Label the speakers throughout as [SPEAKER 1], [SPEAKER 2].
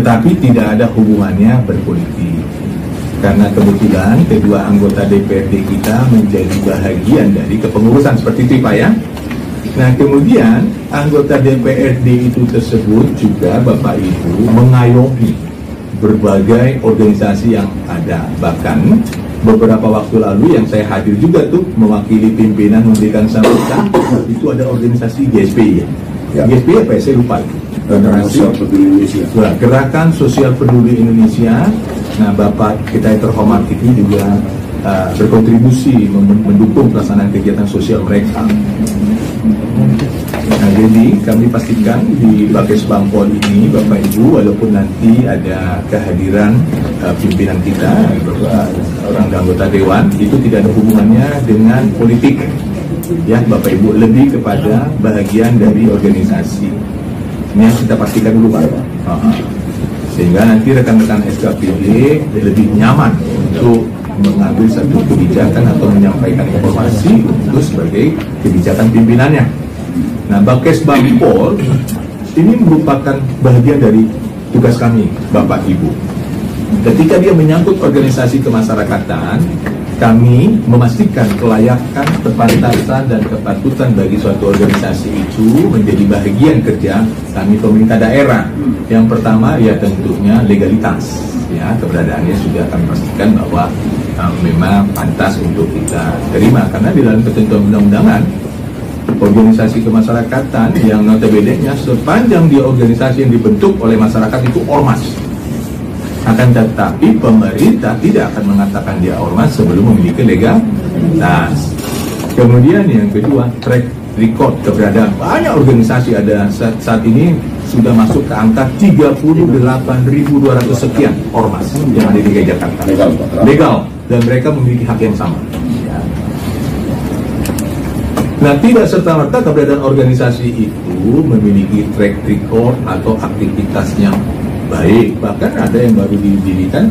[SPEAKER 1] tetapi tidak ada hubungannya berpolitik. Karena kebetulan kedua anggota DPRD kita menjadi bahagian dari kepengurusan seperti itu Pak ya. Nah kemudian anggota DPRD itu tersebut juga Bapak Ibu mengayomi berbagai organisasi yang ada. Bahkan beberapa waktu lalu yang saya hadir juga tuh mewakili pimpinan memberikan sambutan, itu ada organisasi GSPI ya. GSPI apa ya? Saya lupa. Gerakan Sosial Peduli Indonesia. Gerakan Sosial Peduli Indonesia. Nah Bapak kita yang terhormat itu juga berkontribusi mendukung pelaksanaan kegiatan sosial mereka. Nah jadi kami pastikan di Bakes Bampol ini Bapak Ibu, walaupun nanti ada kehadiran pimpinan kita, orang anggota dewan, itu tidak ada hubungannya dengan politik ya Bapak Ibu, lebih kepada bagian dari organisasi. Ini yang kita pastikan dulu Pak. Sehingga nanti rekan-rekan SKPD lebih nyaman untuk mengambil satu kebijakan atau menyampaikan informasi itu sebagai kebijakan pimpinannya. Nah, Bakes Bampol ini merupakan bagian dari tugas kami, Bapak Ibu. Ketika dia menyangkut organisasi kemasyarakatan, kami memastikan kelayakan, kepantasan, dan kepatutan bagi suatu organisasi itu menjadi bagian kerja kami pemerintah daerah. Yang pertama ya tentunya legalitas, ya keberadaannya sudah kami pastikan bahwa memang pantas untuk kita terima, karena di dalam ketentuan undang-undangan organisasi kemasyarakatan yang notabene-nya sepanjang dia organisasi yang dibentuk oleh masyarakat itu ormas. Akan tetapi pemerintah tidak akan mengatakan dia ormas sebelum memiliki legalitas. Kemudian yang kedua, track record keberadaan banyak organisasi ada saat ini sudah masuk ke angka 38.200 sekian ormas yang ada di DKI Jakarta. Legal dan mereka memiliki hak yang sama. Nah, tidak serta-merta keberadaan organisasi itu memiliki track record atau aktivitasnya baik. Bahkan ada yang baru didirikan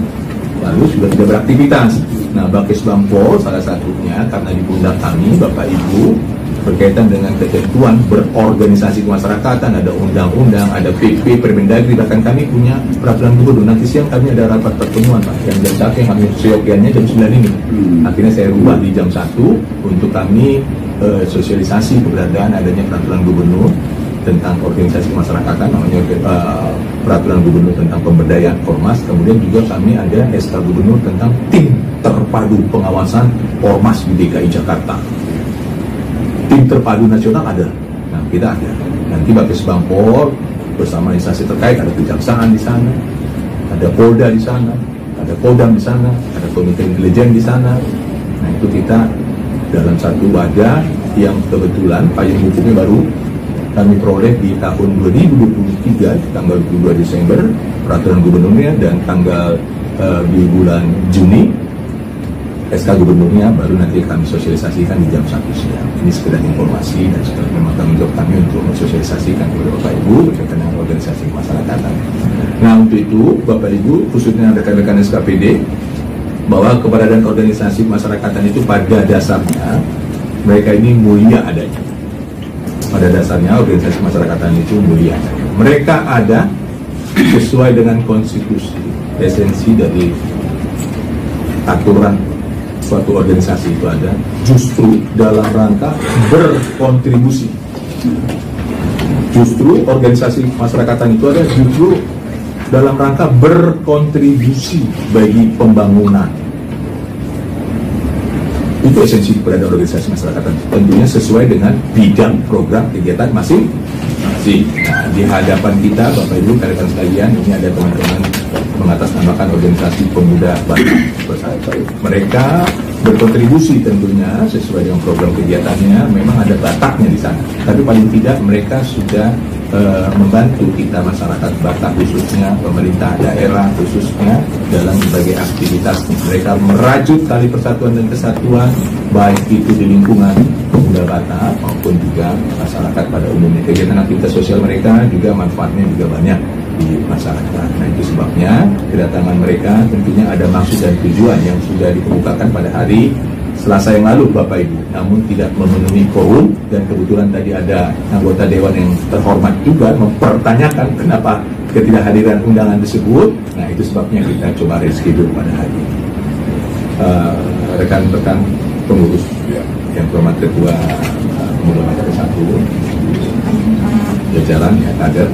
[SPEAKER 1] lalu sudah tidak beraktivitas. Nah, Bakes Bampol salah satunya karena di pundak kami Bapak Ibu berkaitan dengan ketentuan berorganisasi kemasyarakatan, ada undang-undang, ada PP, Permendagri, bahkan kami punya peraturan gubernur. Nanti siang kami ada rapat pertemuan Pak, yang jam 1 yang kami seyogiannya jam 9 ini. Akhirnya saya rubah di jam 1 untuk kami sosialisasi keberadaan adanya peraturan gubernur tentang organisasi kemasyarakatan, namanya peraturan gubernur tentang pemberdayaan ormas. Kemudian juga kami ada SK gubernur tentang tim terpadu pengawasan ormas di DKI Jakarta. Tim terpadu nasional ada, nah kita ada. Nanti Bakes Bampol bersama instansi terkait, ada kejaksaan di sana, ada Polda di sana, ada Kodam di sana, ada Komite Intelijen di sana. Nah itu kita dalam satu wadah yang kebetulan payung hukumnya baru kami peroleh di tahun 2023 tanggal 22 Desember peraturan gubernurnya, dan tanggal di bulan Juni SK gubernurnya baru nanti kami sosialisasikan di jam 1 siang. Ini sekedar informasi dan sekedar memang tanggung jawab kami untuk mensosialisasikan kepada Bapak Ibu berkaitan dengan organisasi kemasyarakatan. Nah untuk itu Bapak Ibu khususnya rekan-rekan SKPD, bahwa keberadaan organisasi kemasyarakatan itu pada dasarnya mereka ini mulia adanya. Pada dasarnya organisasi kemasyarakatan itu mulia. Mereka ada sesuai dengan konstitusi, esensi dari aturan suatu organisasi itu ada justru dalam rangka berkontribusi. Justru organisasi kemasyarakatan itu ada justru dalam rangka berkontribusi bagi pembangunan. Itu esensi keberadaan organisasi kemasyarakatan, tentunya sesuai dengan bidang program kegiatan masing-masing. Nah, di hadapan kita Bapak Ibu rekan sekalian, ini ada teman-teman mengatasnamakan organisasi pemuda Batak. Mereka berkontribusi tentunya sesuai dengan program kegiatannya. Memang ada Bataknya di sana, tapi paling tidak mereka sudah membantu kita masyarakat Batak, khususnya pemerintah daerah khususnya dalam berbagai aktivitas. Mereka merajut tali persatuan dan kesatuan, baik itu di lingkungan pemuda Batak maupun juga masyarakat pada umumnya. Kegiatan aktivitas sosial mereka juga manfaatnya juga banyak di masyarakat. Nah itu sebabnya kedatangan mereka tentunya ada maksud dan tujuan yang sudah dikemukakan pada hari Selasa yang lalu Bapak Ibu, namun tidak memenuhi quorum, dan kebetulan tadi ada anggota dewan yang terhormat juga mempertanyakan kenapa ketidakhadiran undangan tersebut. Nah, itu sebabnya kita coba reschedule pada hari ini. Rekan-rekan pengurus yang terhormat Ketua Pemuda Masyarakat 1, jajaran ya kader,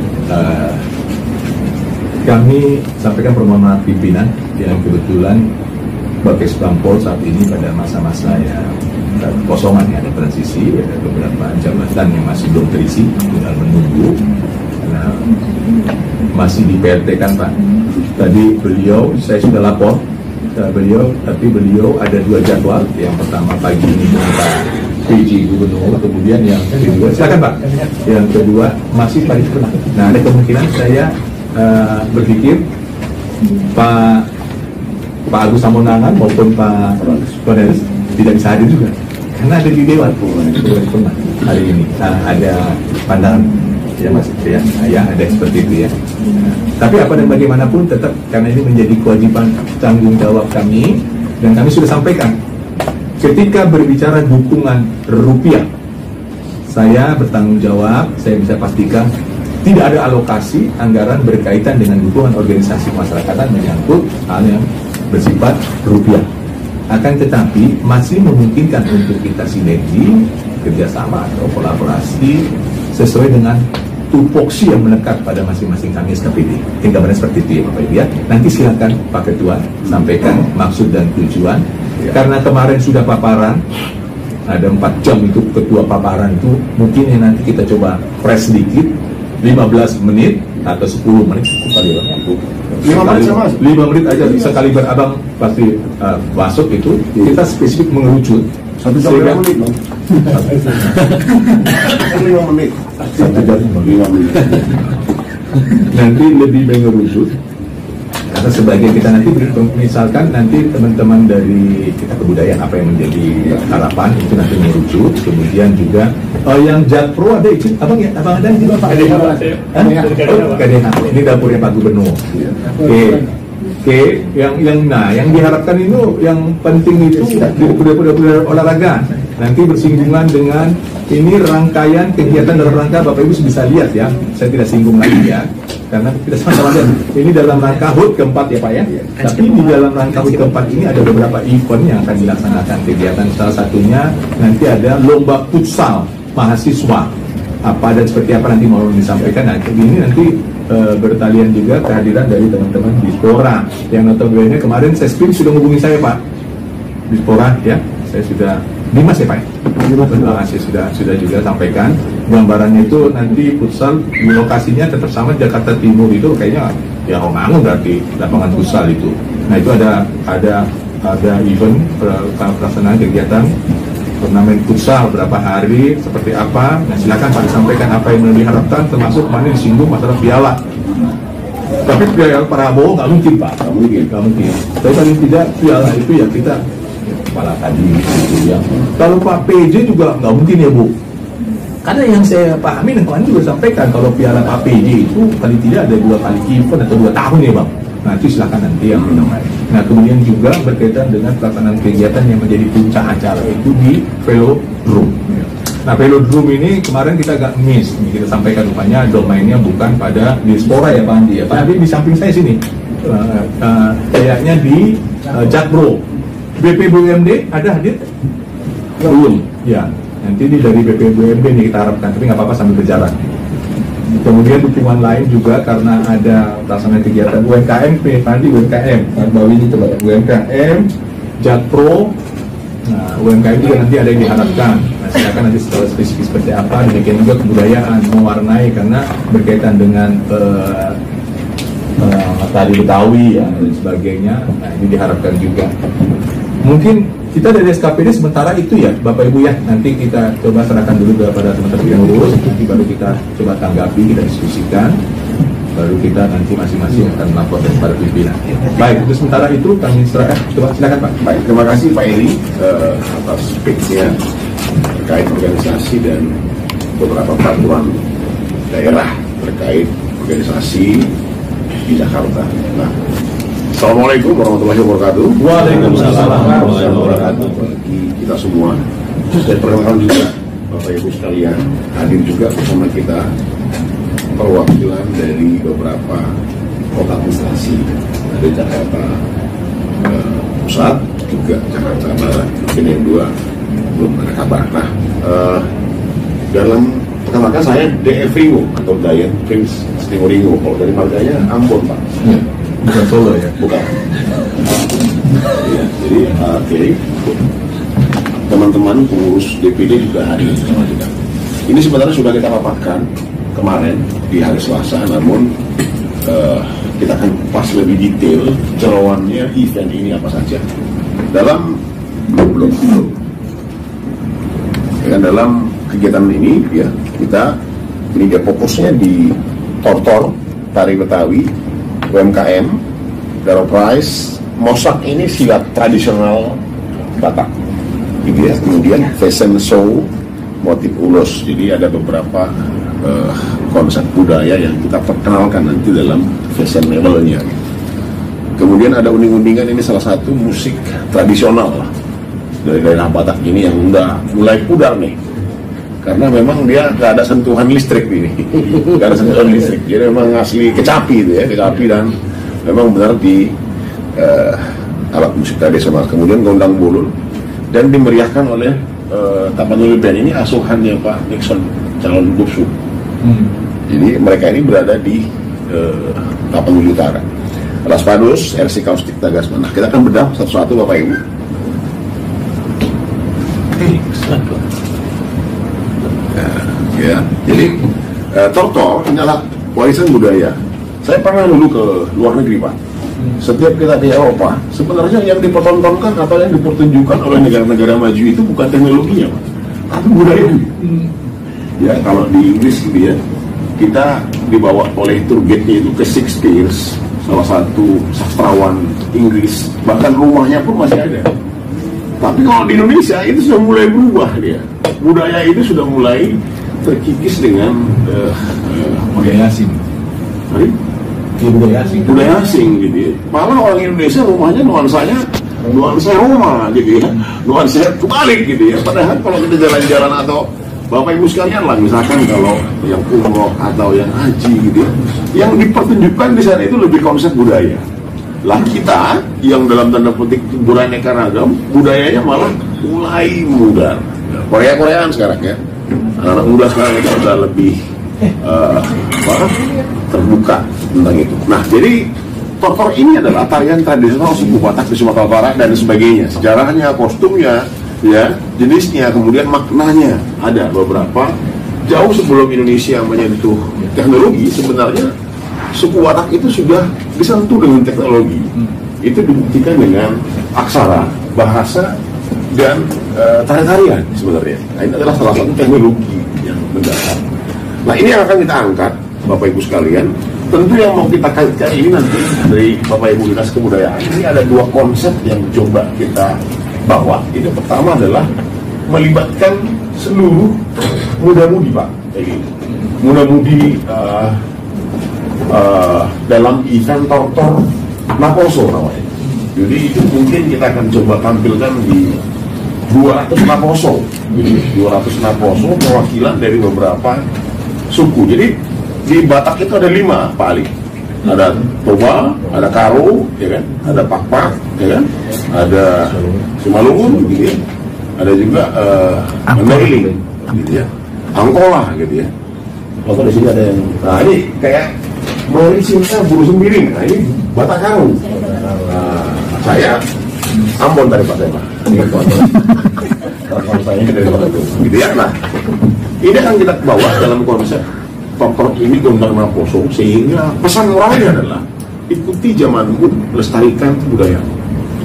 [SPEAKER 1] kami sampaikan permohonan pimpinan yang kebetulan Bakes Bampol saat ini pada masa-masa ya kosongan, ya, ada transisi, ada beberapa jabatan yang masih belum terisi, tinggal menunggu karena masih di PLT kan Pak. Tadi beliau, saya sudah lapor beliau, tapi beliau ada 2 jadwal. Yang pertama pagi ini dengan Pak PJ Gubernur, kemudian yang kedua, silakan Pak, yang kedua masih paripurna. Nah, ada kemungkinan saya berpikir Pak Agus Samonangan maupun Pak Cornelis tidak bisa hadir juga karena ada di Dewan Paripurna hari ini. Ada pandangan ya Mas ya ada seperti itu ya. Tapi apa dan bagaimanapun tetap karena ini menjadi kewajiban tanggung jawab kami, dan kami sudah sampaikan ketika berbicara dukungan rupiah, saya bertanggung jawab, saya bisa pastikan tidak ada alokasi anggaran berkaitan dengan dukungan organisasi kemasyarakatan menyangkut hal yang bersifat rupiah. Akan tetapi masih memungkinkan untuk kita sinergi, kerjasama atau kolaborasi sesuai dengan tupoksi yang melekat pada masing-masing kami SKPD. Gambaran seperti itu ya Bapak Ibu ya. Nanti silakan Pak Ketua sampaikan maksud dan tujuan. Karena kemarin sudah paparan, ada 4 jam itu Ketua paparan itu, mungkin yang nanti kita coba press sedikit, 15 menit atau 10 menit cukup kali ya. 5 menit aja sekali berabang pasti masuk itu. Kita spesifik mengerucut 1 jam 5 menit Bang. 5 menit 1 jam 5 menit nanti lebih mengerucut karena sebagian kita nanti misalkan nanti teman-teman dari kita kebudayaan apa yang menjadi harapan itu nanti mengerucut. Kemudian juga yang Jakpro ada izin abang ya, abang ada izin Pak KDH ini dapurnya Pak Gubernur. Oke, yang diharapkan itu yang penting itu di dapur olahraga nanti bersinggungan dengan ini rangkaian kegiatan dalam rangka Bapak Ibu bisa lihat ya, saya tidak singgung lagi ya karena tidak sama ini dalam rangka HUT keempat ya Pak ya. Tapi di dalam rangka HUT keempat ini ada beberapa event yang akan dilaksanakan kegiatan, salah satunya nanti ada lomba futsal mahasiswa apa dan seperti apa nanti mau disampaikan. Nah ini nanti bertalian juga kehadiran dari teman-teman Dispora yang notabene kemarin Sespim sudah menghubungi saya Pak Dispora ya, saya sudah Dimas ya Pak saya sudah juga sampaikan gambarannya itu nanti futsal di lokasinya tetap sama Jakarta Timur itu kayaknya ya Romangun berarti lapangan futsal itu. Nah itu ada event pelaksanaan kegiatan turnamen futsal berapa hari seperti apa. Nah silakan Pak disampaikan apa yang diharapkan, termasuk mana disinggung masalah piala. Tapi piala Prabowo nggak mungkin Pak, nggak mungkin. Tapi paling tidak piala itu ya kita kepala tadi gitu ya. Kalau Pak PJ juga nggak mungkin ya Bu. Karena yang saya pahami dan kemarin juga sampaikan kalau piala Pak PJ itu paling tidak ada 2 kali event atau 2 tahun ya Bang. Nah itu silakan nanti yang menamai. Nah kemudian juga berkaitan dengan pelaksanaan kegiatan yang menjadi puncak acara itu di Velodrome. Nah Velodrome ini kemarin kita agak miss, kita sampaikan rupanya domainnya bukan pada Dispora ya Pak Andi ya. Pak Andi di samping saya sini, kayaknya di Jakpro. BPBUMD ada hadir? Belum. Ya, nanti ini dari BPBUMD ini kita harapkan, tapi nggak apa-apa sambil berjalan. Kemudian dukungan lain juga karena ada pelaksanaan kegiatan UMKM, tadi UMKM, bawa ini coba UMKM, Jakpro. Nah, UMKM juga nanti ada yang diharapkan. Nah, silakan nanti secara spesifik seperti apa. Demikian juga kebudayaan mewarnai karena berkaitan dengan tari Betawi ya, dan sebagainya. Nah, ini diharapkan juga. Mungkin kita dari SKPD sementara itu ya Bapak Ibu ya, nanti kita coba serahkan dulu kepada teman-teman pengurus, baru kita coba tanggapi, kita diskusikan, baru kita nanti masing-masing akan melapor kepada pimpinan. Baik, untuk sementara itu kami serahkan, coba silakan Pak.
[SPEAKER 2] Baik, terima kasih Pak Eri atas speech-nya terkait organisasi dan beberapa peraturan daerah terkait organisasi di Jakarta. Nah, Assalamualaikum warahmatullahi wabarakatuh.
[SPEAKER 1] Waalaikumsalam warahmatullahi wabarakatuh.
[SPEAKER 2] Bagi kita semua, dan perkenalkan juga Bapak Ibu sekalian hadir juga bersama kita perwakilan dari beberapa kota administrasi, ada Jakarta Pusat, juga Jakarta Barat, mungkin yang dua belum ada kabar. Nah, dalam perkenalkan saya DFRINGO atau Dayan Prince Stingoringo, kalau dari marganya Ambon, Pak.
[SPEAKER 1] Ya, bukan Solo ya?
[SPEAKER 2] Bukan. Ya, jadi teman-teman pengurus DPD juga hadir bersama kita. Ini sebenarnya sudah kita rapatkan kemarin di hari Selasa, namun kita akan kupas lebih detail jeroannya event ini apa saja. Dalam dalam kegiatan ini ya, ini dia fokusnya di tortor, tari Betawi, UMKM, Daro Prize, Mosak ini silat tradisional Batak. Gitu ya. Kemudian fashion show motif ulos. Jadi ada beberapa konsep budaya yang kita perkenalkan nanti dalam fashion levelnya. Kemudian ada unding-undingan, ini salah satu musik tradisional lah dari daerah Batak ini yang udah mulai pudar nih, karena memang dia nggak ada sentuhan listrik ini, nggak ada sentuhan listrik. Jadi memang asli kecapi itu ya, kecapi, dan memang benar di alat musik tradisional. Kemudian gondang bulun, dan dimeriahkan oleh Tapanuli Band. Ini asuhannya Pak Nixon, calon bupsu. Jadi mereka ini berada di Tapanuli Utara. Las Padus, RC Kaustik Tagasman. Nah, kita akan bedah satu-satu Bapak Ibu. Ya, jadi tortor adalah warisan budaya. Saya pernah dulu ke luar negeri, Pak. Setiap kita di Eropa, sebenarnya yang dipertontonkan atau yang dipertunjukkan oleh negara-negara maju itu bukan teknologinya, Pak, tapi budaya. Ya, kalau di Inggris gitu ya, kita dibawa oleh tour guide-nya itu ke Shakespeare, salah satu sastrawan Inggris, bahkan rumahnya pun masih ada. Tapi kalau di Indonesia itu sudah mulai berubah dia. Budaya itu sudah mulai terkikis dengan
[SPEAKER 1] budaya asing.
[SPEAKER 2] Budaya asing gitu ya. Malah orang Indonesia rumahnya nuansanya Roma gitu ya, nuansa kebalik gitu ya. Padahal kalau kita jalan-jalan atau Bapak Ibu sekalian lah, misalkan kalau yang umroh atau yang haji gitu ya, yang dipertunjukkan di sana itu lebih konsep budaya. Lah kita yang dalam tanda petik beraneka ragam, budayanya malah mulai mudar. Korea-Koreaan sekarang ya, anak-anak muda sekarang itu sudah lebih terbuka tentang itu. Nah, jadi tortor ini adalah tarian tradisional suku Batak di Sumatera Utara dan sebagainya. Sejarahnya, kostumnya, ya, jenisnya, kemudian maknanya. Ada beberapa jauh sebelum Indonesia menyentuh teknologi, sebenarnya suku Batak itu sudah disentuh dengan teknologi. Itu dibuktikan dengan aksara, bahasa, dan tarian-tarian sebenarnya. Nah, ini adalah salah satu teknologi yang mendasar. Nah, ini yang akan kita angkat, Bapak Ibu sekalian. Tentu yang mau kita kaitkan ini nanti dari Bapak Ibu Dinas Kebudayaan. Ini ada dua konsep yang coba kita bawa. Ini pertama adalah melibatkan seluruh muda-mudi, Pak. Jadi muda-mudi dalam event tortor Naposo namanya. Jadi itu mungkin kita akan coba tampilkan di 200 Naposo. Jadi 200 Naposo perwakilan dari beberapa suku. Jadi di Batak itu ada 5, Pak Ali. Ada Toba, ada Karo, ya kan? Ada Pakpak, ya kan? Ada Sumalungun, gitu ya. Ada juga Mandailing, gitu ya. Angkola, gitu ya. Lalu di sini ada yang, nah ini kayak Mori Cinta Buru Sembiring. Nah ini Batak Karo. Nah, saya Ambon tadi Pak saya, Pak. Kalau saya dari Batak itu, gitu ya. Nah, ini akan kita bawa dalam konsep tortor ini gondang Naposo, sehingga pesan moralnya adalah ikuti zamanmu, lestarikan budaya.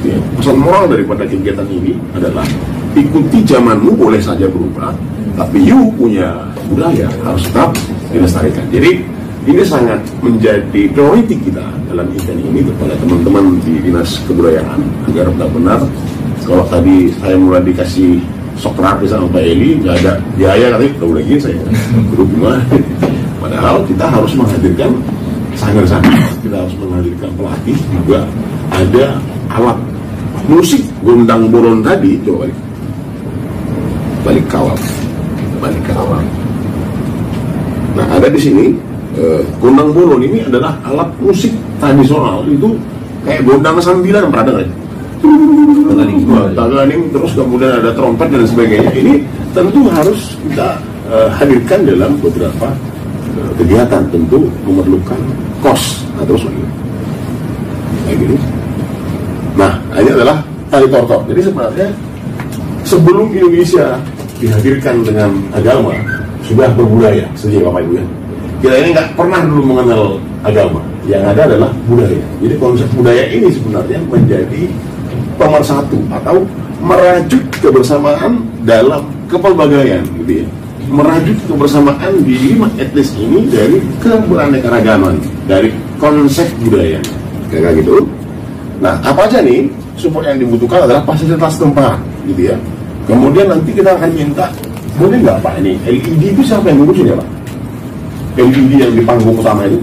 [SPEAKER 2] Ya. Pesan moral daripada kegiatan ini adalah ikuti zamanmu, boleh saja berubah, tapi you punya budaya harus tetap dilestarikan. Jadi ini sangat menjadi priority kita dalam event ini kepada teman-teman di Dinas Kebudayaan agar benar-benar, kalau tadi saya mulai dikasih Sokrates sama Pak Eli, nggak ada biaya, nanti udah lagi saya berhubungan. Padahal kita harus menghadirkan sanggar-sanggar, kita harus menghadirkan pelatih, juga ada alat musik gondang boron tadi. Coba balik kawal. Nah, ada di sini Gondang bolon ini adalah alat musik tradisional, itu kayak gondang sambilan, pernah dengar? Tangganing, terus kemudian ada trompet dan sebagainya. Ini tentu harus kita hadirkan dalam beberapa kegiatan, tentu memerlukan kos atau sebagainya. Kayak gitu. Nah, ini adalah tari tortor. Jadi sebenarnya sebelum Indonesia dihadirkan dengan agama, sudah berbudaya sejak Bapak Ibu ya. Kita ini nggak pernah dulu mengenal agama, yang ada adalah budaya. Jadi konsep budaya ini sebenarnya menjadi pemersatu atau merajut kebersamaan dalam kepelbagaian, gitu ya. Merajut kebersamaan di 5 etnis ini dari keberaneka-ragaman, dari konsep budaya, kayak gitu. Nah, apa aja nih support yang dibutuhkan adalah fasilitas tempat, gitu ya. Kemudian nanti kita akan minta, boleh nggak Pak ini LED itu siapa yang ngurusin ya Pak? LED yang di panggung utama itu?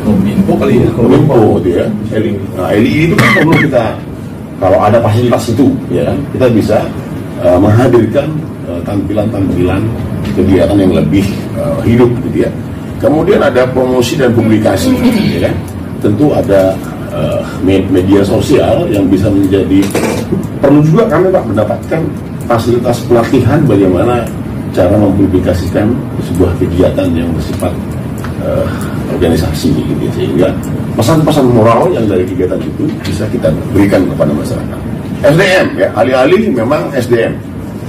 [SPEAKER 1] Kominfo kali ya.
[SPEAKER 2] Kominfo gitu ya. LED itu kan perlu kita, kalau ada fasilitas itu, ya kita bisa menghadirkan tampilan-tampilan kegiatan yang lebih hidup, gitu ya. Kemudian ada promosi dan publikasi, ya. Tentu ada media sosial yang bisa menjadi, perlu juga kami Pak mendapatkan fasilitas pelatihan bagaimana cara mempublikasikan sebuah kegiatan yang bersifat organisasi, gitu, sehingga pesan-pesan moral yang dari kegiatan itu bisa kita berikan kepada masyarakat. SDM ya, alih-alih memang SDM,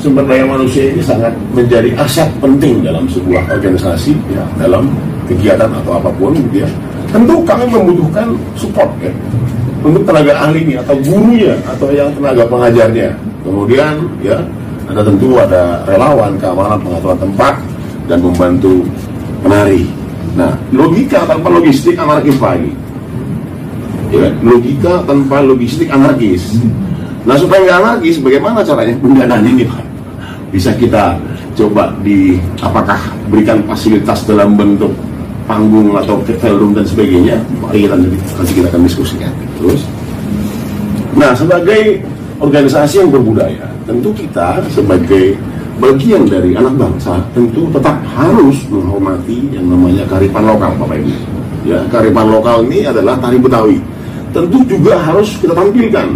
[SPEAKER 2] sumber daya manusia ini sangat menjadi aset penting dalam sebuah organisasi ya, dalam kegiatan atau apapun, gitu ya. Tentu kami membutuhkan support ya untuk tenaga ahlinya atau gurunya atau yang tenaga pengajarnya. Kemudian ya ada relawan keamanan pengaturan tempat dan membantu penari. Nah, logika tanpa logistik anarkis lagi. Ya, logika tanpa logistik anarkis. Nah, supaya nggak anarkis, bagaimana caranya? Pendanaan ini Pak bisa kita coba apakah berikan fasilitas dalam bentuk panggung atau velodrome dan sebagainya. Mari nanti kita akan diskusikan. Terus, nah sebagai organisasi yang berbudaya, tentu kita sebagai bagian dari anak bangsa tentu tetap harus menghormati yang namanya kearifan lokal, Bapak Ibu. Ya, kearifan lokal ini adalah tari Betawi. Tentu juga harus kita tampilkan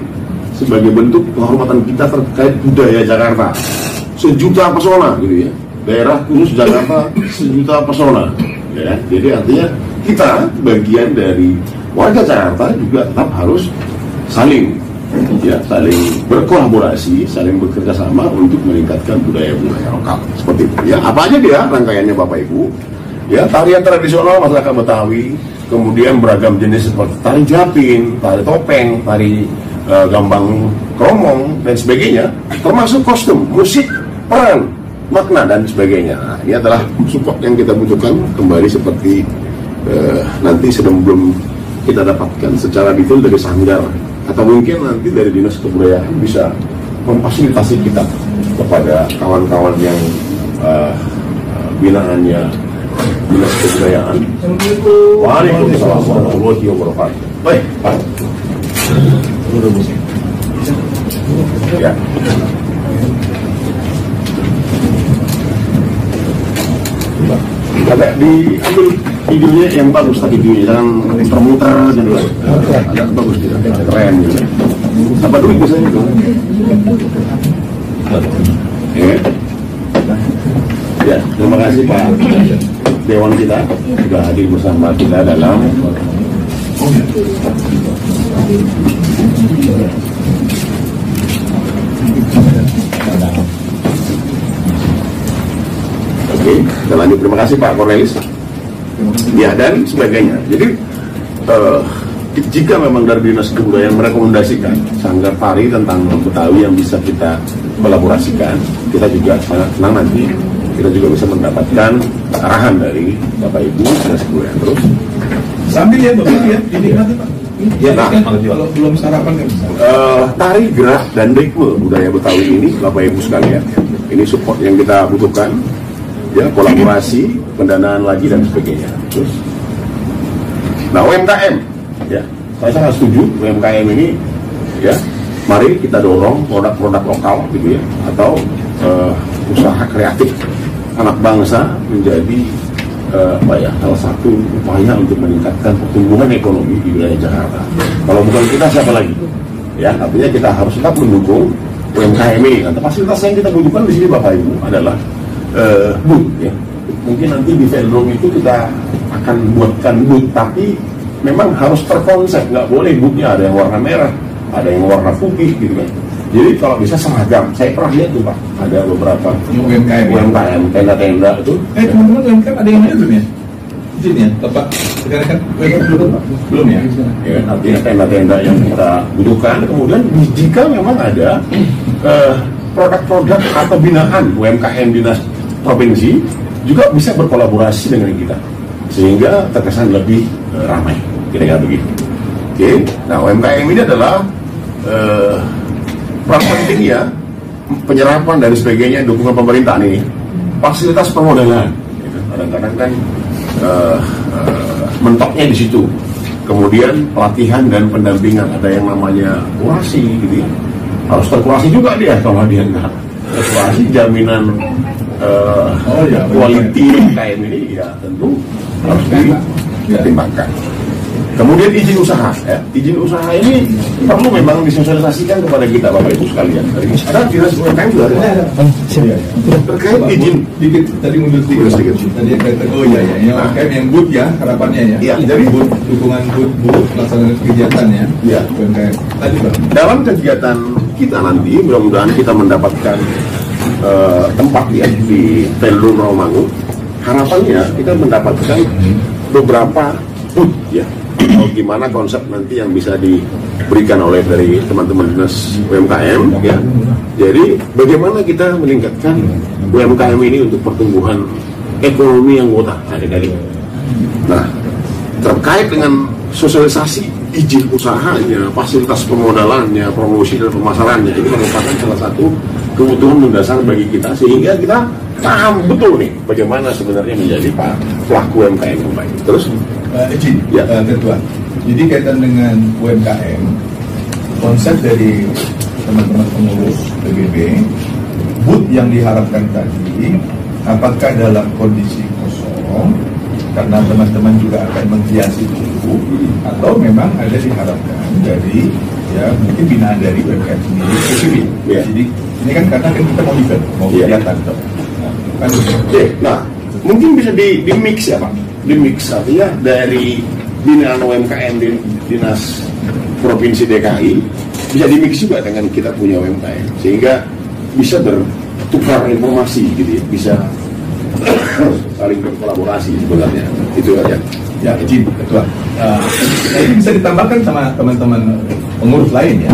[SPEAKER 2] sebagai bentuk penghormatan kita terkait budaya Jakarta. Sejuta pesona, gitu ya. Daerah khusus Jakarta sejuta pesona. Ya, jadi artinya kita bagian dari warga Jakarta juga tetap harus saling berkolaborasi, saling bekerja sama untuk meningkatkan budaya-budaya lokal seperti itu. Ya, apa aja dia rangkaiannya Bapak Ibu? Ya, tarian tradisional masyarakat Betawi, kemudian beragam jenis seperti tari japin, tari topeng, tari gambang kromong dan sebagainya, termasuk kostum, musik, peran, makna dan sebagainya. Nah, ini adalah support yang kita butuhkan kembali seperti nanti sebelum kita dapatkan secara detail dari Sanggar atau mungkin nanti dari Dinas Kebudayaan bisa memfasilitasi kita kepada kawan-kawan yang binaannya Dinas Kebudayaan. Waalaikumsalam warahmatullahi wabarakatuh. Baik, Pak. Ya. Agak diambil videonya yang bagus tadi, jangan muter-muter gitu. Agak bagus gitu, keren gitu. Apa dulu biasanya itu? Ya, terima kasih Pak Dewan kita sudah hadir bersama kita dalam Oke, kita lanjut. Terima kasih Pak Cornelis. Ya, dan sebagainya. Jadi jika memang dari Dinas Kebudayaan merekomendasikan sanggar tari tentang Betawi yang bisa kita kolaborasikan, kita juga sangat senang nanti kita juga bisa mendapatkan arahan dari Bapak Ibu Dinas Kebudayaan. Terus
[SPEAKER 1] sambil ya Bapak ya, ini nanti Pak.
[SPEAKER 2] Ya, nah,
[SPEAKER 1] kalau belum sarapan kan bisa.
[SPEAKER 2] Tari gerak dan ritme budaya Betawi ini, Bapak Ibu sekalian, ini support yang kita butuhkan. Ya, kolaborasi, pendanaan lagi dan sebagainya. Terus, nah UMKM, ya, saya sangat setuju UMKM ini, ya, mari kita dorong produk-produk lokal, gitu ya, atau usaha kreatif anak bangsa menjadi salah satu upaya untuk meningkatkan pertumbuhan ekonomi di wilayah Jakarta. Kalau bukan kita, siapa lagi? Ya, artinya kita harus tetap mendukung UMKM ini. Nah, fasilitas yang kita butuhkan di sini Bapak Ibu adalah booth. Ya. Mungkin nanti di velodrome itu kita akan buatkan booth, tapi memang harus terkonsep. Nggak boleh boothnya ada yang warna merah, ada yang warna putih gitu kan. Jadi kalau bisa seragam. Saya pernah lihat tuh Pak, ada beberapa UMKM tenda-tenda itu.
[SPEAKER 1] Teman-teman UMKM ada yang belum ya? Izin ya, Bapak. Sekarang kan belum ya?
[SPEAKER 2] Ya, artinya tenda-tenda yang kita butuhkan. Kemudian jika memang ada produk-produk atau binaan UMKM dinas provinsi juga bisa berkolaborasi dengan kita sehingga terkesan lebih ramai, kira-kira begitu. Oke, nah UMKM ini adalah peran penting ya, penyerapan dan sebagainya, dukungan pemerintah ini, fasilitas permodalan. Kadang-kadang kan mentoknya di situ. Kemudian pelatihan dan pendampingan, ada yang namanya kurasi, gitu ya. Harus terkurasi juga dia, kalau dia enggak terkurasi jaminan quality UMKM ini ya tentu harus dipertimbangkan. Kemudian izin usaha, ya. Izin usaha ini perlu memang disosialisasikan kepada kita Bapak Ibu sekalian. Ada dinas UMKM juga ada. Terkait izin,
[SPEAKER 1] Dikit tadi mundur sedikit. Tadi kata UMKM yang booth ya harapannya ya. Jadi booth, dukungan booth pelaksanaan kegiatannya.
[SPEAKER 2] Ya.
[SPEAKER 1] UMKM. Tadi Bang.
[SPEAKER 2] Dalam kegiatan kita nanti mudah-mudahan kita mendapatkan tempat ya di Velodrome Rawamangun. Harapannya kita mendapatkan beberapa booth ya. Gimana konsep nanti yang bisa diberikan oleh dari teman-teman dinas UMKM ya. Jadi bagaimana kita meningkatkan UMKM ini untuk pertumbuhan ekonomi yang kota adik-adik. Nah, terkait dengan sosialisasi izin usahanya, fasilitas pemodalannya, promosi dan pemasarannya, ini merupakan salah satu kebutuhan mendasar bagi kita sehingga kita paham betul nih bagaimana sebenarnya menjadi pelaku UMKM yang baik. Terus
[SPEAKER 1] izin ya, Ketua. Jadi kaitan dengan UMKM, konsep dari teman-teman pengurus PBB, booth yang diharapkan tadi, apakah dalam kondisi kosong, karena teman-teman juga akan menghiasi dulu, atau memang ada diharapkan dari ya mungkin binaan dari UMKM sendiri spesifik. Ya. Jadi ini kan karena kita mau event, mau kegiatan,
[SPEAKER 2] nah mungkin bisa di mix ya Pak. Di mix artinya dari binaan UMKM di dinas provinsi DKI bisa di mix juga dengan kita punya UMKM sehingga bisa bertukar informasi gitu ya, bisa saling berkolaborasi sebenarnya itu aja.
[SPEAKER 1] Ya izin Ketua. Ini bisa ditambahkan sama teman-teman pengurus lain ya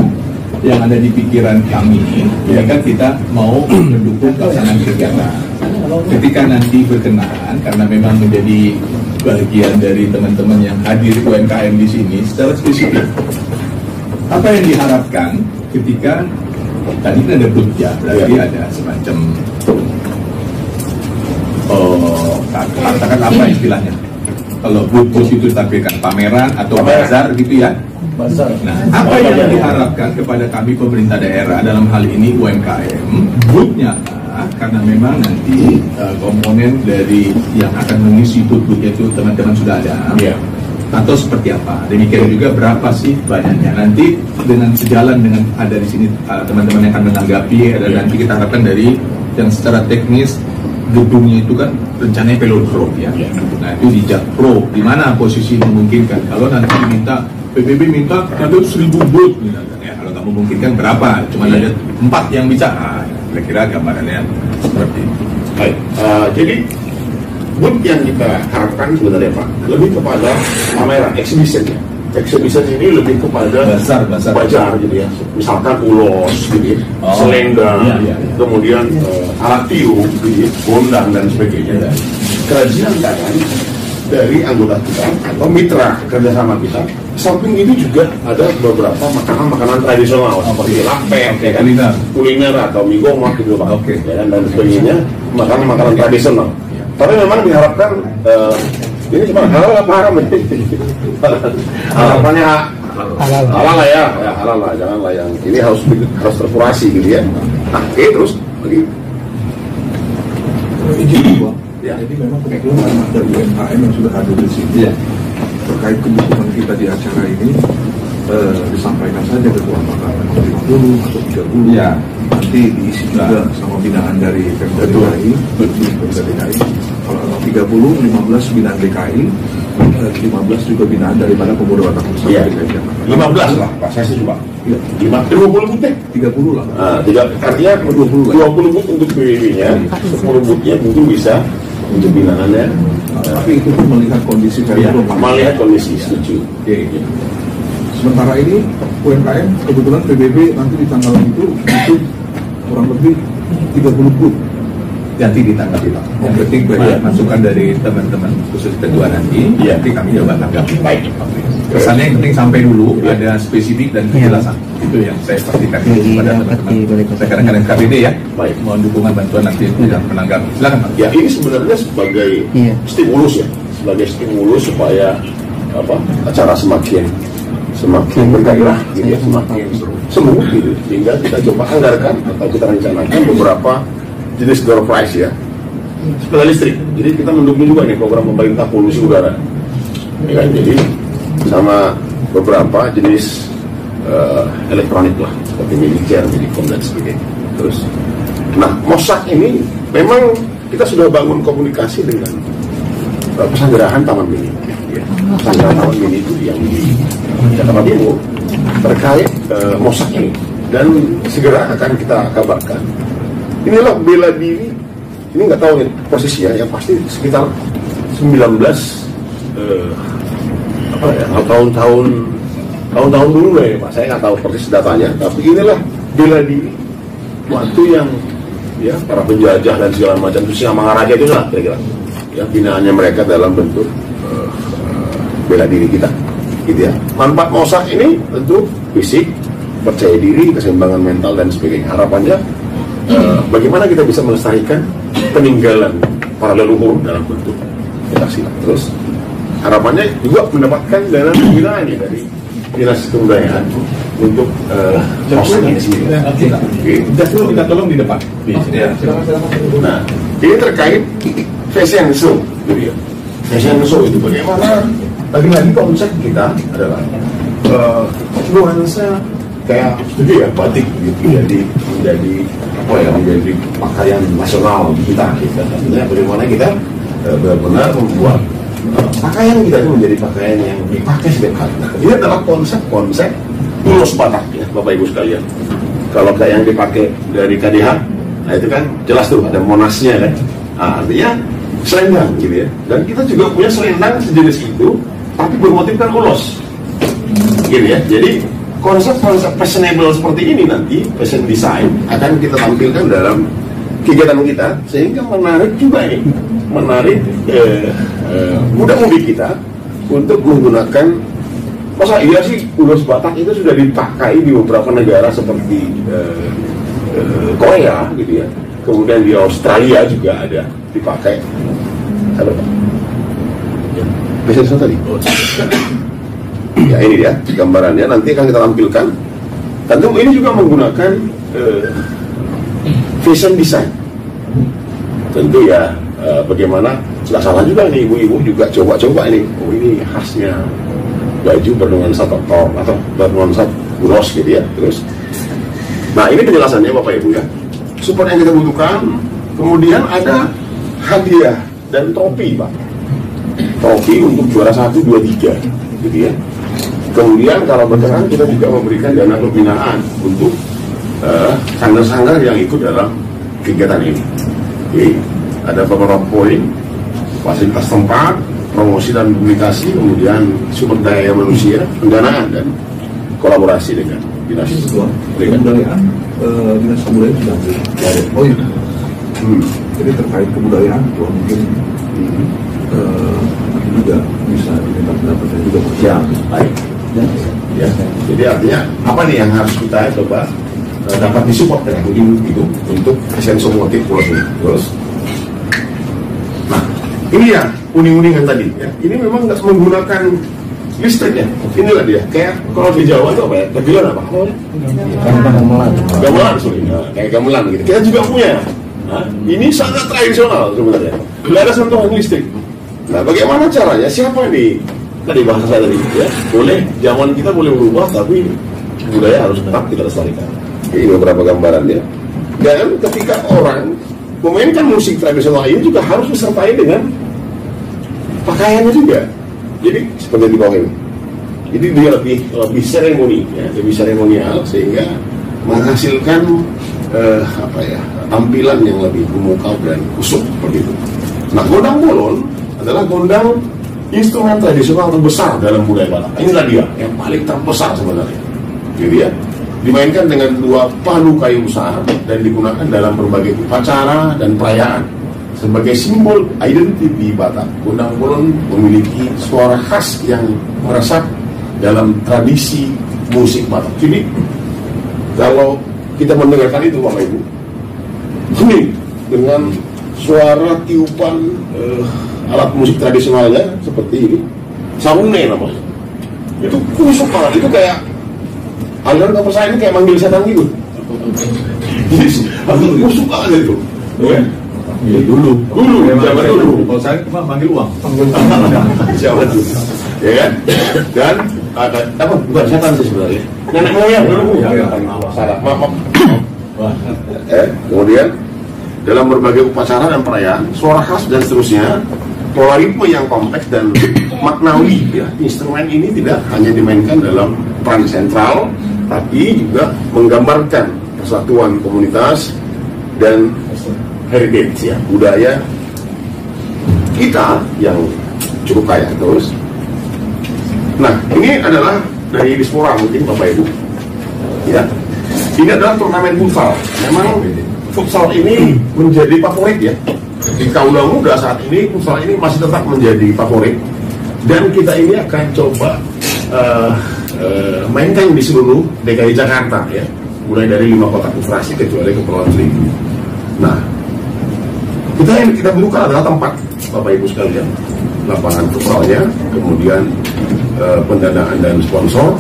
[SPEAKER 1] yang ada di pikiran kami. Ya kan kita mau mendukung pelaksanaan kegiatan. Ketika nanti berkenaan karena memang menjadi bagian dari teman-teman yang hadir UMKM di sini secara spesifik. Apa yang diharapkan ketika tadi ada booth ya, berarti ada semacam katakan apa istilahnya? Kalau booth itu tampilkan pameran atau bazar gitu ya. Bazar. Nah, apa yang diharapkan kepada kami pemerintah daerah dalam hal ini UMKM, booth-nya karena memang nanti komponen dari yang akan mengisi booth-nya itu teman-teman sudah ada. Yeah. Atau seperti apa? Demikian juga berapa sih banyaknya? Nanti dengan sejalan dengan ada di sini teman-teman yang akan menanggapi dan nanti kita harapkan dari yang secara teknis gedungnya itu kan rencananya velodrome ya. Nah itu di Jakpro, di mana posisi memungkinkan? Kalau nanti diminta PBB minta ada 1000 booth, ya kalau nggak memungkinkan berapa? Cuma ada 4 yang bisa. Kira-kira gambarannya seperti itu.
[SPEAKER 2] Baik, jadi booth yang kita harapkan sebenarnya Pak lebih kepada pameran, exhibition ya. Exhibition ini lebih kepada bazar gitu ya. Misalkan ulos gitu ya, selendang, kemudian alat tiup, gitu, gondang dan sebagainya. Kerajinan tangan dari anggota kita atau mitra kerjasama kita. Samping itu juga ada beberapa makanan-makanan tradisional seperti lapet, ya kan, kuliner atau mie gomak gitu Pak, ya kan, dan sebagainya, makanan-makanan tradisional. Tapi memang diharapkan ini cuma halal apa haram ini? Harapannya halal lah ya, halal lah, janganlah yang ini harus terkurasi gitu ya. Nah, oke, terus lagi. Ya.
[SPEAKER 1] Jadi memang kebetulan ada UMKM yang sudah hadir di sini.
[SPEAKER 2] Ya.
[SPEAKER 1] Terkait kebutuhan kita di acara ini, disampaikan saja ketua apakah 50 atau 30.
[SPEAKER 2] Ya.
[SPEAKER 1] Nanti diisi juga sama binaan dari Pemda DKI. Kalau 30, 15 binaan DKI, 15 juga binaan daripada pemuda watak usaha DKI Jakarta.
[SPEAKER 2] 15 lah, Pak. Saya setuju, Pak.
[SPEAKER 1] Iya.
[SPEAKER 2] 20 but deh.
[SPEAKER 1] 30 lah.
[SPEAKER 2] Artinya 20 but untuk PWB-nya, 10 but-nya mungkin bisa untuk binaannya.
[SPEAKER 1] Tapi itu pun melihat kondisi
[SPEAKER 2] melihat kondisi, setuju.
[SPEAKER 1] Oke. Sementara ini UMKM kebetulan PBB nanti di tanggal itu kurang lebih 30 booth.
[SPEAKER 3] Nanti ditanggapi Pak. Yang penting banyak masukan dari teman-teman khusus ketua nanti. Nanti kami coba tanggapi.
[SPEAKER 2] Baik.
[SPEAKER 3] Kesannya yang penting sampai dulu ada spesifik dan kejelasan. Itu yang saya pastikan kepada teman-teman rekan-rekan KBD ya.
[SPEAKER 2] Baik.
[SPEAKER 3] Mohon dukungan bantuan nanti yang menanggapi. Silakan Pak.
[SPEAKER 2] Ya, ini sebenarnya sebagai stimulus ya, sebagai stimulus supaya acara semakin bergairah gitu ya, semakin seru gitu, sehingga kita coba anggarkan atau kita rencanakan beberapa jenis door prize ya, sepeda listrik. Jadi kita mendukung juga nih program pemerintah polusi udara ya kan? Jadi sama beberapa jenis elektronik lah, seperti militer, Medikom dan sebagainya. Terus, nah Mosak ini memang kita sudah bangun komunikasi dengan pesanggerahan Taman Mini. Pesanggerahan Taman Mini itu yang di Jakarta Timur terkait Mosak ini, dan segera akan kita kabarkan. Inilah bela diri, ini nggak tahu nih posisinya, yang pasti sekitar 19 tahun dulu lah ya Pak, saya nggak tahu persis datanya, tapi inilah bela diri waktu yang ya para penjajah dan segala macam itu Singamangaraja itu lah kira-kira ya, binaannya mereka dalam bentuk bela diri kita gitu ya. Manfaat Mosak ini tentu fisik, percaya diri, keseimbangan mental dan sebagainya. Harapannya bagaimana kita bisa melestarikan peninggalan para leluhur dalam bentuk pencaksilat. Terus harapannya juga mendapatkan dana pembinaan ya dari Dinas Kebudayaan untuk Mosak ini sendiri.
[SPEAKER 3] Justru kita tolong di depan.
[SPEAKER 2] Nah, ini terkait fashion show, gitu ya. Fashion show itu bagaimana? Lagi-lagi konsep kita adalah nuansa kayak setuju ya, batik gitu, menjadi menjadi pakaian nasional kita. Artinya bagaimana kita benar-benar membuat pakaian kita itu menjadi pakaian yang dipakai setiap hari. Nah, ini adalah konsep Ulos Batak ya, Bapak Ibu sekalian. Kalau kayak yang dipakai dari KDH, nah itu kan jelas tuh ada monasnya kan. Nah, artinya selendang gitu ya. Dan kita juga punya selendang sejenis itu, tapi bermotifkan ulos gitu ya. Jadi konsep-konsep fashionable seperti ini nanti, fashion design, akan kita tampilkan dalam kegiatan kita, sehingga menarik juga nih, menarik muda-mudi kita untuk menggunakan. Masa iya sih ulos Batak itu sudah dipakai di beberapa negara seperti Korea gitu ya, kemudian di Australia juga ada dipakai. Ada Pak? Bisa tadi? Ya ini dia gambarannya, nanti akan kita tampilkan. Tentu ini juga menggunakan fashion design. Tentu ya bagaimana, nggak salah juga nih ibu-ibu juga coba-coba ini. Oh ini khasnya baju bernuansa totor atau bernuansa ulos gitu ya. Terus, nah ini penjelasannya Bapak Ibu ya. Support yang kita butuhkan. Kemudian ada hadiah dan trofi Pak. Trofi untuk juara 1, 2, 3 gitu ya. Kemudian kalau berkenan kita juga memberikan dana pembinaan untuk sanggar-sanggar yang ikut dalam kegiatan ini. Oke, ada beberapa poin: fasilitas tempat, promosi dan publikasi, kemudian sumber daya manusia, pendanaan dan kolaborasi dengan dinas
[SPEAKER 1] kebudayaan. Dinas kebudayaan sudah ada. Oh iya. Jadi terkait kebudayaan, mungkin juga bisa diminta pendapatnya juga.
[SPEAKER 2] Ya, baik. Ya, jadi artinya apa nih yang harus kita coba dapat disupport dengan itu untuk fashion motif pulau ini. Terus, nah ini ya uning-uningan tadi ya. Ini memang nggak menggunakan listrik ya. Inilah dia. Kayak kalau di Jawa itu apa ya? Gamelan apa? Gamelan, sorry. Nah, kayak gamelan gitu. Kita juga punya. Nah, ini sangat tradisional sebenarnya. Nggak ada sentuhan listrik. Nah, bagaimana caranya? Siapa nih? Tadi bahasa saya tadi, ya. Boleh, zaman kita boleh berubah, tapi budaya harus tetap kita lestarikan. Ini beberapa gambarannya. Dan ketika orang memainkan musik tradisional ini juga harus disertai dengan pakaiannya juga. Jadi seperti di bawah ini. Jadi dia lebih seremoni, ya, lebih seremonial sehingga menghasilkan tampilan yang lebih memukau dan kusuk seperti itu. Nah, gondang bolon adalah gondang instrumen tradisional terbesar dalam budaya Batak. Inilah dia yang paling terbesar sebenarnya. Jadi ya, dimainkan dengan 2 palu kayu besar dan digunakan dalam berbagai upacara dan perayaan sebagai simbol identiti Batak. Gondang bolon memiliki suara khas yang meresap dalam tradisi musik Batak. Jadi kalau kita mendengarkan itu, Bapak Ibu, ini dengan suara tiupan alat musik tradisionalnya seperti ini, sarune namanya. Itu kusuk banget, itu kayak aliran kapal saya ini kayak manggil setan gitu. Jadi kusuk banget itu.
[SPEAKER 1] Ya, dulu,
[SPEAKER 2] zaman dulu.
[SPEAKER 1] Kalau saya cuma manggil uang.
[SPEAKER 2] Zaman dulu. Ya kan? Dan ada apa? Bukan setan sih sebenarnya. Nenek moyang dulu. Salah. Maaf. Kemudian dalam berbagai upacara dan perayaan, suara khas dan seterusnya, pola ritme yang kompleks dan maknawi, ya. Instrumen ini tidak hanya dimainkan dalam peran sentral, tapi juga menggambarkan persatuan komunitas dan heritage, ya, budaya kita yang cukup kaya terus. Nah, ini adalah dari Dispora mungkin Bapak Ibu, ya. Ini adalah turnamen futsal. Memang futsal ini menjadi favorit, ya. Di kaula muda saat ini futsal ini masih tetap menjadi favorit. Dan kita ini akan coba mainkan di seluruh DKI Jakarta, ya. Mulai dari 5 kota administrasi kecuali Kepulauan Seribu. Nah, kita butuhkan adalah tempat, Bapak Ibu sekalian, lapangan futsalnya, kemudian pendanaan dan sponsor.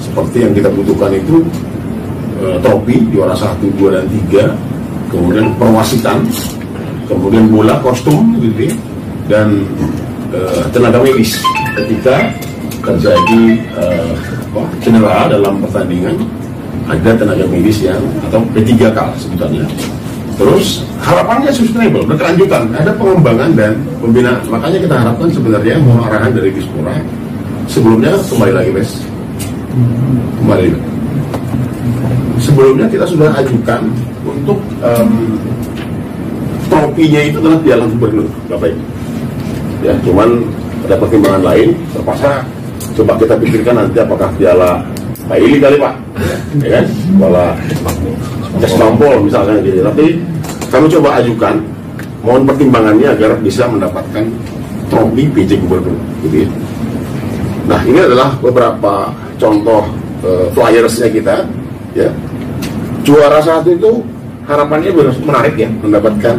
[SPEAKER 2] Seperti yang kita butuhkan itu trofi juara 1, 2, dan 3, kemudian perwasitan, kemudian bola, kostum, gitu, dan tenaga medis ketika terjadi cedera dalam pertandingan. Ada tenaga medis yang atau P3K sebutannya. Terus harapannya sustainable, berkelanjutan, ada pengembangan dan pembinaan. Makanya kita harapkan sebenarnya mohon arahan dari Dispora. Sebelumnya kembali lagi, Bes. Kembali. Sebelumnya kita sudah ajukan untuk trofinya itu adalah Piala Gubernur, Bapak Ibu. Ya, cuman ada pertimbangan lain, terpaksa coba kita pikirkan nanti apakah Piala Pak Ili kali, Pak, ya kan? Piala Kesmampol misalnya gitu. Tapi kami coba ajukan, mohon pertimbangannya agar bisa mendapatkan trofi PJ Gubernur, gitu. Nah, ini adalah beberapa contoh flyersnya kita, ya. Juara 1 itu harapannya menarik, ya, mendapatkan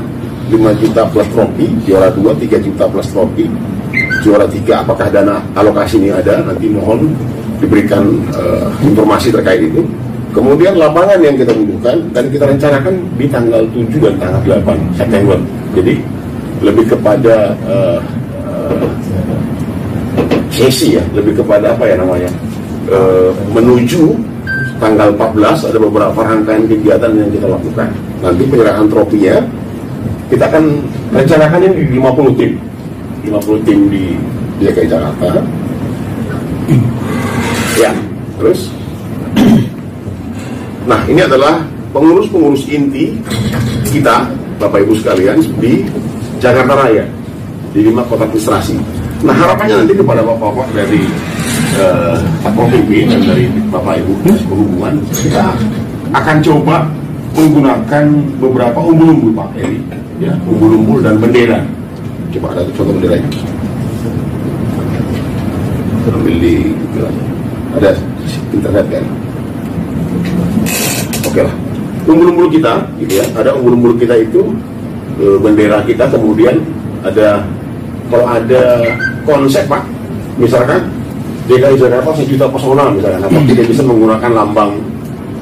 [SPEAKER 2] 5 juta plus trofi, juara 2 3 juta plus trofi, juara 3 apakah dana alokasi ini ada, nanti mohon diberikan informasi terkait itu. Kemudian lapangan yang kita butuhkan dan kita rencanakan di tanggal 7 dan tanggal 8 September. Jadi lebih kepada sesi, ya, lebih kepada apa ya namanya, menuju tanggal 14 ada beberapa rangkaian kegiatan yang kita lakukan. Nanti penyerahan trofinya kita akan rencanakan ini di 50 tim di DKI Jakarta, ya. Terus nah, ini adalah pengurus-pengurus inti kita, Bapak Ibu sekalian, di Jakarta Raya, di 5 kota administrasi. Nah, harapannya nanti kepada Bapak-Bapak dari Satpol PP dan dari Bapak Ibu Perhubungan, kita akan coba menggunakan beberapa umbul-umbul, Pak Heri, ya, umbul-umbul dan bendera. Coba ada contoh benderanya. Ambil di ada internet kan. Oke lah, umbul-umbul kita, gitu ya. Ada umbul-umbul kita itu bendera kita, kemudian ada, kalau ada konsep, Pak, misalkan DKI Jakarta 1 juta pesona misalkan, apa kita bisa menggunakan lambang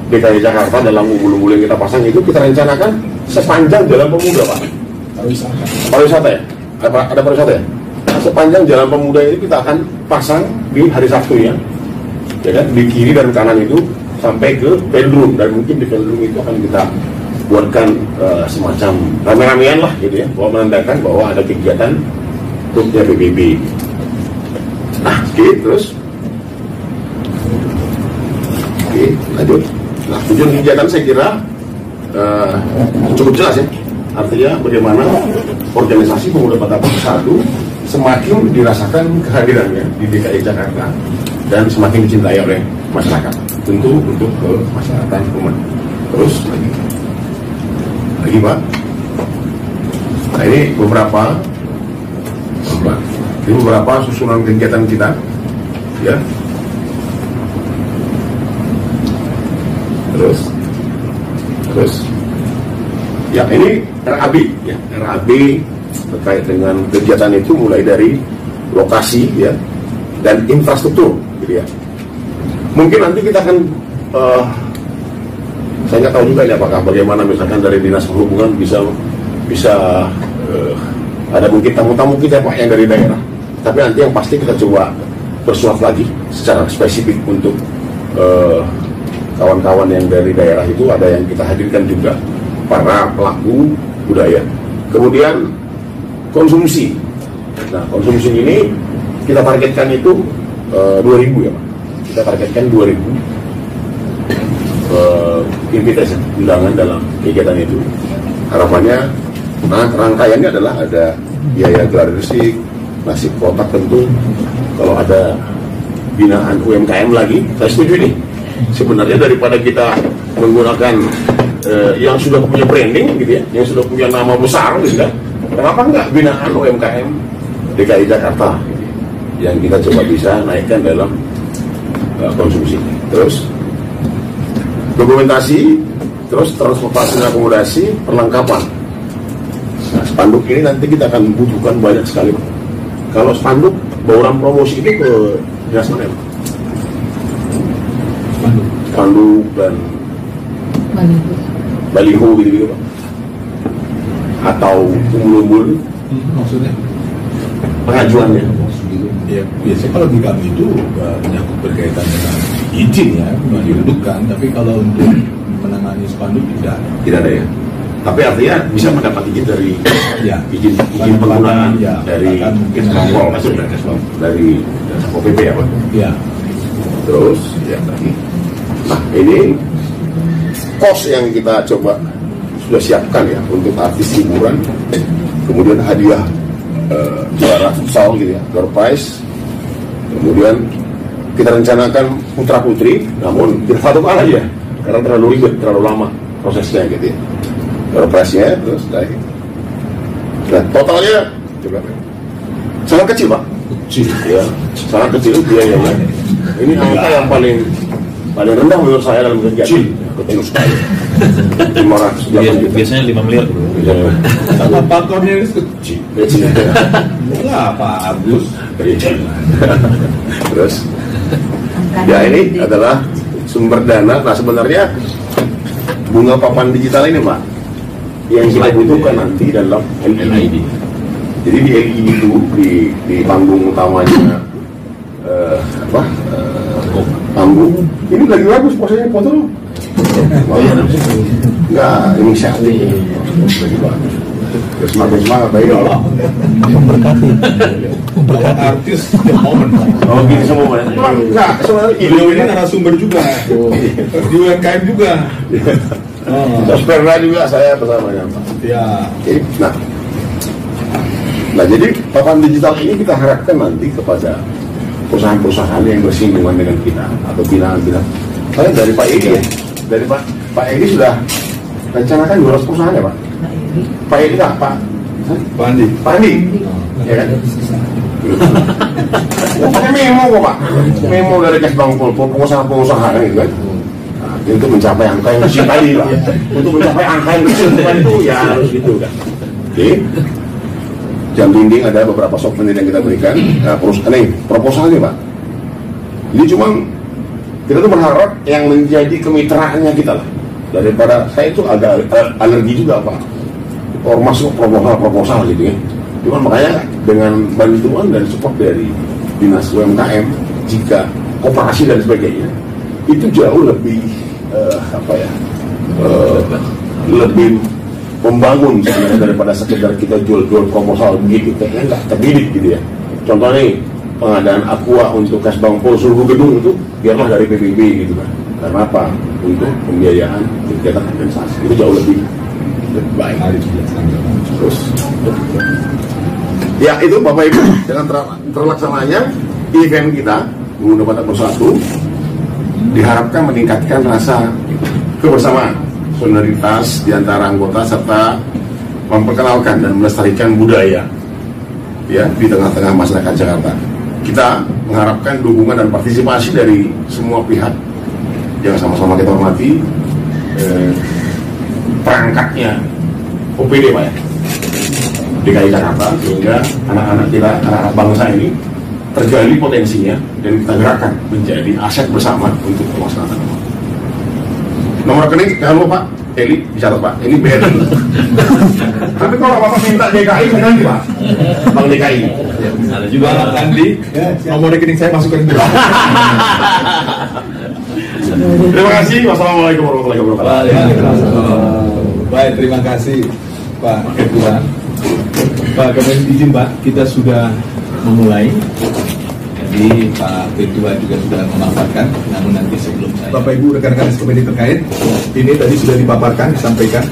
[SPEAKER 2] DKI Jakarta dalam umbul-umbul yang kita pasang itu, kita rencanakan sepanjang Jalan Pemuda, Pak. Pariwisata ya? Ada pariwisata ya? Sepanjang Jalan Pemuda ini kita akan pasang di hari Sabtu ya kan? Di kiri dan kanan itu sampai ke velodrome, dan mungkin di velodrome itu akan kita buatkan semacam rame-ramean lah gitu ya, bahwa menandakan bahwa ada kegiatan grupnya PBB. Nah, terus lanjut. Nah, tujuan kegiatan saya kira cukup jelas ya. Artinya bagaimana organisasi pemuda Kota Bersatu semakin dirasakan kehadirannya di DKI Jakarta dan semakin dicintai oleh masyarakat. Tentu untuk kemaslahatan umat. Terus lagi Pak. Nah, ini beberapa susunan kegiatan kita ya. Terus ya, ini RAB ya, RAB terkait dengan kegiatan itu mulai dari lokasi ya dan infrastruktur gitu ya. Mungkin nanti kita akan saya nggak tahu juga ya apakah bagaimana misalkan dari Dinas Perhubungan bisa ada mungkin tamu-tamu kita Pak yang dari daerah. Tapi nanti yang pasti kita coba bersuap lagi secara spesifik untuk kawan-kawan yang dari daerah itu, ada yang kita hadirkan juga para pelaku budaya. Kemudian konsumsi. Nah, konsumsi ini kita targetkan itu 2.000 ya Pak. Kita targetkan 2.000 invitation, undangan dalam kegiatan itu. Harapannya, nah rangkaiannya adalah ada biaya gelar resik, nasi kotak tentu. Kalau ada binaan UMKM lagi, saya setuju nih. Sebenarnya daripada kita menggunakan yang sudah punya branding gitu ya, yang sudah punya nama besar gitu kan, kenapa enggak binaan UMKM DKI Jakarta yang kita coba bisa naikkan dalam konsumsi. Terus dokumentasi, terus transportasi dan akomodasi, perlengkapan. Nah, spanduk ini nanti kita akan butuhkan banyak sekali. Kalau spanduk bauran promosi ini ke dinas mana ya? Spanduk dan baliho gitu Pak, atau umbul-umbul
[SPEAKER 1] Maksudnya
[SPEAKER 2] pengajuannya
[SPEAKER 1] ya, biasanya kalau di kami itu menyangkut berkaitan dengan izin ya, didudukan, tapi kalau untuk menangani spanduk tidak ada ya.
[SPEAKER 2] Tapi artinya bisa mendapat izin dari
[SPEAKER 1] ya,
[SPEAKER 2] izin penggunaan
[SPEAKER 1] ya,
[SPEAKER 2] dari Kemenpol masuk dari OPP ya Pak.
[SPEAKER 1] Ya.
[SPEAKER 2] Terus ya tadi. Nah, ini kos yang kita coba sudah siapkan ya untuk artis hiburan, kemudian hadiah juara futsal gitu ya, door prize. Kemudian kita rencanakan putra putri, namun kita satukan aja karena terlalu ribet, terlalu lama prosesnya gitu ya. Door prize-nya terus lagi. Nah, totalnya sangat kecil Pak. Kecil ya, sangat kecil biayanya. Ini angka yang paling rendah menurut saya dalam kegiatan. Kecil sekali. 500 juta.
[SPEAKER 4] Biasanya 5 miliar.
[SPEAKER 1] Sama pakonnya kecil. Enggak Pak Agus.
[SPEAKER 2] Terus ya, ini adalah sumber dana. Nah, sebenarnya bunga papan digital ini Pak yang kita butuhkan nanti dalam LED. Jadi di LED itu di panggung utamanya panggung ini lagi bagus posenya foto. Enggak, ini syahdi lagi bagus. Terus semakin semangat baik Allah
[SPEAKER 1] Memberkati artis the moment.
[SPEAKER 2] Oh gini semua ya? Enggak, sebenarnya
[SPEAKER 1] beliau ini narasumber juga di UMKM juga.
[SPEAKER 2] Terus pernah juga saya bersamanya Pak.
[SPEAKER 1] Ya.
[SPEAKER 2] Nah, jadi papan digital ini kita harapkan nanti kepada perusahaan-perusahaan yang bersinggungan dengan kita atau binaan-binaan. Saya dari Pak Edi ya, dari Pak Edi sudah rencanakan 200 perusahaan ya Pak. Pak Edi lah Pak Andi, ya kan? Pakai memo kok Pak, memo dari Kesbangpol, pengusaha-pengusaha kan gitu kan. Nah, untuk mencapai angka yang kecil tadi Pak, untuk mencapai angka yang kecil itu ya harus gitu kan. Oke. Jam dinding ada beberapa souvenir yang kita berikan. Nah, proposalnya Pak. Jadi cuma kita tuh berharap yang menjadi kemitraannya kita lah, daripada saya itu agak alergi juga Pak, ormas proposal gitu ya. Cuman makanya dengan bantuan dan support dari dinas UMKM, jika koperasi dan sebagainya, itu jauh lebih lebih membangun sebenarnya daripada sekedar kita jual-jual proposal begitu, kayaknya nggak terdidik gitu ya. Contohnya nih, pengadaan Aqua untuk Kasbangpol seluruh gedung itu biarlah dari PBB gitu kan. Karena apa? Untuk pembiayaan kegiatan organisasi itu jauh lebih baik. Terus, ya itu Bapak Ibu, dengan terlaksananya event kita Gunung Batak Bersatu diharapkan meningkatkan rasa kebersamaan, solidaritas di antara anggota serta memperkenalkan dan melestarikan budaya ya di tengah-tengah masyarakat Jakarta. Kita mengharapkan dukungan dan partisipasi dari semua pihak yang sama-sama kita hormati, perangkatnya OPD Pak ya, DKI Jakarta, sehingga anak-anak kita, anak-anak bangsa ini tergali potensinya dan kita gerakkan menjadi aset bersama untuk kemaslahatan. Nomor rekening jangan lupa Pak, Eli bicara Pak, ini BNI. Tapi kalau Bapak minta DKI nanti Pak, Bang DKI.
[SPEAKER 3] Ada juga Bang Andi, nomor rekening saya masukkan dulu.
[SPEAKER 2] Terima kasih. Wassalamualaikum warahmatullahi wabarakatuh.
[SPEAKER 1] Baik, terima kasih Pak Ketua. Pak, kami izin Pak, kita sudah memulai. Jadi Pak Ketua juga sudah memaparkan, namun nanti sebelum saya, Bapak Ibu rekan-rekan SKPD terkait, ini tadi sudah dipaparkan, disampaikan.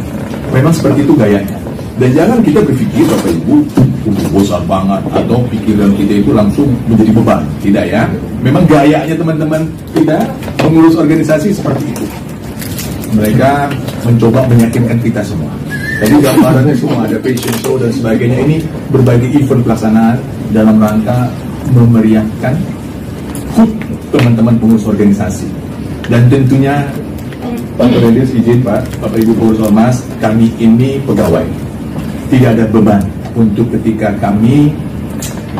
[SPEAKER 1] Memang seperti itu gayanya. Dan jangan kita berpikir Bapak Ibu bosan banget atau pikiran kita itu langsung menjadi beban. Tidak ya. Memang gayanya teman-teman kita mengurus organisasi seperti itu. Mereka mencoba meyakinkan kita semua. Jadi gambarannya semua ada fashion show dan sebagainya, ini berbagai event pelaksanaan dalam rangka memeriahkan HUT teman-teman pengurus organisasi. Dan tentunya Pak Cornelius izin Pak, Bapak Ibu pengurus ormas, kami ini pegawai. Tidak ada beban untuk ketika kami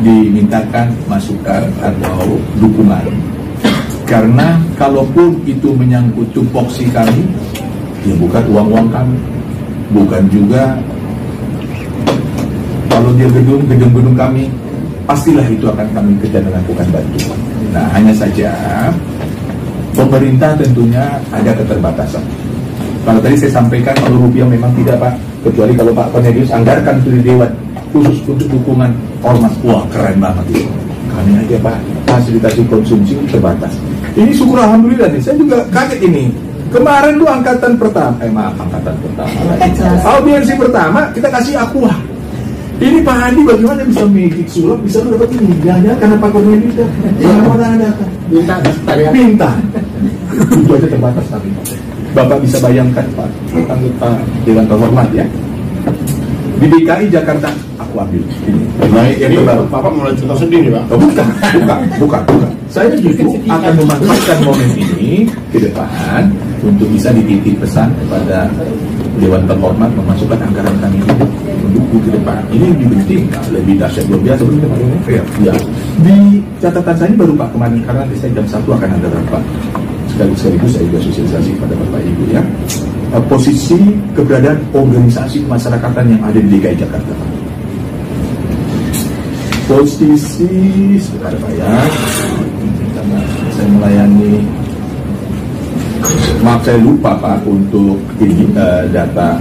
[SPEAKER 1] dimintakan masukan atau dukungan. Karena kalaupun itu menyangkut tupoksi kami, ya bukan uang-uang kami, bukan juga kalau dia gedung-gedung kami, pastilah itu akan kami kerja dan lakukan bantuan. Nah, hanya saja pemerintah tentunya ada keterbatasan. Kalau tadi saya sampaikan, kalau rupiah memang tidak Pak, kecuali kalau Pak Cornelius anggarkan dari Dewan khusus untuk dukungan ormas, wah keren banget itu. Kami aja Pak, fasilitasi konsumsi terbatas. Ini syukur alhamdulillah nih, saya juga kaget ini. Kemarin tuh angkatan pertama, audiensi pertama kita kasih Aqua. Ini Pak Andi bagaimana bisa magic sulap bisa dapat ini? Jangan karena Pak Cornelius minta. Itu aja terbatas tapi. Bapak bisa bayangkan Pak, anggota Dewan Terhormat ya. Di DKI Jakarta aku ambil ini.
[SPEAKER 2] Jadi Bapak mulai cerita sendiri Pak?
[SPEAKER 1] Oh, bukan. Saya justru akan memanfaatkan momen ini ke depan untuk bisa dititip pesan kepada Dewan Terhormat memasukkan anggaran kami untuk mendukung ke depan. Ini lebih penting, lebih dahsyat luar biasa betul Pak ini. Ya. Di catatan saya ini baru Pak kemarin, karena nanti saya jam 1 akan ada rapat. Sekaligus saya juga sosialisasi kepada Bapak Ibu ya. Posisi keberadaan organisasi kemasyarakatan yang ada di DKI Jakarta. Posisi sebentar Pak ya, karena saya melayani, maaf saya lupa Pak untuk ini data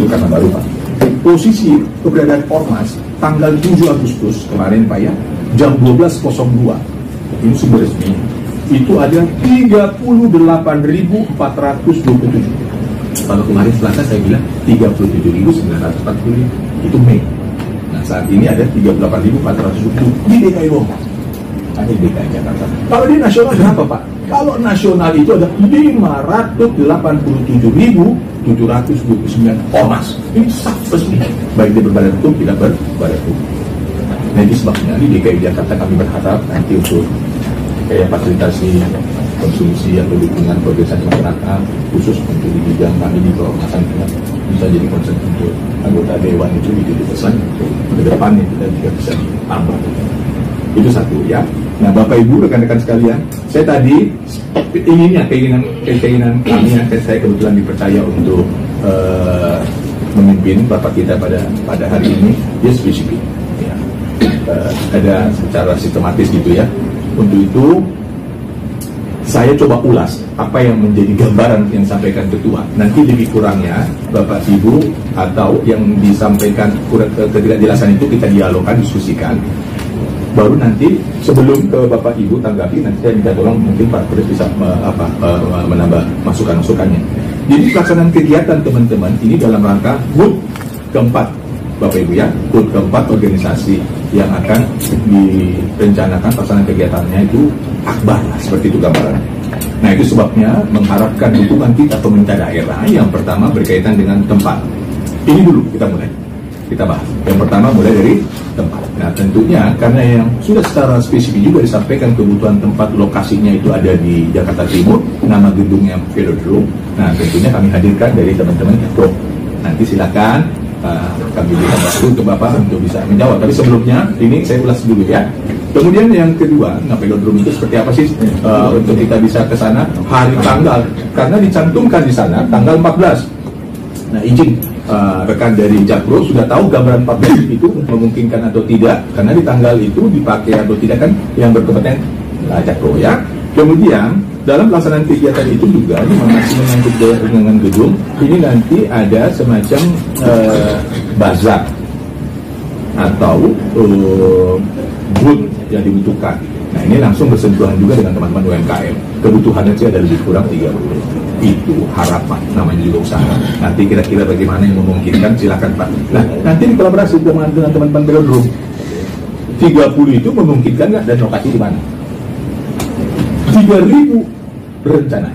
[SPEAKER 1] karena baru Pak. Posisi keberadaan ormas tanggal 7 Agustus kemarin Pak ya, jam 12.02, ini sumber resmi, itu ada 38.427. Kalau kemarin Selasa saya bilang 37.940, itu Mei. Nah saat ini ada 38.420 di DKI Bogor, ada di DKI Jakarta. Kalau di nasional berapa Pak? Kalau nasional itu ada 587.729 ormas. Ini sah resmi, baik di berbadan hukum tidak berbadan hukum. Nah itu sebabnya di DKI Jakarta kami berharap nanti untuk kayak fasilitasi konsumsi atau dukungan organisasi masyarakat khusus untuk di bidang kami di keormasan bisa jadi concern untuk anggota dewan itu jadi pesan untuk ke depannya kita juga bisa ditambah. Itu satu ya. Nah, Bapak Ibu, rekan-rekan sekalian, saya tadi keinginan kami ya, saya kebetulan dipercaya untuk memimpin Bapak kita pada hari ini, dia spesifik. Ya. Ada secara sistematis gitu ya. Untuk itu saya coba ulas apa yang menjadi gambaran yang disampaikan ketua. Nanti lebih kurangnya Bapak Ibu atau yang disampaikan ketidakjelasan itu kita dialogkan, diskusikan. Baru nanti sebelum ke Bapak Ibu tanggapi, nanti saya minta tolong mungkin Pak Kures bisa menambah masukan-masukannya. Jadi pelaksanaan kegiatan teman-teman ini dalam rangka HUT keempat, Bapak Ibu ya, HUT keempat organisasi yang akan direncanakan pelaksanaan kegiatannya itu akbar, seperti itu gambaran. Nah, itu sebabnya mengharapkan dukungan kita pemerintah daerah. Yang pertama berkaitan dengan tempat. Ini dulu kita mulai, kita bahas. Yang pertama mulai dari tempat. Nah, tentunya karena yang sudah secara spesifik juga disampaikan kebutuhan tempat, lokasinya itu ada di Jakarta Timur, nama gedungnya Velodrome. Nah, tentunya kami hadirkan dari teman-teman Ekro. Nanti silakan kami berikan waktu untuk Bapak untuk bisa menjawab. Tapi sebelumnya ini saya ulas dulu ya. Kemudian yang kedua, Velodrome itu seperti apa sih untuk kita bisa ke sana, hari tanggal, karena dicantumkan di sana tanggal 14. Nah, izin rekan dari Jakpro sudah tahu gambaran 14 itu memungkinkan atau tidak, karena di tanggal itu dipakai atau tidak kan yang berkompeten Jakpro ya. Kemudian dalam pelaksanaan kegiatan itu juga ini masih menyangkut dengan gedung, ini nanti ada semacam bazar atau booth yang dibutuhkan. Nah, ini langsung bersentuhan juga dengan teman-teman UMKM. Kebutuhannya sih ada lebih kurang 30. Itu harapan, namanya juga usaha. Nanti kira-kira bagaimana yang memungkinkan, silakan Pak. Nah, nanti dikolaborasi dengan teman-teman Velodrome. 30 itu memungkinkan nggak, dan lokasi di mana? 3.000 berencana.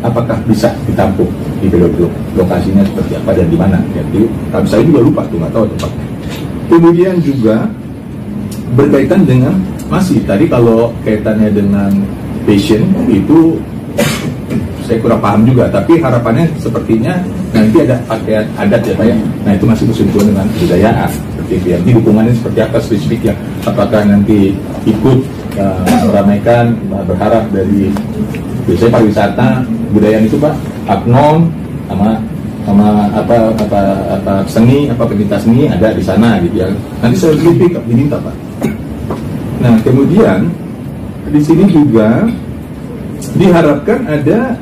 [SPEAKER 1] Apakah bisa ditampung di Velodrome? Lokasinya seperti apa dan di mana? Jadi, saya juga lupa tuh, nggak tahu tempatnya. Kemudian juga berkaitan dengan masih tadi kalau kaitannya dengan passion itu saya kurang paham juga, tapi harapannya sepertinya nanti ada pakaian adat ya Pak ya. Nah, itu masih bersentuhan dengan kebudayaan seperti itu ya. Jadi dukungannya seperti apa spesifiknya? Apakah nanti ikut meramaikan, berharap dari biasanya pariwisata budaya itu Pak, abnon sama apa seni, apa pencinta seni ada di sana gitu ya. Nanti saya lebih diminta Pak. Nah, kemudian di sini juga diharapkan ada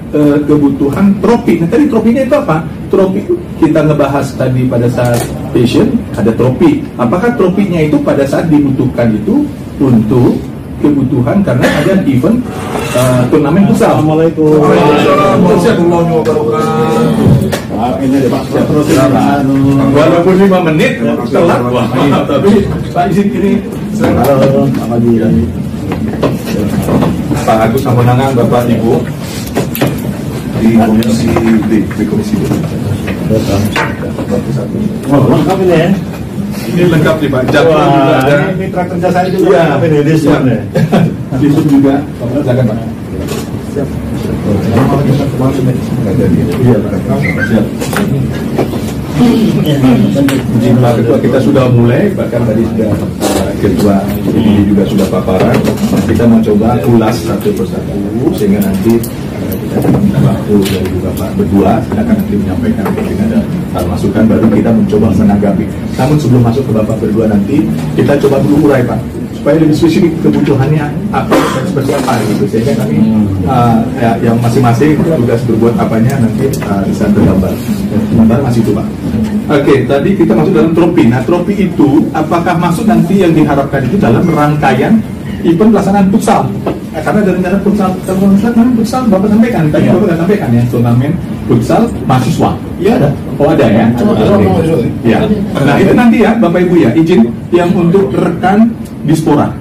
[SPEAKER 1] kebutuhan tropi. Nah, tadi tropinya itu apa? Tropi kita ngebahas tadi pada saat passion ada tropi. Apakah tropinya itu pada saat dibutuhkan itu untuk kebutuhan karena ada event turnamen futsal.
[SPEAKER 2] Assalamualaikum. Ini Pak,
[SPEAKER 1] walaupun 5 menit telat, tapi Pak izin ini.
[SPEAKER 2] halo, Pak Haji.
[SPEAKER 1] Pak Agus Samonangan, Bapak Ibu di Komisi D, di Komisi D.
[SPEAKER 2] Oh, lengkap ini ya?
[SPEAKER 1] Ini lengkap nih Pak. Jadwal juga ada.
[SPEAKER 2] Ini mitra kerja saya juga. Lengkap ini di Islam ya.
[SPEAKER 1] Di Islam juga. Silakan Pak. Siap. Iya Pak. Siap. Pak Ketua, kita sudah mulai, bahkan tadi sudah Ketua ini juga sudah paparan. Kita mau coba ulas satu persatu sehingga nanti kita akan minta waktu dari Bapak berdua, silakan nanti menyampaikan mungkin ada hal masukan, baru kita mencoba menanggapi. Namun sebelum masuk ke Bapak berdua nanti, kita coba dulu urai Pak, supaya lebih spesifik kebutuhannya apa dan seperti apa gitu, sehingga kami yang masing-masing tugas berbuat apanya nanti bisa tergambar. Sementara masih itu Pak. Oke, tadi kita masuk dalam tropi. Nah, tropi itu apakah masuk nanti yang diharapkan itu dalam rangkaian event pelaksanaan futsal? Karena dari rencana futsal Bapak sampaikan, tadi Bapak sampaikan ya, turnamen futsal mahasiswa. Iya ada. Oh ada ya. Ya. Nah, itu nanti ya Bapak Ibu ya, izin yang untuk rekan Dispora.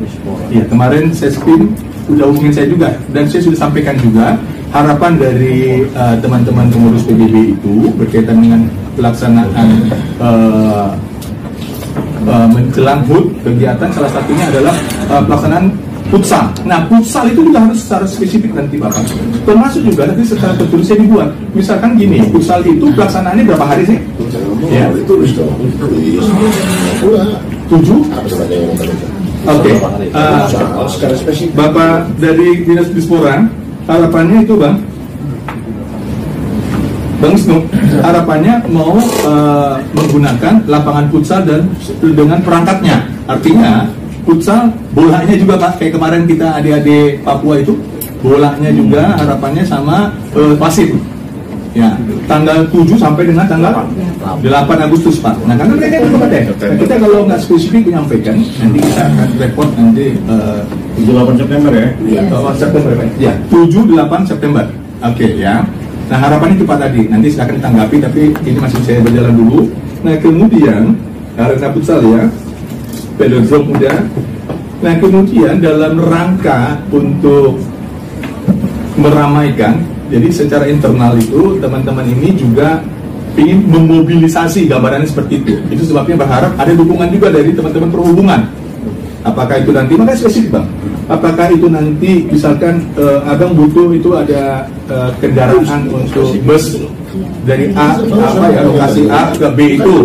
[SPEAKER 1] Iya, kemarin Sespim udah hubungin saya juga, dan saya sudah sampaikan juga harapan dari teman-teman pengurus PBB itu berkaitan dengan pelaksanaan menjelang HUT kegiatan, salah satunya adalah pelaksanaan futsal. Nah, futsal itu juga harus secara spesifik nanti Bapak. Termasuk juga nanti secara tertulisnya dibuat. Misalkan gini, futsal itu pelaksanaannya berapa hari sih? Ya, tulis dong. 7.
[SPEAKER 3] Oke.
[SPEAKER 2] Secara spesifik.
[SPEAKER 3] Bapak dari Dinas Dispora, harapannya itu Bang Wisnu, harapannya mau menggunakan lapangan futsal dan dengan perangkatnya. Artinya futsal bolanya juga Pak, kayak kemarin kita adik-adik Papua itu, bolanya juga harapannya sama wasit. Ya, tanggal 7 sampai dengan tanggal 8 Agustus Pak. Nah, karena mereka itu kita kalau nggak spesifik menyampaikan, nanti kita akan report nanti
[SPEAKER 2] 7-8 September ya?
[SPEAKER 3] Iya, September ya, 7-8 September. Oke ya. Nah, harapannya itu Pak tadi, nanti silakan ditanggapi, tapi ini masih saya berjalan dulu. Nah, kemudian arena futsal ya, velodrome udah. Nah, kemudian dalam rangka untuk meramaikan, jadi secara internal itu teman-teman ini juga ingin memobilisasi, gambarannya seperti itu. Itu sebabnya berharap ada dukungan juga dari teman-teman perhubungan. Apakah itu nanti, makanya spesifik Bang, apakah itu nanti misalkan Abang butuh itu ada kendaraan untuk bus dari A, lokasi A ke B itu.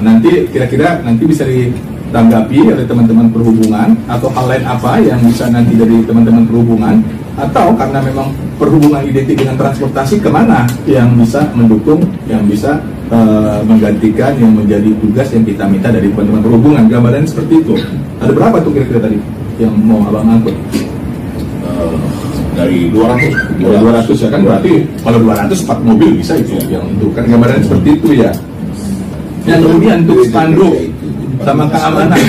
[SPEAKER 3] Nanti kira-kira nanti bisa ditanggapi oleh teman-teman perhubungan, atau hal lain apa yang bisa nanti dari teman-teman perhubungan, atau karena memang perhubungan identik dengan transportasi, kemana yang bisa mendukung, yang bisa menggantikan yang menjadi tugas yang kita minta dari teman-teman perhubungan. Gambaran seperti itu. Ada berapa tuh kira-kira tadi yang mau Abang angkut?
[SPEAKER 2] Dari 200.
[SPEAKER 3] 200 ya kan, berarti kalau 200 4 mobil bisa itu yang itu kan, gambaran seperti itu ya. Yang kemudian untuk spanduk sama keamanan.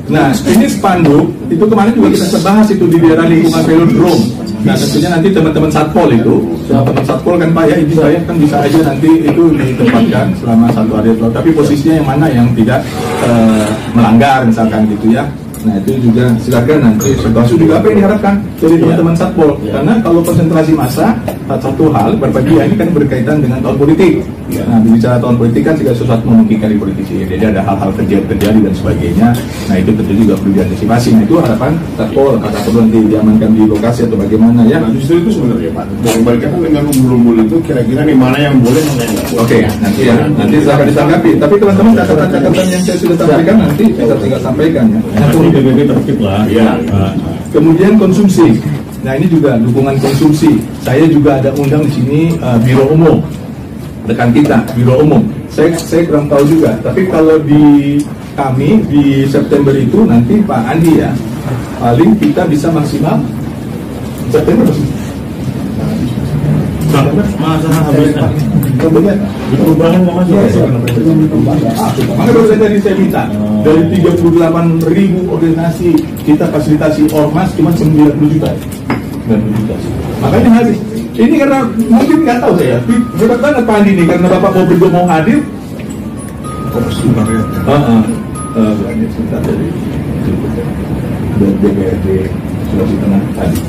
[SPEAKER 3] Nah, ini spanduk itu kemarin juga kita bahas itu di daerah lingkungan velodrome. Nah, tentunya nanti teman-teman satpol itu, teman satpol kan Pak ya, izin saya kan bisa aja nanti itu ditempatkan selama 1 hari atau, tapi posisinya yang mana yang tidak melanggar misalkan gitu ya. Nah, itu juga silakan nanti, termasuk juga apa yang diharapkan dari teman-teman satpol, karena kalau konsentrasi massa, satu hal berbagai ini kan berkaitan dengan tahun politik. Nah, bicara tahun politik kan segala sesuatu memungkinkan di politisi, jadi ada hal-hal terjadi dan sebagainya. Nah, itu tentu juga perlu diantisipasi. Nah, itu harapan satpol, apakah perlu nanti diamankan di lokasi atau bagaimana ya.
[SPEAKER 2] Nah, justru itu sebenarnya Pak, dari berkaitan dengan umbul-umbul itu kira-kira nih mana yang boleh, mana yang nggak boleh.
[SPEAKER 3] Oke, nanti ya, nanti akan ditanggapi. Tapi teman-teman catatan-catatan yang saya sudah sampaikan nanti kita tinggal sampaikan ya.
[SPEAKER 2] BPB tertib lah. Ya.
[SPEAKER 3] Kemudian konsumsi. Nah, ini juga dukungan konsumsi. Saya juga ada undang di sini Biro Umum, rekan kita Biro Umum. Saya kurang tahu juga. Tapi kalau di kami di September itu nanti Pak Andi ya, paling kita bisa maksimal September.
[SPEAKER 2] Masa habis
[SPEAKER 3] kemudian
[SPEAKER 2] perubahan nggak masuk.
[SPEAKER 3] Maka baru saja tadi saya minta dari 38.000 organisasi kita fasilitasi ormas cuma 90 juta. 90 juta. Makanya habis. Ini karena mungkin nggak tahu saya. Hebat banget Pak Andi ini karena Bapak Bobrigo mau hadir. Banyak sebentar dari DPRD Sulawesi Tengah tadi.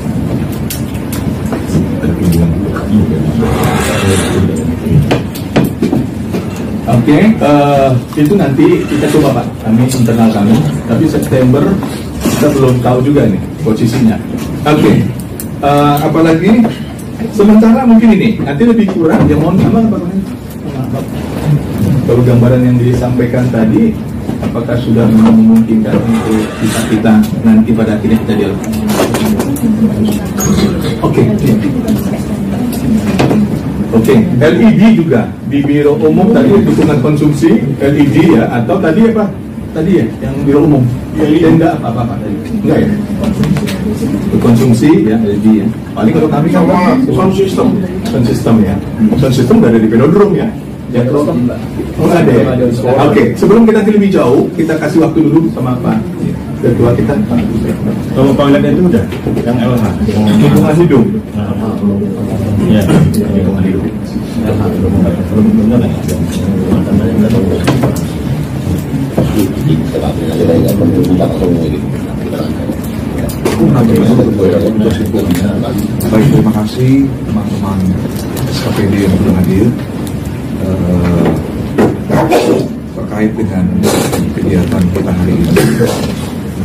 [SPEAKER 3] Oke, itu nanti kita coba Pak, kami internal kami, tapi September kita belum tahu juga nih posisinya. Oke, apalagi sementara mungkin ini nanti lebih kurang, ya mohon apa kalau gambaran yang disampaikan tadi, apakah sudah memungkinkan untuk kita nanti pada akhirnya kita dialog. Oke, LED juga di Biro Umum tadi dukungan konsumsi LED ya, atau tadi apa? Tadi ya yang Biro Umum tenda apa tadi? Enggak ya? Konsumsi ya LED ya. Paling kalau kami kan sound system ya. Sound system udah ada di velodrome ya. Jadwal nggak ada ya? Oke, sebelum kita lebih jauh, kita kasih waktu dulu sama Pak Ketua kita.
[SPEAKER 2] Kalau toiletnya itu udah yang LH
[SPEAKER 3] Lingkungan hidup.
[SPEAKER 2] Ya,
[SPEAKER 3] Lingkungan hidup.
[SPEAKER 4] Baik, terima kasih teman-teman SKPD yang sudah hadir. Terkait dengan kegiatan kita hari ini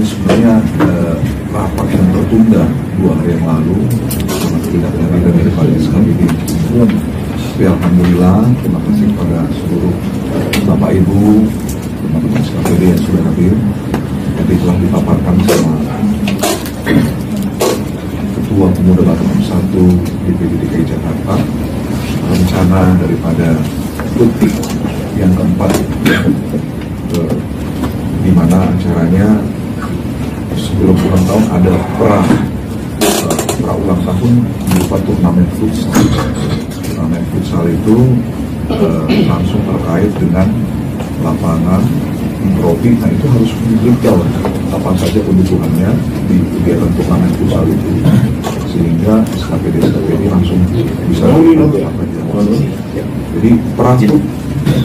[SPEAKER 4] sebenarnya rapat yang tertunda 2 hari yang lalu sama tidak dari Kepala SKPD. Tapi alhamdulillah terima kasih kepada seluruh Bapak Ibu teman-teman SKPD yang sudah hadir. Tadi telah dipaparkan sama Ketua Pemuda Batam 1 DPD DKI Jakarta rencana daripada detik yang keempat, di mana acaranya sebelum ulang tahun ada pra ulang tahun berupa turnamen futsal. Turnamen futsal itu langsung terkait dengan lapangan, trofi. Nah itu harus di-breakdown apa saja kebutuhannya di kegiatan turnamen futsal itu, sehingga SKPD langsung bisa melihat apa aja. Jadi perangkat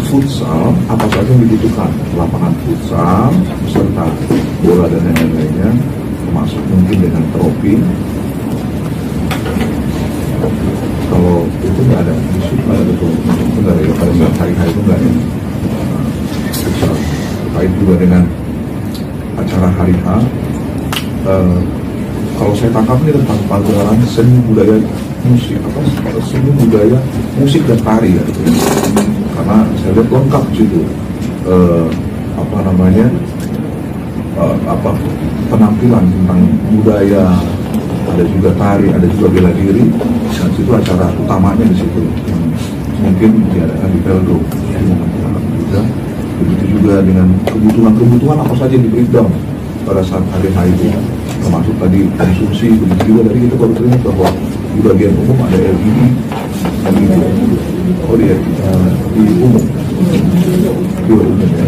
[SPEAKER 4] futsal apa saja yang dibutuhkan, lapangan futsal beserta bola dan lain-lainnya, termasuk mungkin dengan trofi. Kalau itu nggak ada isu, nggak ada betul, nggak ada ya, pada saat hari-hari itu nggak ada. Terkait juga dengan acara hari H, kalau saya tangkap ini tentang pagelaran seni budaya musik, seni budaya musik dan tari ya, gitu. Karena saya lihat lengkap situ, penampilan tentang budaya, ada juga tari, ada juga bela diri. Dan situ acara utamanya di situ yang mungkin diadakan di Velodrome. Juga begitu juga dengan kebutuhan apa saja yang di breakdown pada saat hari itu, termasuk tadi konsumsi. Begitu juga tadi kita baru terima bahwa di bagian umum ada LED. Oh dia di umum, di umum ya,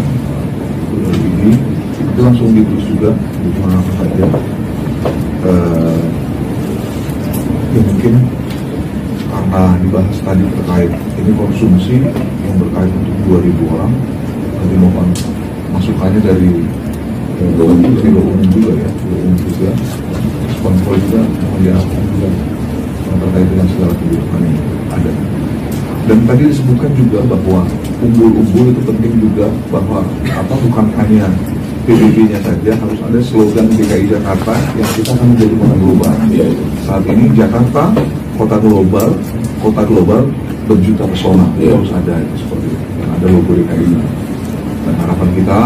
[SPEAKER 4] LED itu langsung ditulis juga kebutuhan apa saja. Ya mungkin karena dibahas tadi terkait ini konsumsi yang berkait untuk 2.000 orang, nanti mohon masukannya dari umum juga ya, umum juga, sponsor juga, mohon diharapkan juga yang terkait dengan segala kebutuhan yang ada. Dan tadi disebutkan juga bahwa umbul-umbul itu penting juga, bahwa bukan hanya PBB-nya saja, harus ada slogan DKI Jakarta yang kita akan menjadi kota global. Saat ini Jakarta kota global berjuta pesona, harus ada seperti itu, yang ada logo DKI. Dan harapan kita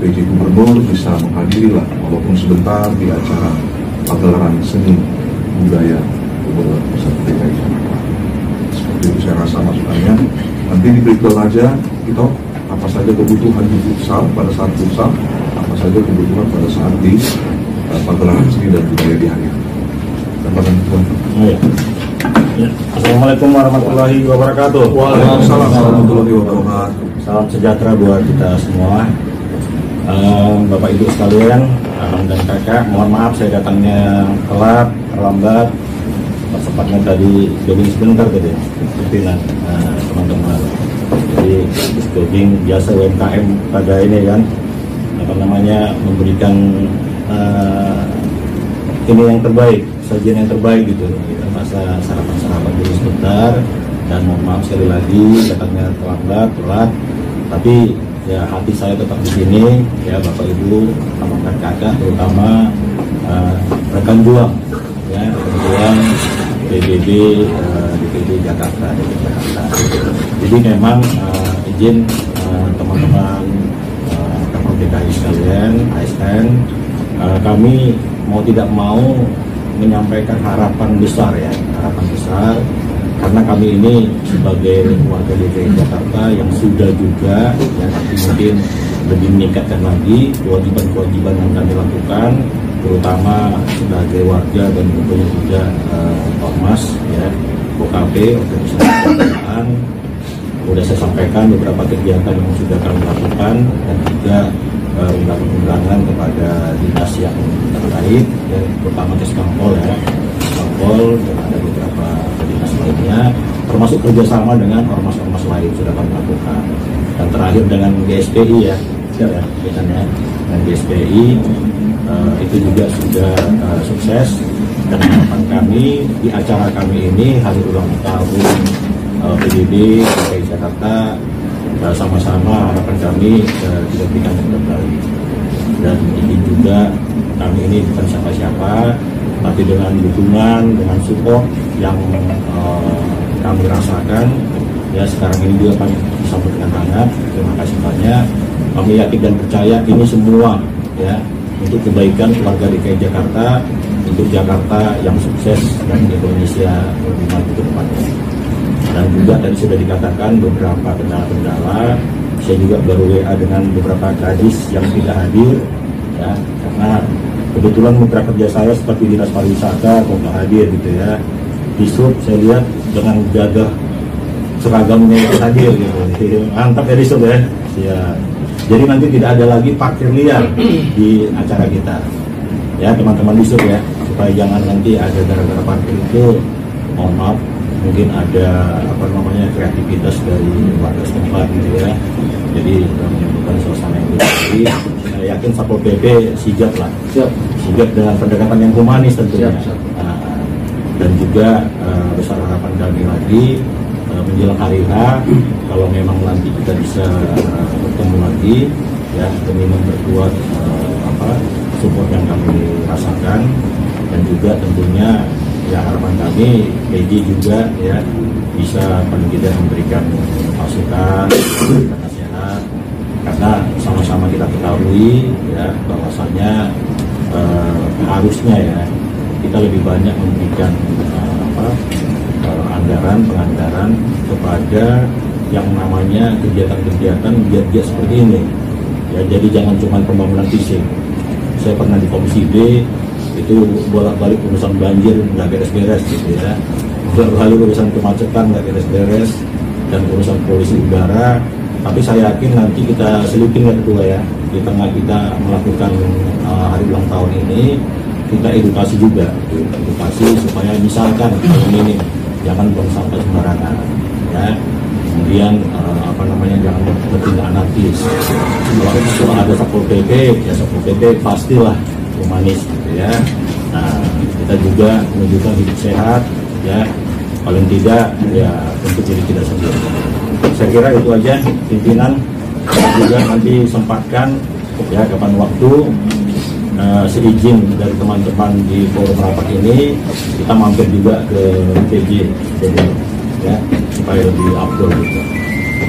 [SPEAKER 4] PJ Gubernur bisa menghadiri lah, walaupun sebentar, di acara pagelaran seni budaya pusat DKI Jakarta. Seperti itu saya rasa masukannya. Nanti di breakdown aja kita apa saja kebutuhan di futsal pada saat futsal, apa saja kebutuhan pada saat di pagelaran seni dan budaya di hari ini.
[SPEAKER 5] Assalamualaikum warahmatullahi wabarakatuh.
[SPEAKER 4] Waalaikumsalam warahmatullahi wabarakatuh.
[SPEAKER 5] Salam sejahtera buat kita semua. Bapak Ibu sekalian, abang dan kakak, mohon maaf saya datangnya telat, terlambat. Sempatnya tadi jogging sebentar tadi, pimpinan teman-teman. Jadi jogging biasa UMKM pada ini kan, memberikan ini yang terbaik, sajian yang terbaik gitu. Kita masa sarapan dulu sebentar, dan mohon maaf sekali lagi datangnya telat, tapi ya hati saya tetap di sini ya, Bapak Ibu, abang dan kakak, terutama rekan juang ya, PBB DPD Jakarta. Jadi memang izin teman-teman DKI sekalian, ASN, kami mau tidak mau menyampaikan harapan besar ya, karena kami ini sebagai warga DKI Jakarta yang sudah juga yang mungkin lebih meningkatkan lagi kewajiban-kewajiban yang kami lakukan, terutama sebagai warga dan juga ormas ya, OKP, organisasi keagamaan. Sudah saya sampaikan beberapa kegiatan yang sudah kami lakukan, dan juga undangan kepada dinas yang terkait ya, terutama Keskampol ya, Keskampol, dan ada beberapa dinas lainnya, termasuk kerjasama dengan ormas-ormas lain sudah kami lakukan. Dan terakhir dengan GSPI ya, dengan GSPI itu juga sudah sukses. Dan harapan kami di acara kami ini hari ulang tahun PBB DKI Jakarta, sama-sama harapan kami tidak berikan yang terbaik. Dan ini juga kami ini bukan siapa-siapa, tapi dengan dukungan, dengan support yang kami rasakan ya, sekarang ini juga kami disambut dengan hangat. Terima kasih banyak. Kami yakin dan percaya ini semua ya untuk kebaikan keluarga DKI Jakarta, untuk Jakarta yang sukses dan Indonesia lebih maju ke depannya. Dan juga tadi sudah dikatakan beberapa kendala-kendala. Saya juga baru WA dengan beberapa kadis yang tidak hadir ya, karena kebetulan mitra kerja saya seperti Dinas Pariwisata kok nggak hadir gitu ya. Di sub saya lihat dengan gagah seragamnya yang hadir gitu. Mantap ya di sub ya. Ya. Jadi nanti tidak ada lagi parkir liar di acara kita. Ya teman-teman di sub ya, supaya jangan nanti ada gara-gara parkir itu, mohon maaf, mungkin ada kreativitas dari warga setempat gitu ya. Jadi menimbulkan suasana yang tidak baik. Saya yakin Satpol PP sigap lah. Sigap dengan pendekatan yang humanis tentunya. Dan juga besar harapan kami lagi menjelang hari H, kalau memang nanti kita bisa bertemu lagi ya demi memperkuat support yang kami rasakan, dan juga tentunya ya harapan kami PJ juga ya bisa paling tidak memberikan masukan, memberikan nasihat, karena sama-sama kita ketahui ya bahwasanya harusnya ya kita lebih banyak memberikan penganggaran kepada yang namanya kegiatan-kegiatan giat-giat seperti ini ya. Jadi jangan cuma pembangunan fisik. Saya pernah di Komisi D itu bolak-balik urusan banjir nggak beres-beres gitu ya, bolak-balik urusan kemacetan nggak beres-beres, dan urusan polusi udara. Tapi saya yakin nanti kita selipin ya kedua ya, di tengah kita melakukan hari ulang tahun ini, kita edukasi juga, edukasi supaya misalkan ini jangan buang sampah sembarangan ya. Kemudian jangan bertindak anarkis. Kalau ada Satpol PP ya Satpol PP pastilah humanis gitu ya. Nah kita juga menunjukkan hidup sehat ya, paling tidak ya untuk diri kita sendiri. Saya kira itu aja pimpinan, juga nanti sempatkan ya kapan waktu seizin dari teman-teman di forum rapat ini kita mampir juga ke PJ ya supaya lebih afdol gitu.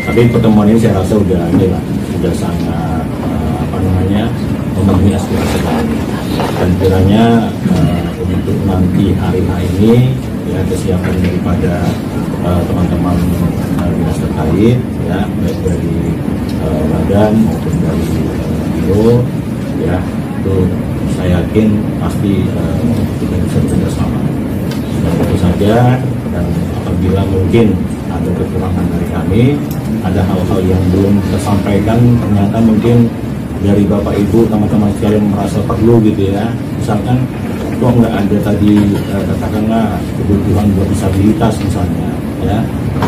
[SPEAKER 5] Tapi pertemuan ini saya rasa sudah sangat memenuhi aspirasi kami, dan kiranya untuk nanti hari ini ya kesiapan daripada teman-teman dinas terkait ya, baik dari badan maupun dari biro ya, itu saya yakin pasti kita bisa bekerja sama. Dan tentu saja, dan apabila mungkin ada kekurangan dari kami, ada hal-hal yang belum tersampaikan, ternyata mungkin dari Bapak Ibu teman-teman sekalian merasa perlu gitu ya, misalkan kok nggak ada tadi katakanlah kebutuhan buat disabilitas misalnya ya,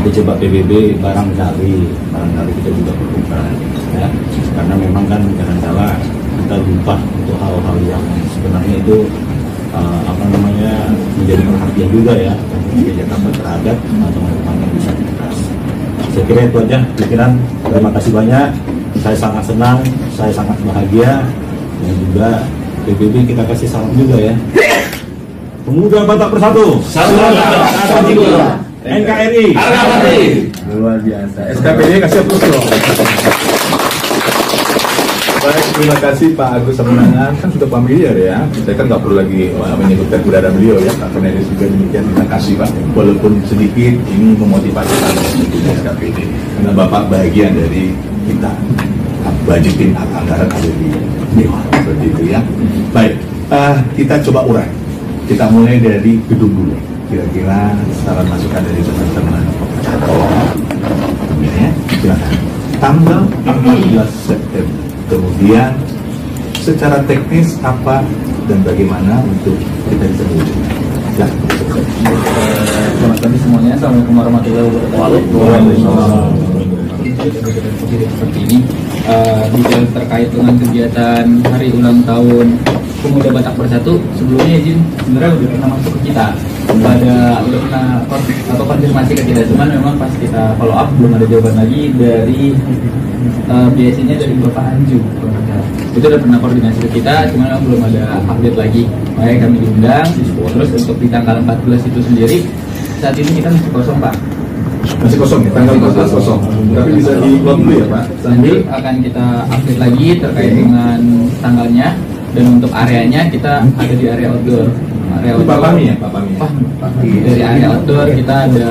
[SPEAKER 5] kita coba PBB barangkali kita juga perlukan ya, karena memang kan kadang-kala kita lupa untuk hal-hal yang sebenarnya itu menjadi perhatian juga ya untuk Jakarta terhadap teman-teman yang disabilitas. Saya kira itu aja pikiran. Terima kasih banyak. Saya sangat senang, saya sangat bahagia, dan juga PBB kita kasih salam juga ya. Pemuda Batak Bersatu, NKRI,
[SPEAKER 1] luar biasa. SKPD kasih aplaus loh. Baik, terima kasih Pak Agus Semenangan, kan sudah familiar ya. Saya kan nggak perlu lagi menyebutkan keberadaan beliau ya. Pak Cornelis juga demikian, terima kasih Pak. Walaupun sedikit ini memotivasi kami tentunya SKPD, karena Bapak bagian dari kita budgeting anggaran ada di Dewan seperti itu ya. Baik, kita coba urai. Kita mulai dari gedung dulu. Kira-kira saran masukan dari teman-teman ya, silakan. Tanggal 14 September. Kemudian secara teknis apa dan bagaimana untuk kita bisa mewujudkan. Ya.
[SPEAKER 6] Selamat pagi semuanya. Assalamualaikum warahmatullahi wabarakatuh. Seperti ini detail terkait dengan kegiatan hari ulang tahun Pemuda Batak Bersatu, sebelumnya izin sebenarnya udah pernah masuk ke kita, udah pernah konfirmasi ke kita, cuman memang pas kita follow up belum ada jawaban lagi dari biasanya dari Bapak Anju. Itu udah pernah koordinasi ke kita, cuman memang belum ada update lagi. Makanya kami diundang. Terus untuk di tanggal 14 itu sendiri saat ini kita masih kosong Pak.
[SPEAKER 1] Masih kosong ya, tanggal 14 kosong. Tapi bisa di-plot dulu ya Pak.
[SPEAKER 6] Nanti akan kita update lagi terkait dengan tanggalnya, dan untuk areanya kita ada di area outdoor. Area
[SPEAKER 1] Itu Pak Pami ya? Pak Pami.
[SPEAKER 6] Wah, dari area outdoor kita ada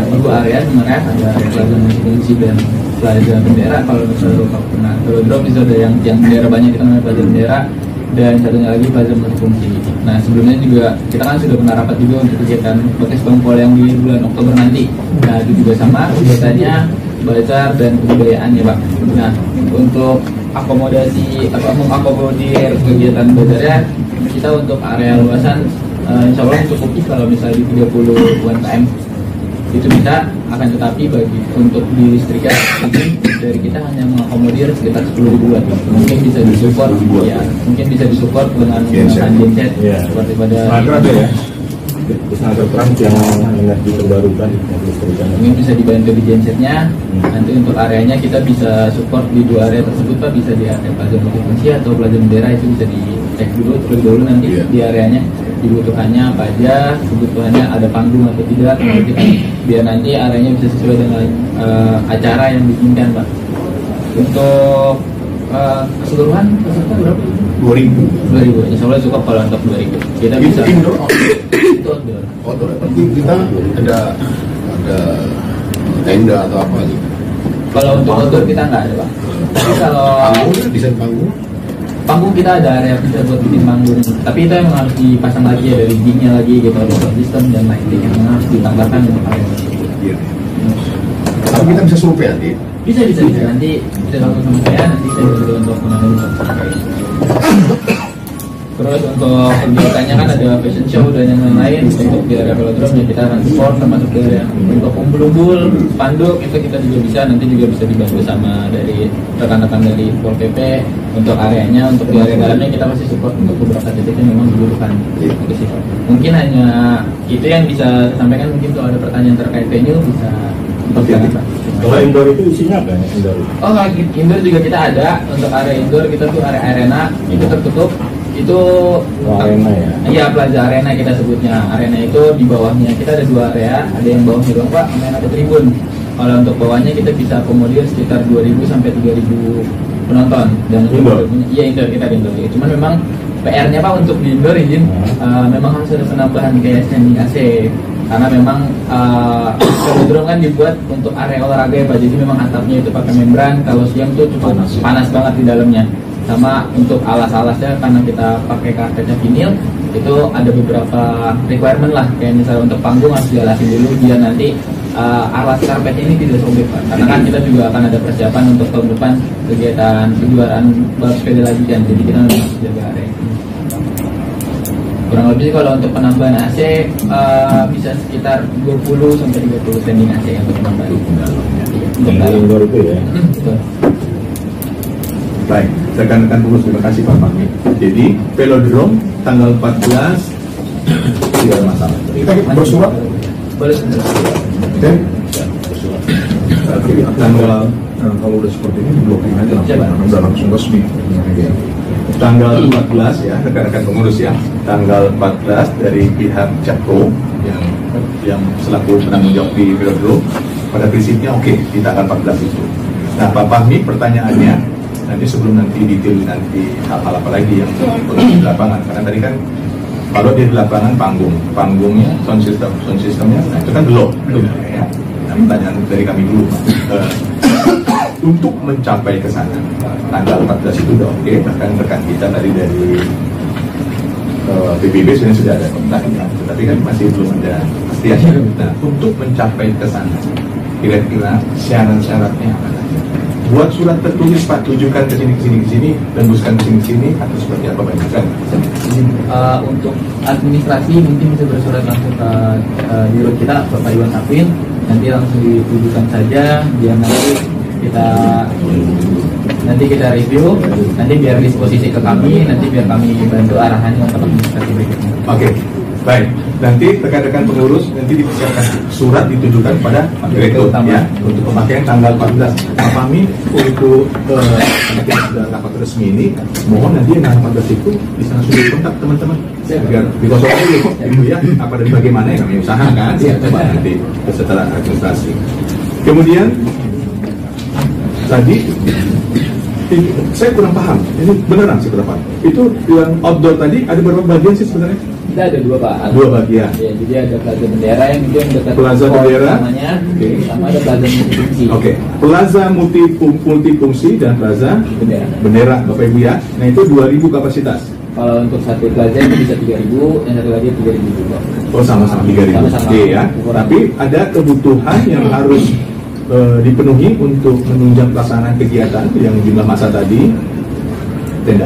[SPEAKER 6] 2 area sebenarnya, ada area plaza multifungsi dan plaza bendera. Kalau misalnya pernah velodrome itu ada yang bendera banyak, kita namanya plaza bendera, dan satunya lagi plaza multifungsi. Nah sebelumnya juga kita kan sudah pernah rapat juga untuk kegiatan podcast Bangpol yang di bulan Oktober nanti. Nah itu juga sama kegiatannya bazar dan kebudayaan ya Pak. Nah untuk akomodasi atau mengakomodir kegiatan bazarnya, kita untuk area luasan insya Allah cukup kalau misalnya di 30 UMKM itu bisa, akan tetapi bagi untuk di listriknya dari kita hanya mengakomodir sekitar 10 ribuan. Mungkin bisa disupport ya, mungkin bisa disupport dengan menggunakan genset seperti pada
[SPEAKER 5] ya. Ada trans yang energi terbarukan,
[SPEAKER 6] mungkin bisa dibantu di gensetnya. Nanti untuk areanya kita bisa support di 2 area tersebut Pak, bisa di area plaza multifungsi atau plaza bendera, itu bisa dicek dulu terlebih dahulu nanti di areanya dibutuhkannya apa aja, kebutuhannya ada panggung atau tidak, biar nanti areanya bisa sesuai dengan acara yang diinginkan Pak. Untuk keseluruhan peserta berapa? 2.000. Insya Allah cukup kalau untuk 2.000. Kita bisa
[SPEAKER 2] Indoor,
[SPEAKER 6] itu outdoor.
[SPEAKER 2] outdoor. Tapi kita ada tenda atau apa gitu.
[SPEAKER 6] Kalau untuk outdoor kita nggak ada Pak. Tapi kalau
[SPEAKER 2] Panggung, desain
[SPEAKER 6] panggung kita ada area bisa buat bikin panggung. Tapi itu emang harus dipasang lagi, ada riggingnya lagi gitu, ada sound system dan lighting yang harus ditambahkan untuk area tersebut.
[SPEAKER 2] Tapi kita bisa survei nanti.
[SPEAKER 6] Bisa nanti bisa langsung sama saya, nanti saya bisa untuk mengambil terkait. Terus untuk kegiatannya kan ada fashion show dan yang lain-lain. Untuk di area velodrome ya kita akan support, termasuk di area untuk umbul-umbul, spanduk itu kita juga bisa, nanti juga bisa dibantu sama dari rekan-rekan dari Pol PP untuk areanya. Untuk di area dalamnya kita masih support untuk beberapa titik yang memang dibutuhkan. Mungkin hanya itu yang bisa sampaikan. Mungkin kalau ada pertanyaan terkait venue bisa dipersilakan.
[SPEAKER 5] Kalau indoor itu isinya apa ya?
[SPEAKER 6] Oh, indoor juga kita ada. Untuk area indoor kita tuh area arena itu tertutup. Itu
[SPEAKER 5] arena ya?
[SPEAKER 6] Iya, plaza arena kita sebutnya. Arena itu di bawahnya kita ada 2 area. Ada yang bawahnya doang Pak, sama yang ada tribun. Kalau untuk bawahnya kita bisa akomodir sekitar 2.000 sampai 3.000 penonton. Dan
[SPEAKER 5] indoor?
[SPEAKER 6] Iya indoor, kita ada indoor. Cuman memang PR-nya Pak untuk di indoor izin memang harus ada penambahan kayak standing AC. Karena memang velodrome kan dibuat untuk area olahraga ya Pak, jadi memang atapnya itu pakai membran. Kalau siang tuh cukup panas banget di dalamnya. Sama untuk alas-alasnya karena kita pakai karpetnya vinil, itu ada beberapa requirement lah, kayak misalnya untuk panggung harus dialasin dulu biar nanti alas karpet ini tidak sobek Pak. Karena kan kita juga akan ada persiapan untuk tahun depan kegiatan kejuaraan balap sepeda lagi kan, jadi kita harus jaga area. Kurang lebih kalau untuk penambahan AC bisa sekitar 20 sampai 30 standing AC untuk penambahan.
[SPEAKER 5] Untuk indoor itu ya?
[SPEAKER 6] Betul.
[SPEAKER 1] Baik, rekan-rekan pengurus, terima kasih Pak Fahmi. Jadi velodrome tanggal 14 tidak ada masalah.
[SPEAKER 2] Kita bersurat.
[SPEAKER 6] Boleh.
[SPEAKER 1] Oke. Tanggal
[SPEAKER 4] kalau udah seperti ini blocking aja langsung,
[SPEAKER 6] Coba.
[SPEAKER 4] karena udah langsung resmi.
[SPEAKER 1] tanggal 14 ya, rekan-rekan pengurus ya. Tanggal 14 dari pihak Jakpro yang selaku penanggung jawab di velodrome pada prinsipnya oke, di tanggal 14 itu. Nah, Pak Fahmi pertanyaannya nanti sebelum nanti detail nanti hal-hal apa lagi yang perlu di lapangan, karena tadi kan kalau di lapangan panggungnya sound systemnya nah itu kan belum ya. Nah, pertanyaan dari kami dulu untuk mencapai ke sana tanggal 14 itu udah oke, bahkan rekan kita tadi dari PBB sebenarnya sudah ada kontak ya, tetapi kan masih belum ada pastian. Nah, untuk mencapai ke sana kira-kira syarat-syaratnya apa saja? Buat surat tertulis Pak, tujukan ke sini, tembuskan ke sini, atau seperti apa Pak?
[SPEAKER 6] Untuk administrasi mungkin bisa bersurat langsung ke biro kita Bapak Iwan Sapin, nanti langsung ditujukan saja biar nanti kita review, nanti biar disposisi ke kami, nanti biar kami bantu arahannya untuk administrasi berikutnya.
[SPEAKER 1] Oke, baik. Nanti rekan-rekan pengurus nanti dipersiapkan surat ditujukan pada direktur ya untuk pemakaian tanggal 14. Pak Fahmi untuk sudah rapat resmi ini, mohon nanti yang tanggal 14 itu bisa langsung dikontak teman-teman agar dikosong dulu gitu ya, apa dan bagaimana yang kami usahakan ya, coba nanti setelah administrasi. Kemudian tadi saya kurang paham. Ini beneran sih kurang paham. Itu yang outdoor tadi ada berapa bagian sih sebenarnya?
[SPEAKER 6] Kita ada dua Pak.
[SPEAKER 1] Dua bagian.
[SPEAKER 6] Ya, jadi ada Plaza Bendera yang itu yang dekat
[SPEAKER 1] Plaza
[SPEAKER 6] hall
[SPEAKER 1] Bendera.
[SPEAKER 6] namanya,
[SPEAKER 1] Oke.
[SPEAKER 6] sama ada Plaza Multifungsi.
[SPEAKER 1] Oke, Plaza multifungsi dan Plaza
[SPEAKER 6] Bendera.
[SPEAKER 1] Bendera, Bapak Ibu ya. Nah itu 2.000 kapasitas.
[SPEAKER 6] Kalau untuk satu plaza itu bisa 3.000, yang satu lagi 3.000 juga.
[SPEAKER 1] Oh sama-sama 3.000.
[SPEAKER 6] Sama-sama.
[SPEAKER 1] Oke ya.
[SPEAKER 6] Ukuran.
[SPEAKER 1] Tapi ada kebutuhan yang harus dipenuhi untuk menunjang pelaksanaan kegiatan yang jumlah masa tadi. Tenda.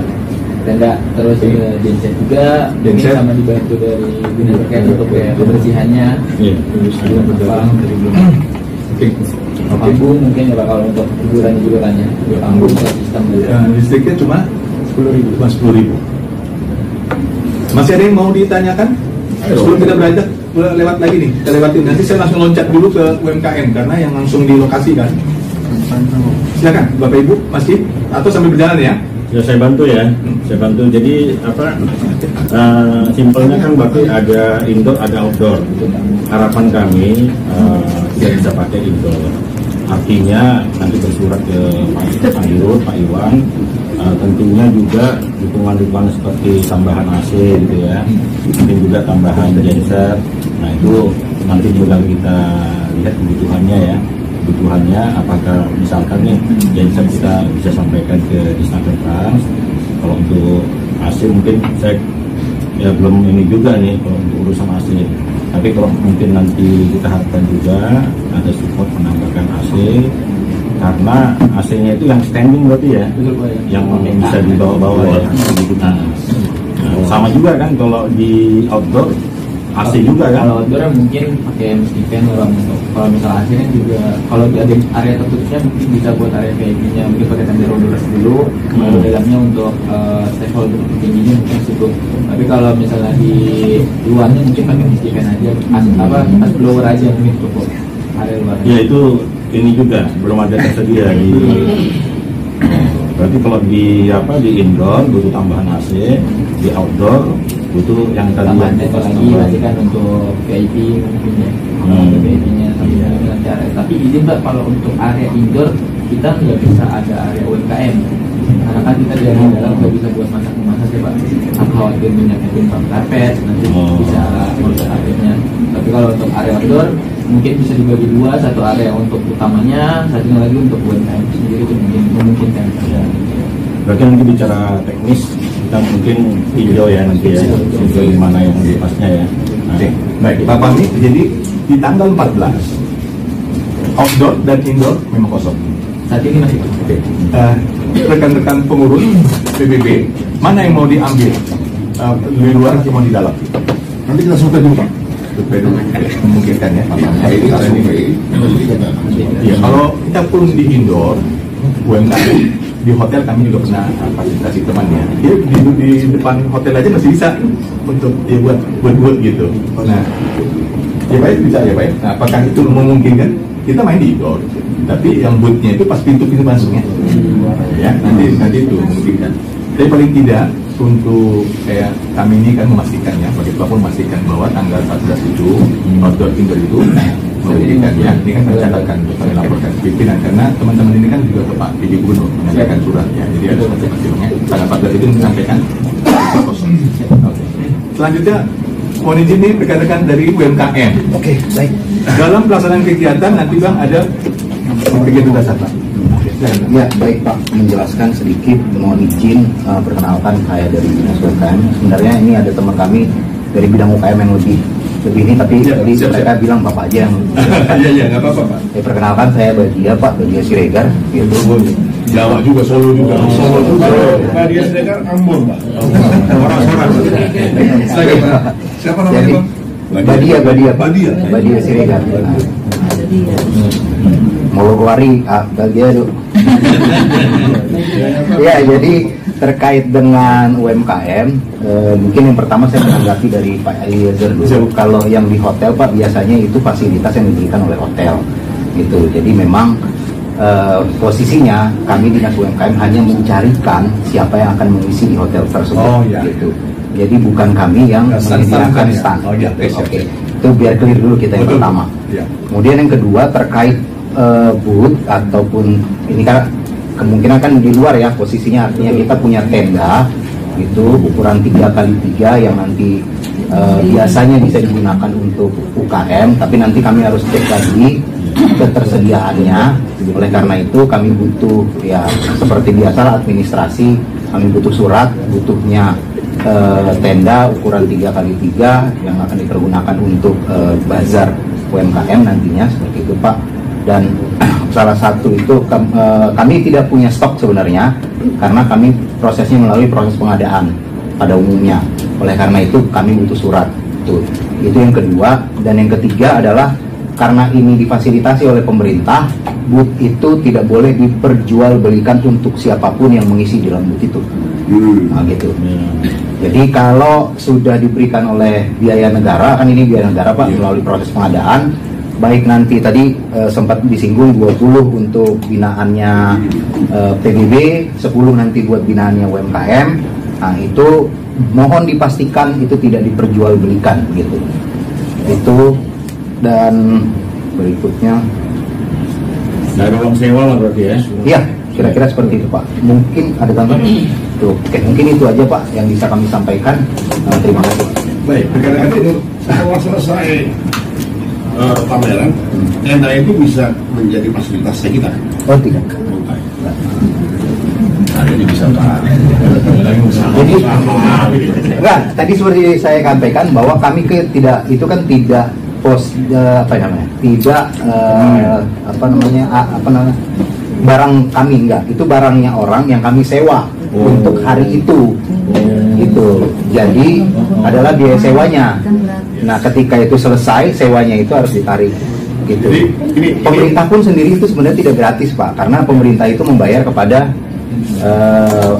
[SPEAKER 6] Tenda, terus genset juga, mungkin
[SPEAKER 1] Genset.
[SPEAKER 6] sama dibantu dari dinas terkait untuk kebersihannya.
[SPEAKER 5] Iya.
[SPEAKER 1] Oke.
[SPEAKER 6] Panggung mungkin ya Pak, kalau untuk hiburannya juga kan ya, panggung atau sistem juga.
[SPEAKER 1] Listriknya cuma
[SPEAKER 6] 10.000.
[SPEAKER 1] Cuma 10.000. Masih ada yang mau ditanyakan? Sebelum kita beranjak lewat lagi nih, kita lewatin. Nanti saya langsung loncat dulu ke UMKM karena yang langsung di lokasi kan. Silakan Bapak Ibu masih atau sambil berjalan ya?
[SPEAKER 5] Ya saya bantu ya, saya bantu. Jadi apa? Simpelnya kan berarti ada indoor, ada outdoor. Harapan kami tidak bisa pakai indoor. Artinya nanti bersurat ke Pak Dirut, Pak Iwan. Tentunya juga dukungan-dukungan seperti tambahan AC gitu ya, mungkin juga tambahan genset. Nah itu nanti juga kita lihat kebutuhannya apakah misalkan nih genset kita bisa sampaikan ke Disnaker Trans. Kalau untuk AC mungkin saya ya belum ini juga nih kalau untuk urusan AC, tapi kalau mungkin nanti kita harapkan juga ada support menambahkan AC, karena AC-nya itu yang standing berarti ya,
[SPEAKER 6] Betul Pak ya.
[SPEAKER 5] yang bisa dibawa-bawa ya. Nah, sama juga kan kalau di outdoor AC juga kan.
[SPEAKER 6] Kalau outdoor mungkin pakai mestikan orang untuk kalau misal AC kan juga kalau di area tertutupnya mungkin bisa buat area VIP-nya mungkin pakai tenda rollers dulu, baru dalamnya untuk stakeholder tingginya mungkin cukup. Tapi kalau misalnya di luarnya mungkin pakai mestikan aja, as blower aja mungkin cukup area luar.
[SPEAKER 5] Ya itu ini juga belum ada tersedia di. Berarti kalau di indoor butuh tambahan AC, di outdoor butuh yang tadi
[SPEAKER 6] Tambahan itu lagi nanti kan untuk VIP mungkin ya. Untuk VIP-nya nanti area. Tapi izin Mbak, kalau untuk area indoor kita nggak bisa ada area UMKM. Karena kan kita dari dalam nggak bisa buat masak-masak ya Pak. Aku khawatir minyaknya tumpah karpet, nanti bisa ngurus karpetnya. Tapi kalau untuk area outdoor mungkin bisa dibagi dua, satu area untuk utamanya, satunya lagi untuk UMKM sendiri itu mungkin memungkinkan.
[SPEAKER 5] Berarti nanti bicara teknis kita mungkin video ya nanti ya, video di mana yang pasnya ya.
[SPEAKER 1] Oke, baik Pak Fahmi. Jadi di tanggal 14 outdoor dan indoor memang kosong.
[SPEAKER 6] Saat ini masih
[SPEAKER 1] Oke. Rekan-rekan pengurus PBB mana yang mau diambil di luar atau mau di dalam?
[SPEAKER 2] Nanti kita survei dulu Pak.
[SPEAKER 1] Survei dulu memungkinkan ya Pak Fahmi.
[SPEAKER 2] Ini kita survei.
[SPEAKER 1] Ya, kalau kita pun di indoor UMKM di hotel kami juga pernah fasilitasi temannya. Dia di depan hotel aja masih bisa untuk dia buat gitu. Nah, ya baik bisa ya baik. Nah, apakah itu memungkinkan? Kita main di indoor, tapi yang boothnya itu pas pintu masuknya. Ya, nanti itu memungkinkan. Tapi paling tidak untuk kayak kami ini kan memastikannya, bagi apapun memastikan bahwa tanggal 14 itu outdoor indoor itu memungkinkan ya. Ini kan kami catatkan, kami laporkan ke pimpinan karena teman-teman ini kan juga ke Pak PJ Gubernur menyampaikan suratnya. Jadi ada hasilnya. Tanggal 14 itu menyampaikan kosong. Oke. Selanjutnya mohon izin nih rekan-rekan dari UMKM.
[SPEAKER 7] Oke, baik.
[SPEAKER 1] Dalam pelaksanaan kegiatan nanti Bang ada kegiatan dasar Pak.
[SPEAKER 7] Ya, baik Pak. Menjelaskan sedikit, mohon izin perkenalkan saya dari Dinas UMKM. Sebenarnya ini ada teman kami dari bidang UKM yang lebih ini, tapi
[SPEAKER 1] Ya,
[SPEAKER 7] tadi
[SPEAKER 1] siap,
[SPEAKER 7] mereka
[SPEAKER 1] siap.
[SPEAKER 7] bilang Bapak aja yang
[SPEAKER 1] Iya nggak apa-apa Pak.
[SPEAKER 7] saya perkenalkan, saya Badia Pak, Badia Siregar gitu.
[SPEAKER 1] Jawa juga, Solo juga. Solo juga.
[SPEAKER 2] Dia sedang Ambon Pak.
[SPEAKER 1] Orang-orang.
[SPEAKER 2] Siapa
[SPEAKER 7] Jadi, Badia Pak.
[SPEAKER 2] Badia.
[SPEAKER 7] Badia Siregar. Mau lari Badia tuh. Ya, jadi terkait dengan UMKM, mungkin yang pertama saya menanggapi dari Pak Eliezer dulu. Kalau yang di hotel Pak, biasanya itu fasilitas yang diberikan oleh hotel gitu. Jadi memang posisinya kami Dinas UMKM hanya mencarikan siapa yang akan mengisi di hotel tersebut.
[SPEAKER 1] Oh, iya.
[SPEAKER 7] Gitu. Jadi bukan kami yang menyediakan stand.
[SPEAKER 1] Oh, iya.
[SPEAKER 7] Oke. Itu biar clear dulu kita yang
[SPEAKER 1] Betul.
[SPEAKER 7] pertama.
[SPEAKER 1] Iya.
[SPEAKER 7] Kemudian yang kedua terkait booth ataupun ini kan kemungkinan kan di luar ya posisinya, artinya kita punya tenda itu ukuran 3x3 yang nanti biasanya bisa digunakan untuk UKM, tapi nanti kami harus cek lagi ketersediaannya. Oleh karena itu kami butuh ya seperti biasa administrasi, kami butuh surat, butuhnya tenda ukuran 3x3 yang akan dipergunakan untuk bazar UMKM nantinya, seperti itu Pak. Dan salah satu itu kami tidak punya stok sebenarnya, karena kami prosesnya melalui proses pengadaan pada umumnya. Oleh karena itu kami butuh surat. Itu yang kedua. Dan yang ketiga adalah karena ini difasilitasi oleh pemerintah, booth itu tidak boleh diperjualbelikan untuk siapapun yang mengisi di dalam booth itu. Nah gitu. Jadi kalau sudah diberikan oleh biaya negara, kan ini biaya negara Pak, melalui proses pengadaan, baik nanti tadi sempat disinggung 20 untuk binaannya PBB, 10 nanti buat binaannya UMKM. Nah itu mohon dipastikan itu tidak diperjualbelikan gitu. Itu. Dan berikutnya
[SPEAKER 2] nggak ada uang sewa lah berarti ya?
[SPEAKER 7] Iya, kira-kira seperti itu Pak. Mungkin ada tambahan? Tuh, oke, mungkin itu aja Pak yang bisa kami sampaikan. Terima kasih.
[SPEAKER 2] Baik, rekan-rekan itu setelah selesai pameran, tenda itu bisa menjadi fasilitas kita.
[SPEAKER 7] Oh tidak.
[SPEAKER 2] Nah, ini bisa Pak.
[SPEAKER 7] Jadi, enggak, tadi seperti saya sampaikan bahwa kami tidak barang kami enggak, itu barangnya orang yang kami sewa untuk hari itu. Gitu. Jadi adalah biaya sewanya. Nah, ketika itu selesai, sewanya itu harus ditarik. Gitu. Pemerintah pun sendiri itu sebenarnya tidak gratis Pak, karena pemerintah itu membayar kepada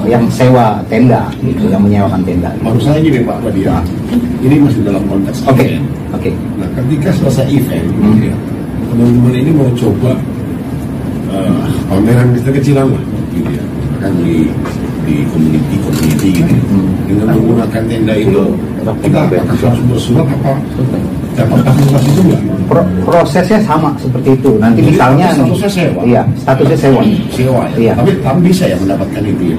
[SPEAKER 7] yang sewa tenda, gitu, yang menyewakan tenda.
[SPEAKER 2] Maksud saya gini Pak Wadia, ini masih dalam konteks event.
[SPEAKER 7] Oke.
[SPEAKER 2] Nah, ketika selesai event, teman-teman ini mau coba pameran kecil-kecilan lah, gitu ya, akan di community gitu. Dengan menggunakan tenda itu, kita harus bersurat apa? Dapat fasilitas itu nggak?
[SPEAKER 7] Prosesnya sama seperti itu. Nanti jadi, misalnya
[SPEAKER 2] statusnya sewa.
[SPEAKER 7] Iya, statusnya sewa.
[SPEAKER 2] Sewa ya. Iya. Tapi bisa ya mendapatkan itu ya.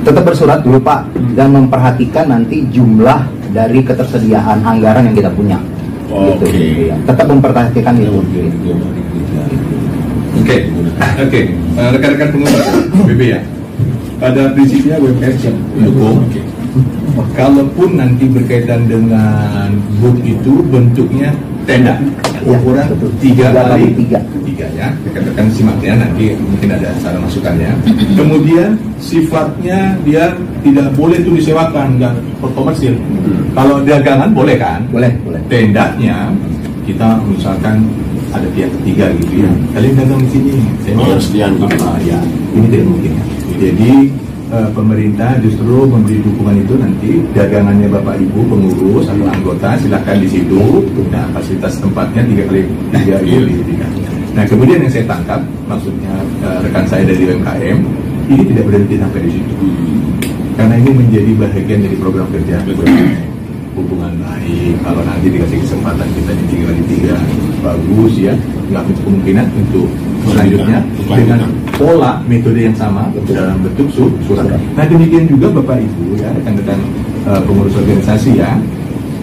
[SPEAKER 7] Tetap bersurat dulu Pak, dan memperhatikan nanti jumlah dari ketersediaan anggaran yang kita punya.
[SPEAKER 2] Oke.
[SPEAKER 7] Gitu. Ya. Tetap memperhatikan itu.
[SPEAKER 3] Oke. Rekan-rekan pengusaha BB ya. Pada prinsipnya UMKM siap mendukung. Kalaupun nanti berkaitan dengan booth itu bentuknya tenda ukuran 3x3 ya, rekan-rekan simak ya, nanti mungkin ada saran masukannya. Kemudian sifatnya dia tidak boleh itu disewakan dan komersil. Kalau dagangan boleh kan? Boleh. Tendanya kita misalkan ada pihak ketiga gitu ya, kalian dagang di sini, saya ya, ini tidak mungkin. Jadi pemerintah justru memberi dukungan itu, nanti dagangannya Bapak Ibu pengurus atau anggota silakan di situ. Nah, fasilitas tempatnya 3x3 itu diberikan. Nah, kemudian yang saya tangkap maksudnya rekan saya dari UMKM ini tidak berhenti sampai di situ, karena ini menjadi bagian dari program kerja hubungan baik. Kalau nanti dikasih kesempatan kita di 3x3 bagus ya, nggak menutup kemungkinan untuk selanjutnya dengan pola metode yang sama dalam bentuk surat. Nah, demikian juga Bapak Ibu ya, rekan-rekan pengurus organisasi ya,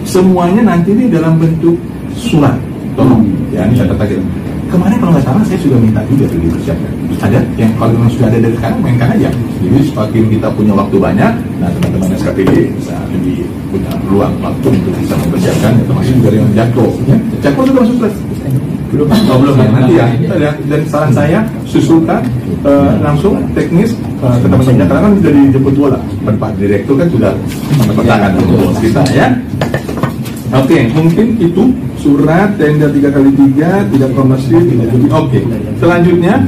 [SPEAKER 3] semuanya nanti ini dalam bentuk surat. Tolong ya, ini catat aja. Kemarin kalau nggak salah saya sudah minta juga dipersiapkan. Ada yang kalau memang sudah ada dari sekarang mainkan aja. Jadi semakin kita punya waktu banyak, nah teman-teman SKPD bisa lebih punya ruang waktu untuk bisa mempersiapkan, termasuk juga dengan Jakpro. Ya, Jakpro sudah masuk surat. Belum ya, nanti ya. Dan saran saya susulkan langsung teknis ke teman-teman karena kan sudah dijemput bola. Pak Direktur kan sudah memetakan untuk kita ya. Oke, mungkin itu surat tenda 3x3 tidak komersil, tidak lebih. Oke. Selanjutnya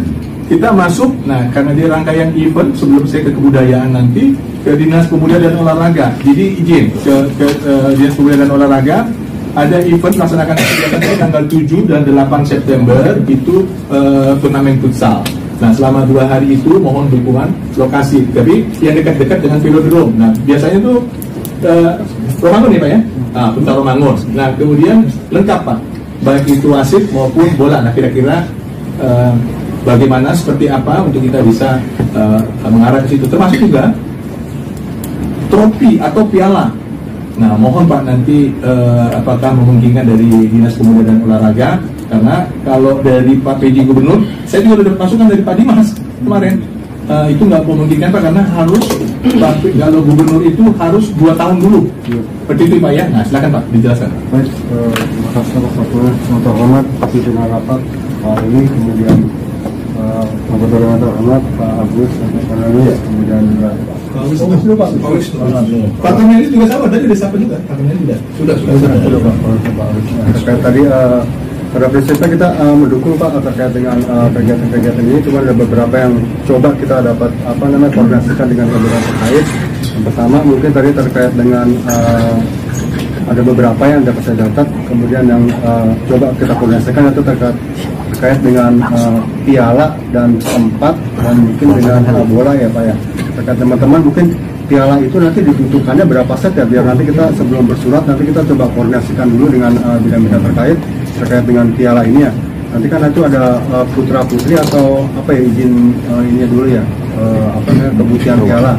[SPEAKER 3] kita masuk. Nah, karena dia rangkaian event, sebelum saya ke kebudayaan nanti ke Dinas Pemuda dan Olahraga. Jadi izin ke Dinas Pemuda dan Olahraga. Ada event melaksanakan kegiatan tanggal 7 dan 8 September itu turnamen futsal. Nah, selama 2 hari itu mohon dukungan lokasi. Tapi yang dekat-dekat dengan velodrome. Nah, biasanya itu Romangun ya Pak ya? Nah, futsal Romangun. Nah, kemudian lengkap Pak, baik itu wasit maupun bola. Nah, kira-kira
[SPEAKER 1] bagaimana, seperti apa untuk kita bisa mengarah ke situ, termasuk juga trofi atau piala. Nah, mohon Pak nanti apakah memungkinkan dari Dinas Pemuda dan Olahraga, karena kalau dari Pak PJ Gubernur, saya juga sudah masukan dari Pak Dimas kemarin, itu nggak memungkinkan Pak, karena harus kalau Gubernur itu harus 2 tahun dulu, seperti itu Pak ya. Nah, silakan Pak dijelaskan.
[SPEAKER 8] Baik, terima kasih Pak Kapolres yang terhormat, pimpinan rapat hari ini, kemudian anggota yang terhormat Pak Agus, kemudian juga
[SPEAKER 1] Pak Kamil juga sama, tadi udah sapa juga. Pak Kamil sudah
[SPEAKER 8] Pak. Terkait tadi pada prinsipnya kita mendukung Pak terkait dengan kegiatan-kegiatan ini. Cuma ada beberapa yang coba kita dapat koordinasikan dengan kementerian terkait. Yang pertama mungkin tadi terkait dengan ada beberapa yang dapat saya catat, kemudian yang coba kita koordinasikan itu terkait dengan piala dan tempat, dan mungkin dengan bola ya Pak ya. Terkait teman-teman mungkin piala itu nanti dibutuhkannya berapa set ya, biar nanti kita sebelum bersurat nanti kita coba koordinasikan dulu dengan bidang-bidang terkait dengan piala ini ya. Nanti kan itu ada putra putri atau apa ya, izin ini dulu ya, kebutuhan piala.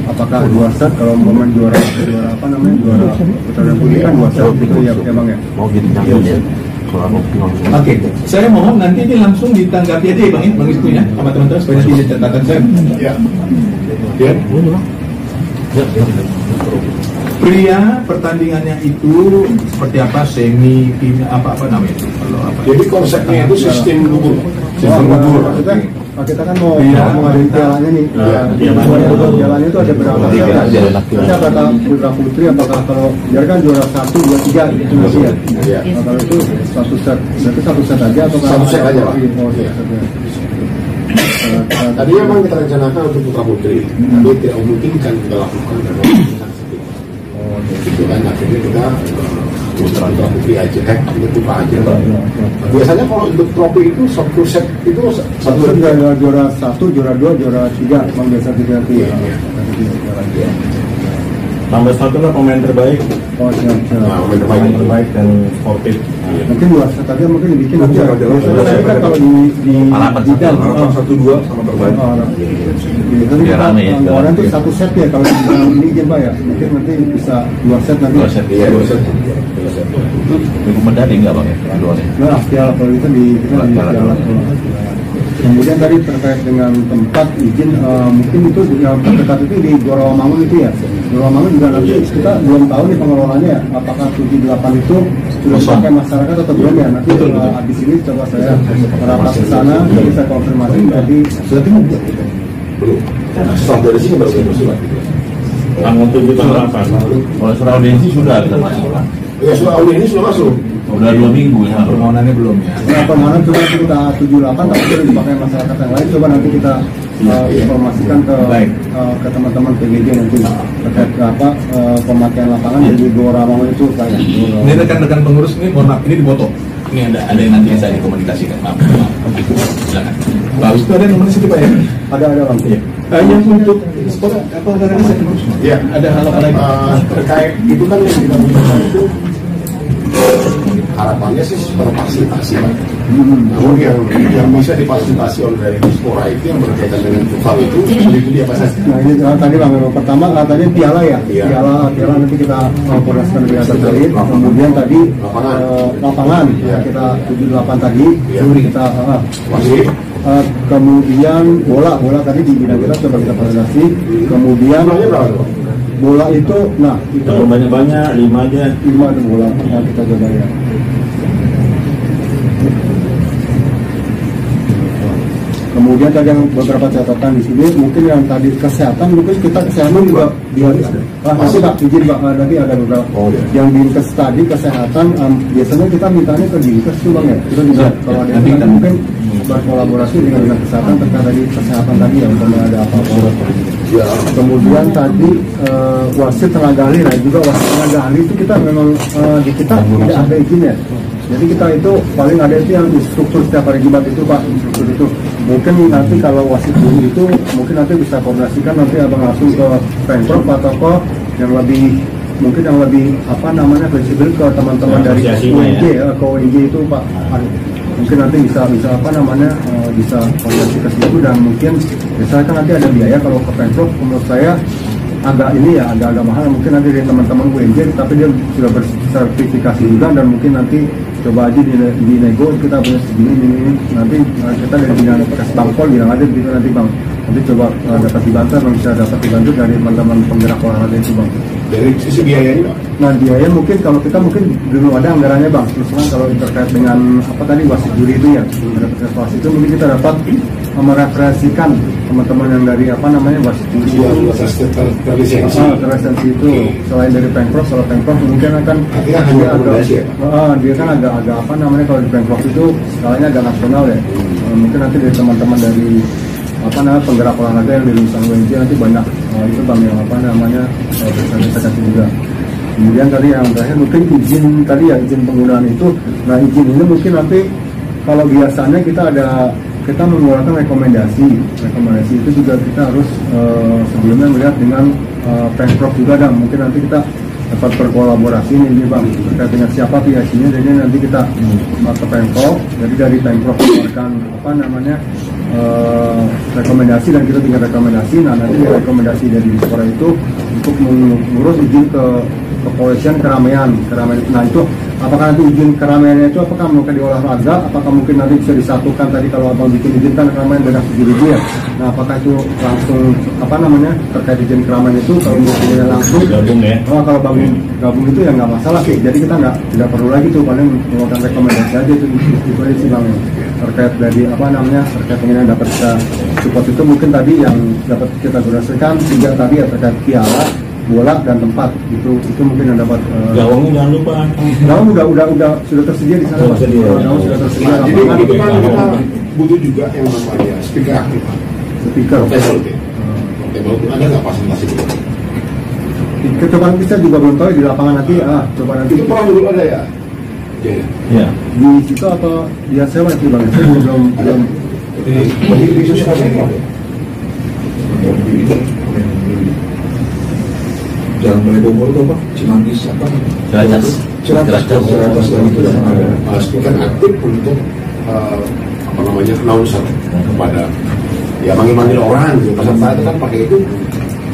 [SPEAKER 8] Apakah 2 set, kalau umpamanya juara putra dan putri kan 2 set gitu ya Bang ya.
[SPEAKER 1] Oke, saya mohon nanti ini langsung ditanggapi aja ya Bang, Bang Isku ya, sama teman-teman supaya nanti ada catatan saya. Ya. Pria pertandingannya itu seperti apa, semi, apa namanya itu? Kalau apa?
[SPEAKER 2] Jadi konsepnya itu sistem gugur.
[SPEAKER 8] Kita kan mau ngadain pialanya nih. Pialanya itu ada berapa set? Nanti apakah putra putri, apakah kalau biar kan juara 1, 2, 3 itu masih ya. Kalau itu 1 set, berarti 1 set aja atau
[SPEAKER 2] 1 set aja Pak. Tadi memang kita rencanakan untuk putra putri, tapi tidak memungkinkan kita lakukan karena gitu kan, akhirnya kita putra putri aja, kita buka aja. Biasanya kalau untuk trofi itu 1 set itu 1 set
[SPEAKER 8] juara 1, juara 2, juara 3, memang biasa 3 ya.
[SPEAKER 5] Tambah 1 lah pemain terbaik.
[SPEAKER 2] Pemain
[SPEAKER 5] terbaik dan sportif.
[SPEAKER 8] Mungkin 2 set aja mungkin dibikin aja. Biasanya kan kalau di bidang
[SPEAKER 4] 1-2 sama terbaik.
[SPEAKER 8] Biar rame ya. Orang itu 1 set ya kalau di ini izin Pak ya. Mungkin nanti bisa 2 set nanti.
[SPEAKER 5] 2 set. Iya, 2 set. Itu medali enggak Bang ya?
[SPEAKER 8] Nah, piala kalau itu di piala. Kemudian tadi terkait dengan tempat izin, mungkin itu yang terdekat itu di Goromangun itu ya. Goromangun juga nanti kita belum tahu nih pengelolanya ya, apakah 7-8 itu sudah dipakai masyarakat atau belum ya. Nanti habis ini coba saya merapat ke sana, jadi saya konfirmasi tadi sudah tinggal
[SPEAKER 2] belum. Start dari sini baru bersurat.
[SPEAKER 5] Tanggal 7 tanggal 8. Kalau surat audiensi sudah kita masuk.
[SPEAKER 2] Ya surat audiensi sudah masuk.
[SPEAKER 5] Udah 2 minggu ya.
[SPEAKER 1] Permohonannya belum ya.
[SPEAKER 8] Nah, permohonan coba kita 78 tapi sudah dipakai masyarakat yang lain. Coba nanti kita informasikan ke teman-teman PGJ nanti terkait pemakaian lapangan di Goromangun itu kayak.
[SPEAKER 1] Ini rekan-rekan pengurus ini, mohon maaf, ini dipoto. Ini ada yang nanti saya dikomunikasikan. Maaf. Silakan. Bagus itu ada nomornya situ Pak ya.
[SPEAKER 8] Ada Bang.
[SPEAKER 1] Iya. Yang untuk sport apa olahraga saya terus?
[SPEAKER 2] Ya,
[SPEAKER 1] Ada hal apa lagi?
[SPEAKER 2] terkait itu kan yang kita butuhkan itu harapannya sih berfasilitasi Pak. Namun yang bisa difasilitasi oleh dari Dispora itu yang berkaitan dengan futsal itu beli apa saja.
[SPEAKER 8] Nah ini tadi Bang, pertama katanya piala ya.
[SPEAKER 2] Iya.
[SPEAKER 8] Piala nanti kita koordinasikan dengan terkait. Kemudian tadi lapangan kita 78 tadi. Kita
[SPEAKER 2] Masih
[SPEAKER 8] kemudian bola tadi di bidang kita coba kita koordinasi. Kemudian bola itu, nah itu
[SPEAKER 5] banyak-banyak 5 aja.
[SPEAKER 8] 5 ada bola yang kita coba ya. Kemudian tadi yang beberapa catatan di sini, mungkin yang tadi kesehatan, mungkin kita kesehatan juga masih Pak izin Pak, tadi ada beberapa yang di tadi kesehatan, biasanya kita mintanya ke dinkes tuh Bang ya. Kita juga kalau ada yang mungkin berkolaborasi dengan dinas kesehatan terkait tadi kesehatan tadi yang umpamanya ada apa-apa. Kemudian tadi wasit tenaga ahli, nah juga wasit tenaga ahli itu kita memang di kita tidak ada izinnya. Jadi kita itu paling ada itu yang instruktur setiap hari Jumat itu Pak, instruktur itu. Mungkin nanti kalau wasit dulu itu mungkin nanti bisa koordinasikan nanti abang langsung ke Pemprov atau ke yang lebih mungkin yang lebih fleksibel ke teman-teman dari ONJ ya. Ke ONJ itu Pak. mungkin nanti bisa apa namanya bisa koordinasi ke situ, dan mungkin misalnya kan nanti ada biaya kalau ke Pemprov, menurut saya agak ini ya agak mahal, mungkin nanti dari teman-teman UNJ tapi dia sudah bersertifikasi juga, dan mungkin nanti coba aja di nego kita punya segini ini nanti kita dari bidang Kesbangpol bilang aja gitu nanti bang, nanti coba dapat dibantu, bisa dapat dibantu dari teman-teman penggerak olahraga itu bang.
[SPEAKER 2] Dari sisi biayanya,
[SPEAKER 8] Nah biaya mungkin kalau kita mungkin dulu ada anggarannya bang, terus kan kalau terkait dengan apa tadi wasit juri itu ya, ada wasit itu mungkin kita dapat mereferensikan teman-teman yang dari apa namanya wasit juri terlisensi itu, selain dari Pemprov, kalau Pemprov mungkin akan
[SPEAKER 2] artinya hanya rekomendasi ya Pak?
[SPEAKER 8] dia kan agak apa namanya kalau di Pemprov itu skalanya agak nasional ya, mungkin nanti dari teman-teman dari apa namanya penggerak olahraga yang di lulusan UNJ nanti banyak itu bang yang apa namanya bersertifikasi juga. Kemudian tadi yang terakhir mungkin izin tadi ya, izin penggunaan itu. Nah izin ini mungkin nanti kalau biasanya kita mengeluarkan rekomendasi itu juga kita harus sebelumnya melihat dengan Pemprov juga, dan mungkin nanti kita dapat berkolaborasi ini bang terkait dengan siapa PIC-nya, jadi nanti kita ke Pemprov, jadi dari Pemprov mengeluarkan apa namanya rekomendasi, dan kita tinggal rekomendasi. Nah nanti rekomendasi dari Dispora itu untuk mengurus izin ke kepolisian keramaian. Nah itu apakah nanti izin keramaiannya itu apakah mungkin di olahraga, apakah mungkin nanti bisa disatukan tadi kalau abang bikin izin kan keramaian beda 7.000 ya. Nah apakah itu langsung apa namanya terkait izin keramaian itu kalau mungkin langsung
[SPEAKER 5] gabung ya?
[SPEAKER 8] Kalau gabung itu ya nggak masalah sih. Jadi kita tidak perlu lagi tuh, paling mengeluarkan rekomendasi aja itu aja sih bang. Terkait dari apa namanya terkait dengan dapat kita support itu mungkin tadi yang dapat kita gunakan 3 tadi ya, terkait piala, bola dan tempat itu mungkin yang dapat
[SPEAKER 5] Gawangnya jangan lupa.
[SPEAKER 8] gawang udah sudah tersedia di sana. Gawang sudah tersedia.
[SPEAKER 2] Jadi itu kan kita butuh juga yang namanya speaker aktif Pak.
[SPEAKER 8] Speaker.
[SPEAKER 2] Portable itu ada nggak fasilitasi itu?
[SPEAKER 8] Coba kita juga belum tahu di lapangan nanti. Coba nanti
[SPEAKER 2] Itu pernah dulu ada ya?
[SPEAKER 5] Ya.
[SPEAKER 8] di situ atau dia sewa itu bang. Saya belum.
[SPEAKER 2] Di sosial media.
[SPEAKER 4] Jalan Malioboro itu apa? Cimanggis apa? Ciracas itu yang ada.
[SPEAKER 2] Speaker aktif untuk apa namanya announcer kepada ya manggil orang gitu. Peserta itu kan pakai itu.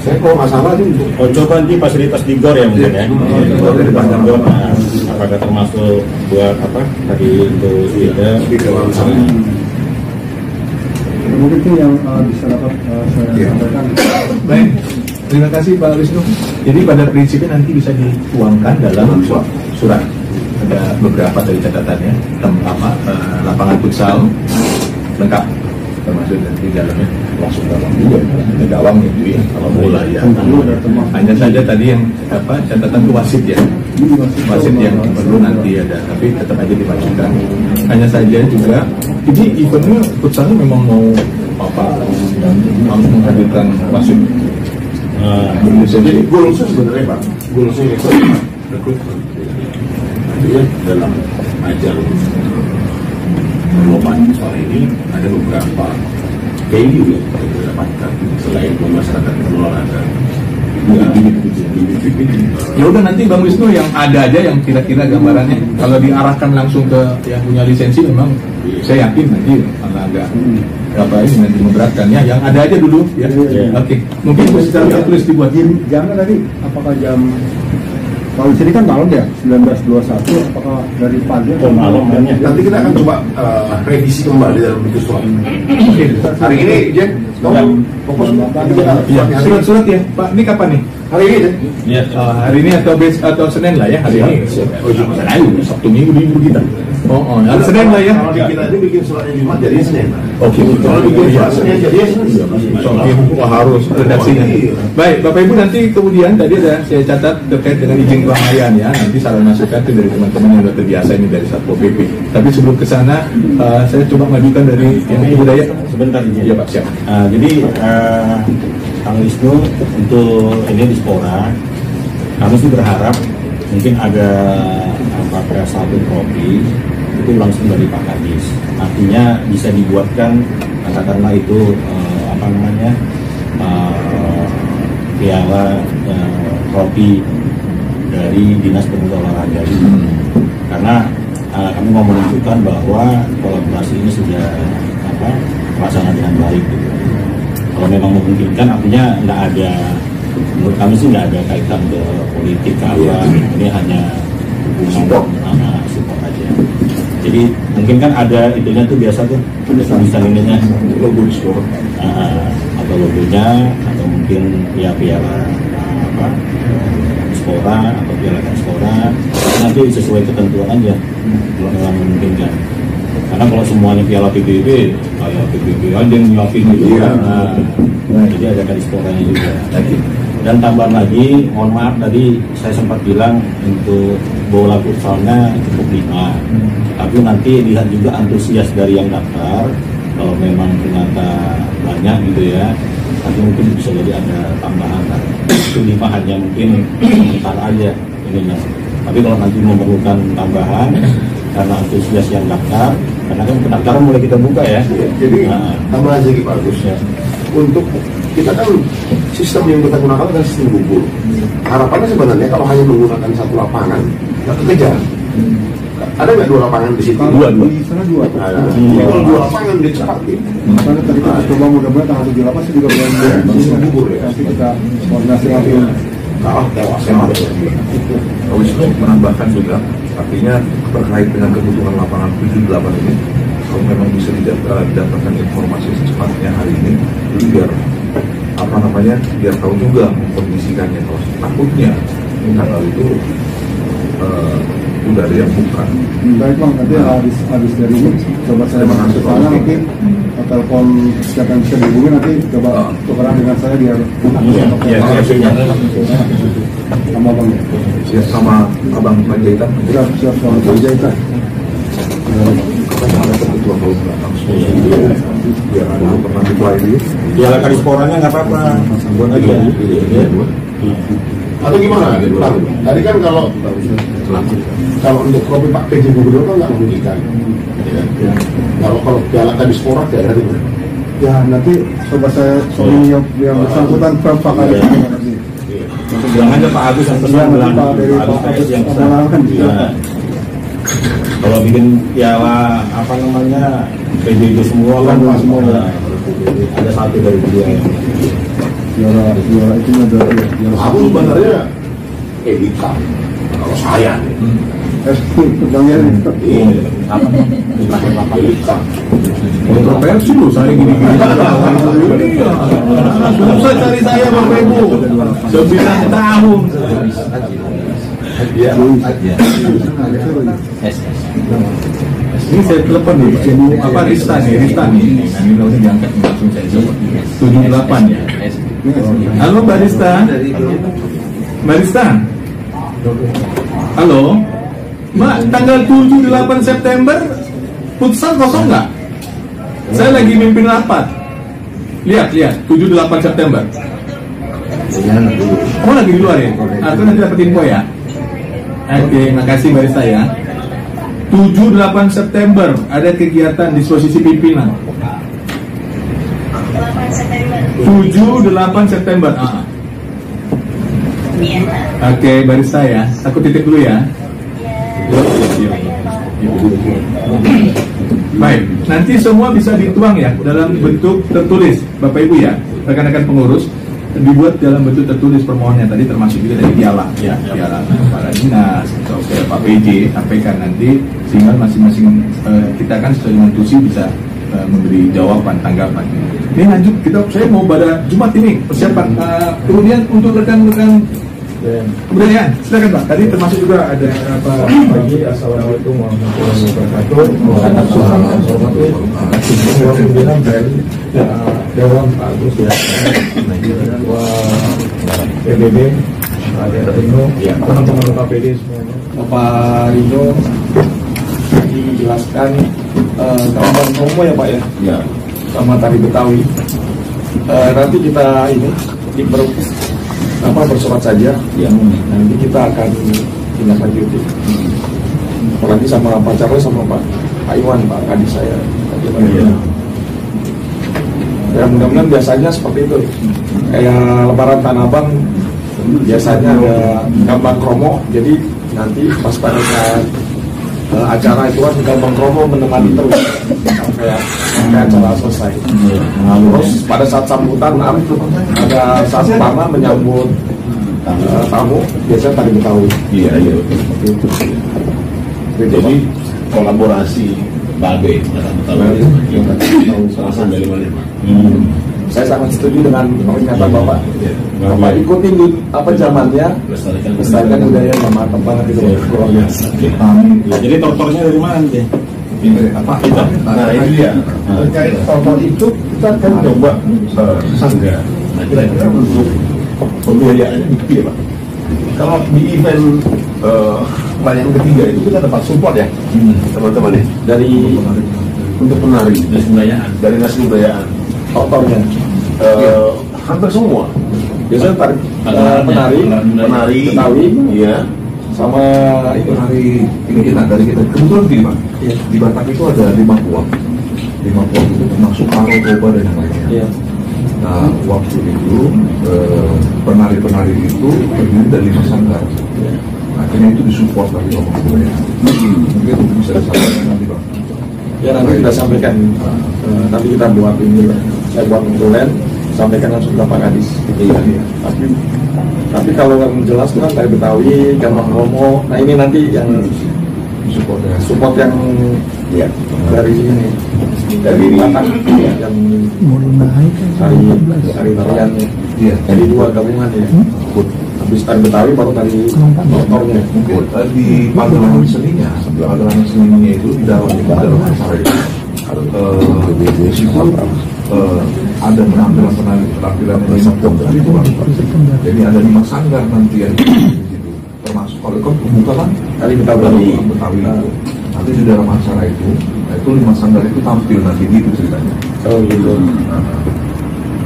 [SPEAKER 2] Saya kalau nggak salah itu untuk
[SPEAKER 5] Coba nanti fasilitas di GOR ya mungkin ya. Di GOR, apakah termasuk buat apa tadi untuk
[SPEAKER 2] speaker announcer.
[SPEAKER 8] Mungkin itu yang bisa dapat saya sampaikan.
[SPEAKER 1] Baik, terima kasih Pak Wisnu. Jadi pada prinsipnya nanti bisa dituangkan dalam surat. Ada beberapa dari catatannya, lapangan futsal lengkap, termasuk di dalamnya langsung gawang juga, ada gawang itu ya, kalau bola ya. Hanya saja tadi yang catatan itu wasit ya, wasit yang perlu nanti ada, tapi tetap aja dimasukkan. Hanya saja juga ini eventnya futsalnya memang mau menghadirkan wasit.
[SPEAKER 2] Jadi goalsnya sebenarnya Pak, goalsnya itu rekrutmen. Artinya dalam ajang perlombaan soal ini ada beberapa value yang kita dapatkan selain masyarakat berolahraga.
[SPEAKER 1] Ya udah nanti Bang Wisnu yang ada aja yang kira-kira gambarannya. Kalau diarahkan langsung ke yang punya lisensi memang saya yakin nanti agak apa ini nanti memberatkan ya. Yang ada aja dulu ya. Oke. Mungkin bisa tertulis dibuat.
[SPEAKER 8] Jamnya tadi apakah jam kalau di sini kan malam ya 19.21, apakah dari pagi atau malam?
[SPEAKER 2] Nanti kita akan coba revisi kembali dalam bentuk surat.
[SPEAKER 1] Oke.
[SPEAKER 2] Hari ini Jen, kamu fokus
[SPEAKER 1] Surat-surat ya Pak. Ini kapan nih?
[SPEAKER 2] hari ini Jen?
[SPEAKER 5] Ya.
[SPEAKER 1] Hari ini atau Senin lah ya hari ini. Oh iya, Sabtu Minggu kita. Hari Senin lah ya.
[SPEAKER 2] Kalau kita ini bikin suratnya Jumat jadi Senin.
[SPEAKER 1] Oke.
[SPEAKER 2] Kalau bikin surat Senin jadi Senin.
[SPEAKER 1] Harus redaksinya. Baik, Bapak Ibu nanti kemudian tadi ada saya catat terkait dengan izin keramaian ya. Nanti saran masukan itu dari teman-teman yang sudah terbiasa ini dari Satpol PP. Tapi sebelum ke sana saya coba majukan dari yang budaya.
[SPEAKER 5] Sebentar
[SPEAKER 1] Iya Pak, siap.
[SPEAKER 5] Jadi Kang Wisnu untuk ini Dispora, kami sih berharap mungkin ada satu trofi itu langsung dari Pak Kadis. Artinya bisa dibuatkan katakanlah itu piala trofi dari Dinas Pemuda Olahraga itu. Karena kami mau menunjukkan bahwa kolaborasi ini sudah terlaksana dengan baik gitu. Kalau memang memungkinkan, artinya nggak ada, menurut kami sih nggak ada kaitan ke politik ke apa, ini hanya hubungan support aja. Jadi mungkin kan ada itunya tuh biasa tuh bisa ininya logo sport atau logonya, atau mungkin ya piala Spora atau piala Spora, nanti sesuai ketentuan aja kalau memang memungkinkan. Karena kalau semuanya piala PBB, kayak PBB aja yang nyiapin gitu jadi ada dari Sporanya juga. Dan tambah lagi, mohon maaf tadi saya sempat bilang untuk bola futsalnya cukup 5, tapi nanti lihat juga antusias dari yang daftar. Kalau memang ternyata banyak gitu ya, nanti mungkin bisa jadi ada tambahan kan. Itu 5 hanya mungkin sebentar aja ininya. Tapi kalau nanti memerlukan tambahan karena antusias yang daftar, karena kan pendaftaran mulai kita buka ya.
[SPEAKER 2] Jadi tambahan sedikit bagus ya. Untuk kita kan sistem yang kita gunakan adalah sistem gugur. Harapannya sebenarnya kalau hanya menggunakan satu lapangan, nggak kekejar. Ada nggak 2 lapangan di situ?
[SPEAKER 8] Dua. Di sana 2.
[SPEAKER 2] Kalau 2 lapangan dia cepat gitu.
[SPEAKER 8] Karena tadi kita coba mudah-mudahan tanggal 78 sih juga belum gugur ya. Nanti kita koordinasi langsung.
[SPEAKER 2] Tewas.
[SPEAKER 4] Pak Wisnu menambahkan juga, artinya terkait dengan kebutuhan lapangan 78 ini, kalau memang bisa didapatkan informasi secepatnya hari ini, jadi biar biar tahu juga kondisikannya. Kalau takutnya tanggal itu udah ada yang bukan.
[SPEAKER 8] Baik Bang, nanti habis dari ini coba saya masuk ke sana, mungkin telepon siapa yang bisa dihubungi, nanti coba tukeran dengan saya biar sama Bang ya.
[SPEAKER 4] Siap sama Abang Panjaitan.
[SPEAKER 8] Siap sama Panjaitan.
[SPEAKER 4] Ada kebutuhan kalau belakang biar ada alternatif lain.
[SPEAKER 5] Piala Kadisporanya nggak apa-apa, buat aja.
[SPEAKER 2] Atau gimana? Tadi kan kalau untuk kopi Pak PJ Gubernur kan nggak memungkinkan. Kalau piala Kadispora daerah itu.
[SPEAKER 8] Ya nanti coba saya yang bersangkutan Pak Agus nanti.
[SPEAKER 5] Bilang aja Pak Agus yang pesan, bilang Pak Agus yang pesan. Kalau bikin piala PJJ semua kan semua ada satu dari dia.
[SPEAKER 8] Juara itu ada.
[SPEAKER 2] Aku sebenarnya Edika. Kalau saya nih.
[SPEAKER 8] Bang ya.
[SPEAKER 2] Edika.
[SPEAKER 1] Kontroversi loh saya gini-gini. Susah cari saya Bang Rebo 9 tahun. Ini saya telepon nih, Rista nih. Ini langsung diangkat langsung saya jawab. 78 ya. Halo Mbak Rista. Halo. Mbak, tanggal 7-8 September futsal kosong nggak? Saya lagi mimpin rapat. Lihat 7-8 September. Oh lagi di luar ya? Aku nanti dapat info ya. Oke, makasih Mbak Rista ya. 7-8 September ada kegiatan disposisi pimpinan. 7-8 September. Oke, Mbak Rista ya. Aku titip dulu ya. Baik, nanti semua bisa dituang ya dalam bentuk tertulis, Bapak Ibu ya, rekan-rekan pengurus, dibuat dalam bentuk tertulis permohonannya tadi, termasuk juga dari piala ya, piala para dinas atau Pak PJ, sampaikan nanti sehingga masing-masing kita kan sesuai dengan tusi bisa memberi jawaban, tanggapan. Ini lanjut, saya mau pada Jumat ini persiapan. Kemudian untuk rekan-rekan kebudayaan, silakan Pak. Tadi termasuk juga ada apa pagi. Assalamualaikum warahmatullahi wabarakatuh. Pimpinan dari Dewan Pak Agus ya, PBB, Pak Rino, teman-teman KPD semuanya. Bapak Rino dijelaskan gambaran promo ya Pak ya, sama tari Betawi. Nanti kita ini bersurat saja yang nanti kita akan tindak lanjuti. Apalagi sama Pak Charles sama Pak Iwan, Pak adik saya. Ya mudah-mudahan biasanya seperti itu. Kayak Lebaran Tanah Abang biasanya ada gambar kromo. Jadi nanti pas pada saat
[SPEAKER 2] acara itu kan Gambang Romo menemani terus sampai acara selesai. Terus pada saat sambutan ada Satpama menyambut tamu, biasanya tadi Betawi.
[SPEAKER 3] Iya. Jadi kolaborasi Babe
[SPEAKER 2] Selasa dari mana? Saya sangat setuju dengan pernyataan Bapak. Bapak ikutin apa zamannya, lestarikan budaya mantap banget itu luar biasa.
[SPEAKER 5] Jadi tortornya dari mana nih?
[SPEAKER 3] Nah ini dia terkait total itu kita akan coba sangga. Nah kira-kira untuk pembiayaannya di Pak. Kalau di event yang ketiga itu kita dapat support ya teman-teman ya dari untuk penari dari nasi kebudayaan totalnya hampir semua biasanya penari Betawi ya sama penari ini kita kebetulan gini Pak di Batak itu ada 5 puak itu termasuk Karo, Toba dan yang lainnya. Nah waktu itu penari-penari itu terdiri dari 5 sanggar. Akhirnya itu disupport lagi oleh budaya. Mungkin itu bisa disampaikan nanti Pak.
[SPEAKER 2] Ya nanti kita sampaikan. Nanti kita buat ini, saya buat tulen, sampaikan langsung ke Pak Kadis. Iya. Tapi kalau yang jelas kan dari Betawi, Gambang Romo. Nah ini nanti yang support yang dari ini. Dari Batak yang hari tarian jadi 2 gabungan ya. Habis tari Betawi baru tari motornya.
[SPEAKER 3] Di pagelaran seninya itu di dalam acara itu ada penampilan yang 5 puak dari itu. Jadi ada 5 sanggar nanti yang termasuk kalau ikut pembuka kan
[SPEAKER 2] tari Betawi
[SPEAKER 3] itu. Nanti di dalam acara itu 5 sanggar itu tampil nanti itu ceritanya.
[SPEAKER 2] Oh gitu.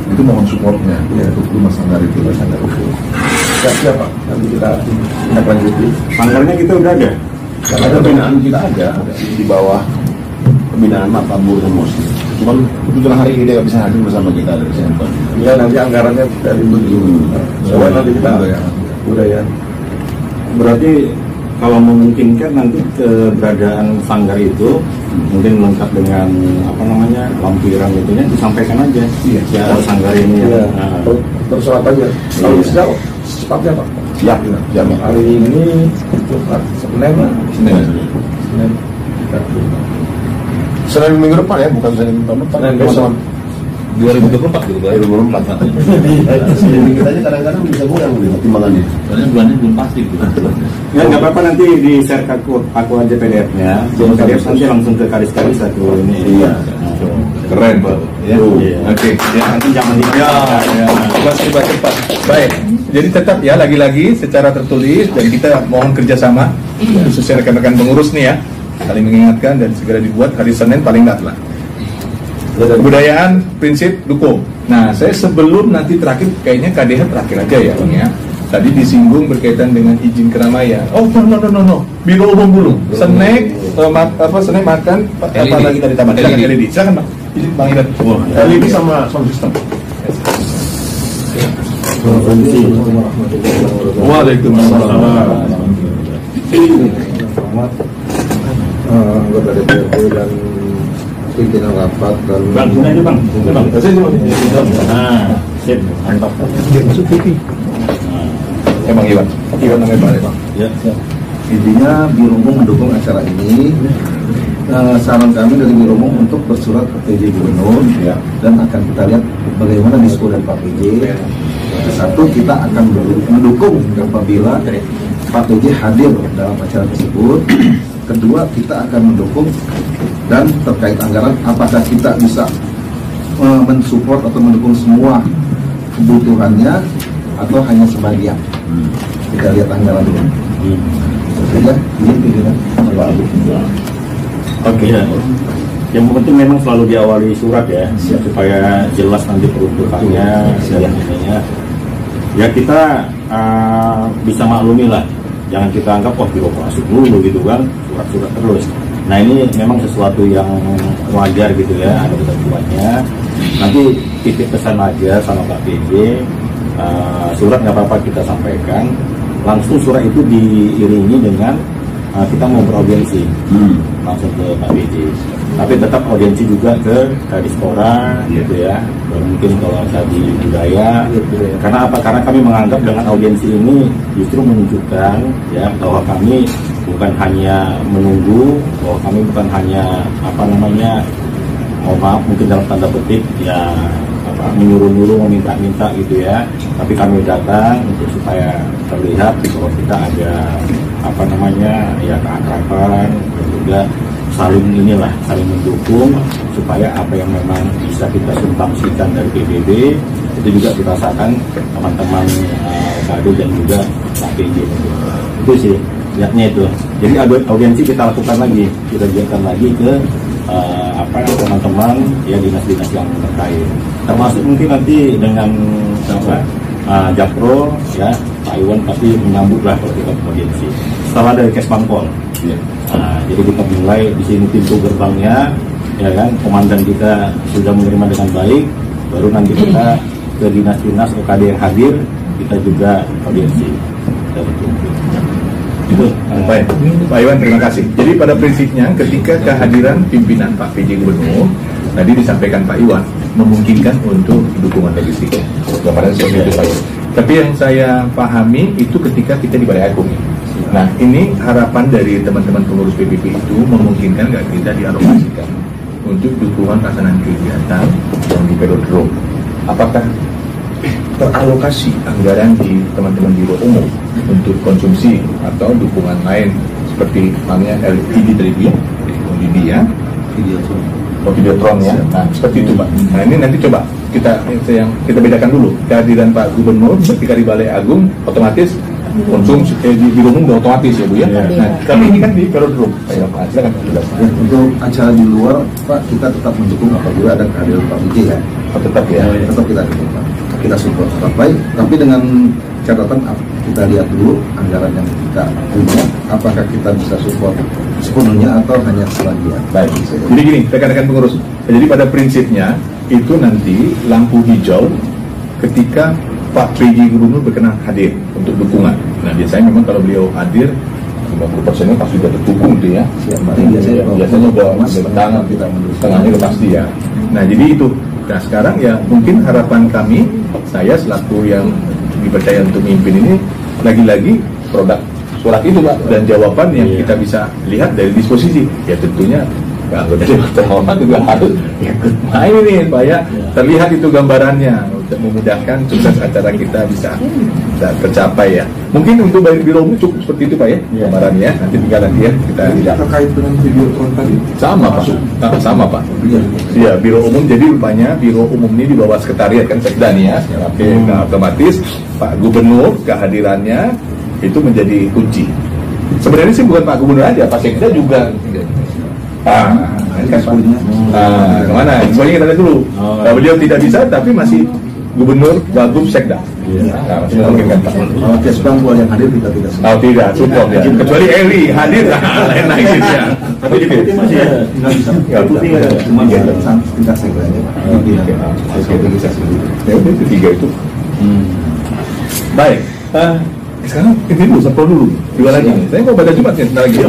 [SPEAKER 3] Itu mohon supportnya untuk 5 sanggar itu.
[SPEAKER 2] Siapa? Nanti kita lanjuti.
[SPEAKER 5] Sanggarnya kita udah ada.
[SPEAKER 2] Ada pembinaan kita ada di bawah pembinaan Pak Bur Remos. Cuman kebetulan hari ini nggak bisa hadir bersama kita dari Senter. Ya nanti anggarannya dari begini. Soalnya nanti kita budaya.
[SPEAKER 5] Berarti kalau memungkinkan nanti keberadaan sanggar itu mungkin lengkap dengan lampiran itunya disampaikan aja. Ya sanggar ini.
[SPEAKER 2] Tersurat aja. Kalau bisa cepatnya Pak.
[SPEAKER 3] Siap.
[SPEAKER 2] Hari ini Senin minggu depan ya, bukan Senin tahun depan. Besok
[SPEAKER 6] 2024 gitu,
[SPEAKER 2] 2024. Kita aja kadang-kadang bisa kurang timbangannya.
[SPEAKER 6] Soalnya bulannya belum pasti gitu.
[SPEAKER 5] Ya nggak apa-apa, nanti di share ke aku aja PDF-nya. Jadi PDF nanti langsung ke Kadis satu ini.
[SPEAKER 2] Iya.
[SPEAKER 3] Keren Pak.
[SPEAKER 5] Ya.
[SPEAKER 3] Oke.
[SPEAKER 5] Ya nanti jangan
[SPEAKER 1] cepat. Baik. Jadi tetap ya lagi-lagi secara tertulis dan kita mohon kerjasama khususnya rekan-rekan pengurus nih ya, saling mengingatkan dan segera dibuat hari Senin paling enggak lah. Kebudayaan prinsip dukung. Nah, saya sebelum nanti terakhir kayaknya KDH terakhir aja ya Bang ya. Tadi disinggung berkaitan dengan izin keramaian. Oh no. Biro umum dulu. Snack snack makan apa lagi tadi tambah. Silakan LED. Silakan Bang. Izin Bang Idat.
[SPEAKER 2] LED sama sound system.
[SPEAKER 3] Waalaikumsalam.
[SPEAKER 8] Anggota DPRD dan pimpinan rapat dan
[SPEAKER 5] sip, mantap.
[SPEAKER 1] Emang Iwan namanya Pak Bang.
[SPEAKER 5] Ya.
[SPEAKER 7] Intinya Biro Umum mendukung acara ini. Saran kami dari Biro Umum untuk bersurat ke PJ Gubernur dan akan kita lihat bagaimana diskusi dari Pak PJ. Satu, kita akan mendukung apabila Pak PJ hadir dalam acara tersebut. Kedua, kita akan mendukung dan terkait anggaran apakah kita bisa mensupport atau mendukung semua kebutuhannya atau hanya sebagian. Kita lihat anggaran dulu. Ya, ini pilihan.
[SPEAKER 5] Oke. Yang penting memang selalu diawali surat ya, supaya jelas nanti peruntukannya, segalanya. Ya kita bisa maklumi lah. Jangan kita anggap birokrasi dulu gitu kan, surat-surat terus. Nah ini memang sesuatu yang wajar gitu ya, ada ketentuannya. Nanti titip pesan aja sama Pak PJ, surat nggak apa-apa kita sampaikan. Langsung surat itu diiringi dengan kita mau beraudiensi langsung ke Pak BJ, tapi tetap audiensi juga ke Dispora gitu ya, mungkin kalau tadi budaya, karena apa? Karena kami menganggap dengan audiensi ini justru menunjukkan ya bahwa kami bukan hanya menunggu, bahwa kami bukan hanya mohon maaf mungkin dalam tanda petik ya menyuruh-nyuruh, meminta-minta gitu ya, tapi kami datang untuk supaya terlihat bahwa kita ada ya keakraban dan juga saling mendukung supaya apa yang memang bisa kita sumbangsikan dari PBB itu juga dirasakan teman-teman Kado dan juga Pak PJ. Itu sih lihatnya itu. Jadi audiensi kita lakukan lagi, kita jalankan lagi ke teman-teman ya dinas-dinas yang terkait, termasuk mungkin nanti dengan Jakpro ya Pak Iwan pasti menyambut lah kalau kita audiensi setelah dari Kesbangpol. Jadi kita mulai di sini pintu gerbangnya ya kan, komandan kita sudah menerima dengan baik, baru nanti kita ke dinas-dinas OKD yang hadir kita juga audiensi dari itu.
[SPEAKER 1] Baik, Pak Iwan, terima kasih. Jadi pada prinsipnya ketika kehadiran pimpinan Pak PJ Gubernur tadi disampaikan Pak Iwan memungkinkan untuk dukungan logistik. Gambaran seperti itu Pak Iwan. Tapi yang saya pahami itu ketika kita di Balai Agung. Nah, ini harapan dari teman-teman pengurus PPP itu memungkinkan nggak kita dialokasikan untuk dukungan pelaksanaan kegiatan yang di velodrome. Apakah teralokasi anggaran di teman-teman biro umum untuk konsumsi atau dukungan lain seperti namanya LED tadi ya, Videotron ya. Nah, seperti itu Pak. Nah, ini nanti coba kita bedakan dulu. Kehadiran Pak Gubernur ketika di Balai Agung otomatis konsumsi di biro umum udah otomatis ya Bu ya. Nah, tapi ini kan di velodrome. Silakan.
[SPEAKER 4] Untuk acara di luar Pak, kita tetap mendukung apabila ada kehadiran Pak BJ ya.
[SPEAKER 1] Tetap ya.
[SPEAKER 4] Tetap kita dukung Pak. Kita support tetap baik, tapi dengan catatan kita lihat dulu anggaran yang kita punya, apakah kita bisa support sepenuhnya atau hanya sebagian.
[SPEAKER 1] Baik. Jadi gini, rekan-rekan pengurus. Jadi pada prinsipnya itu nanti lampu hijau ketika Pak PJ Gubernur berkenan hadir untuk dukungan. Nah, biasanya memang kalau beliau hadir 50%-nya pasti sudah terdukung dia. Biasanya udah tangan kita tengahnya udah pasti ya. Nah, jadi itu. Nah, sekarang ya mungkin harapan kami, saya selaku yang dipercaya untuk memimpin ini, lagi-lagi produk surat itu Pak, dan jawaban yang kita bisa lihat dari disposisi. Ya tentunya anggota Dewan juga harus ikut main ini Pak ya, terlihat itu gambarannya untuk memudahkan sukses acara kita bisa tercapai ya. Mungkin untuk biro umum cukup seperti itu Pak ya, gambarannya. Nanti tinggal nanti ya kita tidak
[SPEAKER 4] terkait dengan Videotron tadi.
[SPEAKER 1] Sama Pak, sama Pak. Iya, biro umum, jadi rupanya biro umum ini di bawah sekretariat kan Sekda nih ya. Oke, nah, otomatis Pak Gubernur kehadirannya itu menjadi kunci. Sebenarnya sih bukan Pak Gubernur aja, Pak Sekda juga. Kemana? Semuanya kita lihat dulu. Beliau tidak bisa, tapi masih Gubernur, Wagub, Sekda. Nah, masih memungkinkan Pak.
[SPEAKER 4] Kesbangpol yang hadir kita tidak semua.
[SPEAKER 1] Tidak, support ya. Kecuali Eli hadir, lain lagi ya. Tapi juga
[SPEAKER 4] nggak bisa. Cuma tingkat Sekda aja Pak.
[SPEAKER 1] Ya udah, ketiga itu. Baik. Sekarang ini dulu, sapro dulu. Dua lagi. Saya mau pada Jumat ya, sebentar lagi.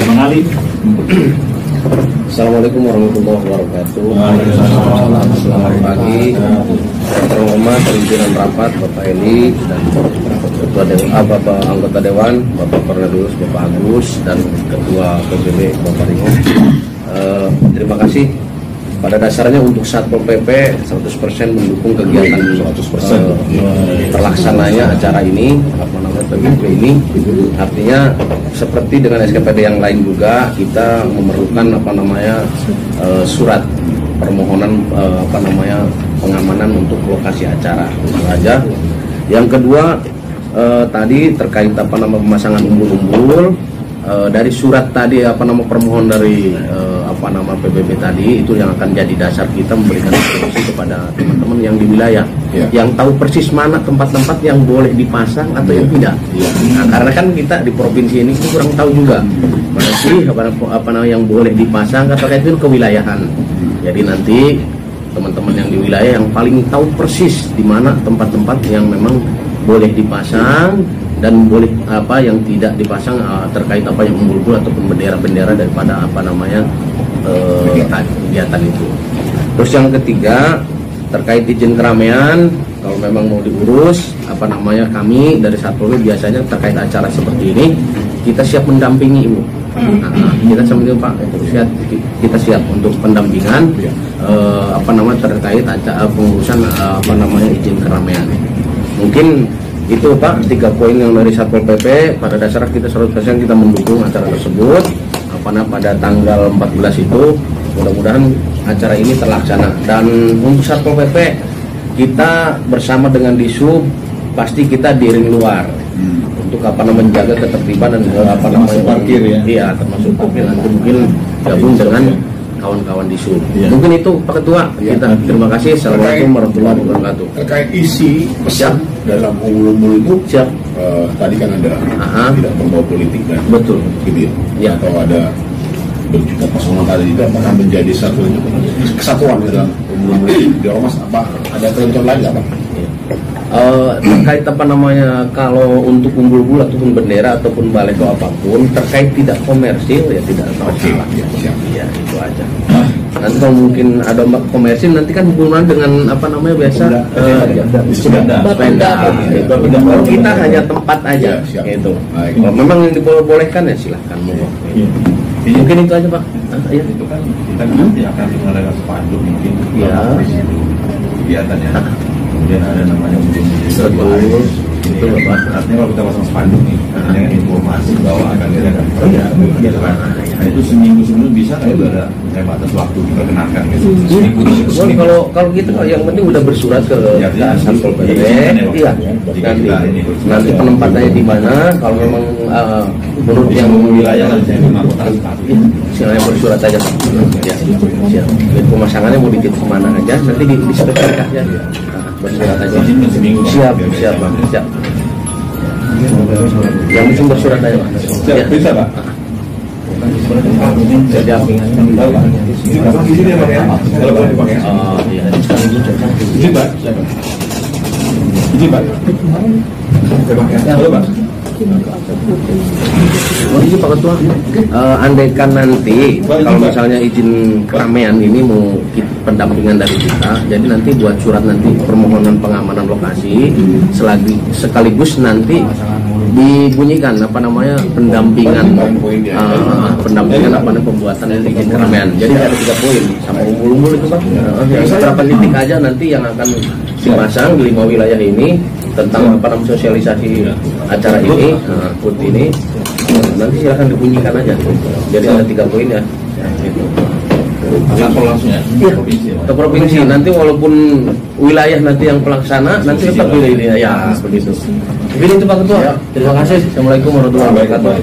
[SPEAKER 5] Bang Ali.
[SPEAKER 9] Assalamualaikum warahmatullahi wabarakatuh. Selamat pagi, terhormat pimpinan rapat Bapak Eli dan Bapak anggota Dewan, Bapak Kornelius, Bapak Agus dan Ketua PBB Bapak Ringo. Terima kasih. Pada dasarnya untuk Satpol PP 100% mendukung kegiatan 100% terlaksananya acara ini, PBB ini. Artinya seperti dengan SKPD yang lain juga kita memerlukan surat permohonan pengamanan untuk lokasi acara. Itu saja. Yang kedua tadi terkait pemasangan umbul-umbul. Dari surat tadi permohonan dari PBB tadi itu yang akan jadi dasar kita memberikan instruksi kepada teman-teman yang di wilayah yang tahu persis mana tempat-tempat yang boleh dipasang atau yang tidak. Nah, karena kan kita di provinsi ini kurang tahu juga mana sih yang boleh dipasang atau itu kewilayahan. Jadi nanti teman-teman yang di wilayah yang paling tahu persis di mana tempat-tempat yang memang boleh dipasang dan boleh apa yang tidak dipasang terkait apa yang umbul-umbul ataupun bendera-bendera daripada apa namanya kegiatan itu. Terus yang ketiga terkait izin keramaian, kalau memang mau diurus apa namanya, kami dari Satpol PP biasanya terkait acara seperti ini kita siap mendampingi Ibu. Kita sama Pak kita siap untuk pendampingan apa namanya terkait acara pengurusan apa namanya izin keramaian. Mungkin itu Pak 3 poin yang dari Satpol PP. Pada dasarnya kita 100% kita mendukung acara tersebut. Pada tanggal 14 itu mudah-mudahan acara ini terlaksana. Dan untuk Satpol PP kita bersama dengan Disub pasti kita di ring luar untuk apa namanya menjaga ketertiban dan apa namanya
[SPEAKER 3] parkir ya.
[SPEAKER 9] Iya, termasuk parkir. Nanti mungkin gabung dengan kawan-kawan Disub. Mungkin itu Pak Ketua. Kita terima kasih. Assalamualaikum warahmatullahi wabarakatuh.
[SPEAKER 2] Terkait isi pesan dalam umbul-umbul itu,
[SPEAKER 9] Siap.
[SPEAKER 2] tadi kan ada tidak berbau politik dan
[SPEAKER 9] Betul.
[SPEAKER 2] gitu ya. Atau ada berjuta pasangan tadi itu apakah menjadi satu kesatuan dalam umbul-umbul di Ormas? Apa ada contoh lain nggak Pak?
[SPEAKER 9] Terkait apa namanya, kalau untuk umbul-umbul ataupun bendera ataupun baleko apapun terkait tidak komersil ya tidak masalah. Ya itu aja. Nanti kalau mungkin ada komersil nanti kan hubungan dengan apa namanya biasa kalau kita hanya tempat aja gitu. Kalau memang yang dibolehkan ya silahkan monggo. Mungkin itu aja Pak. Ya.
[SPEAKER 4] Itu kan kita nanti akan mengadakan spanduk mungkin kegiatannya. Kemudian ada namanya itu Bapak. Artinya kalau kita pasang spanduk nih, artinya informasi bahwa akan diadakan perayaan. Nah itu seminggu sebelum bisa nggak itu ada batas waktu diperkenalkan gitu.
[SPEAKER 9] Kalau kita yang penting udah bersurat ke Satpol PP. Iya. Nanti penempatannya di mana? Kalau memang menurut yang wilayah silahkan bersurat aja Pak. Ya, siap. Pemasangannya mau dititip kemana aja, nanti dispesifikasikan ya. Bersurat aja. Siap Pak. Siap. Yang penting bersurat aja Pak.
[SPEAKER 3] Siap, bisa Pak.
[SPEAKER 9] Jadi apingan.
[SPEAKER 3] Izin ya Pak ya. Kalau boleh dipakai.
[SPEAKER 9] Iya.
[SPEAKER 3] Izin Pak. Izin Pak. Halo Pak.
[SPEAKER 9] Ini Pak Ketua, andaikan nanti kalau misalnya izin keramaian ini mau pendampingan dari kita, jadi nanti buat surat nanti permohonan pengamanan lokasi sekaligus nanti dibunyikan apa namanya pendampingan apa namanya pembuatan izin keramaian. Jadi ada 3 poin sama umbul-umbul itu Pak. Beberapa titik aja nanti yang akan dipasang di 5 wilayah ini tentang apa namanya sosialisasi acara ini, ini nanti silahkan dibunyikan aja. Jadi ada 3 poin ya. Gitu.
[SPEAKER 3] Langsung ya.
[SPEAKER 9] Iya, ke provinsi. Nanti walaupun wilayah nanti yang pelaksana nanti tetap wilayah ya begitu. Begini itu Pak Ketua. Terima kasih. Assalamualaikum warahmatullahi wabarakatuh.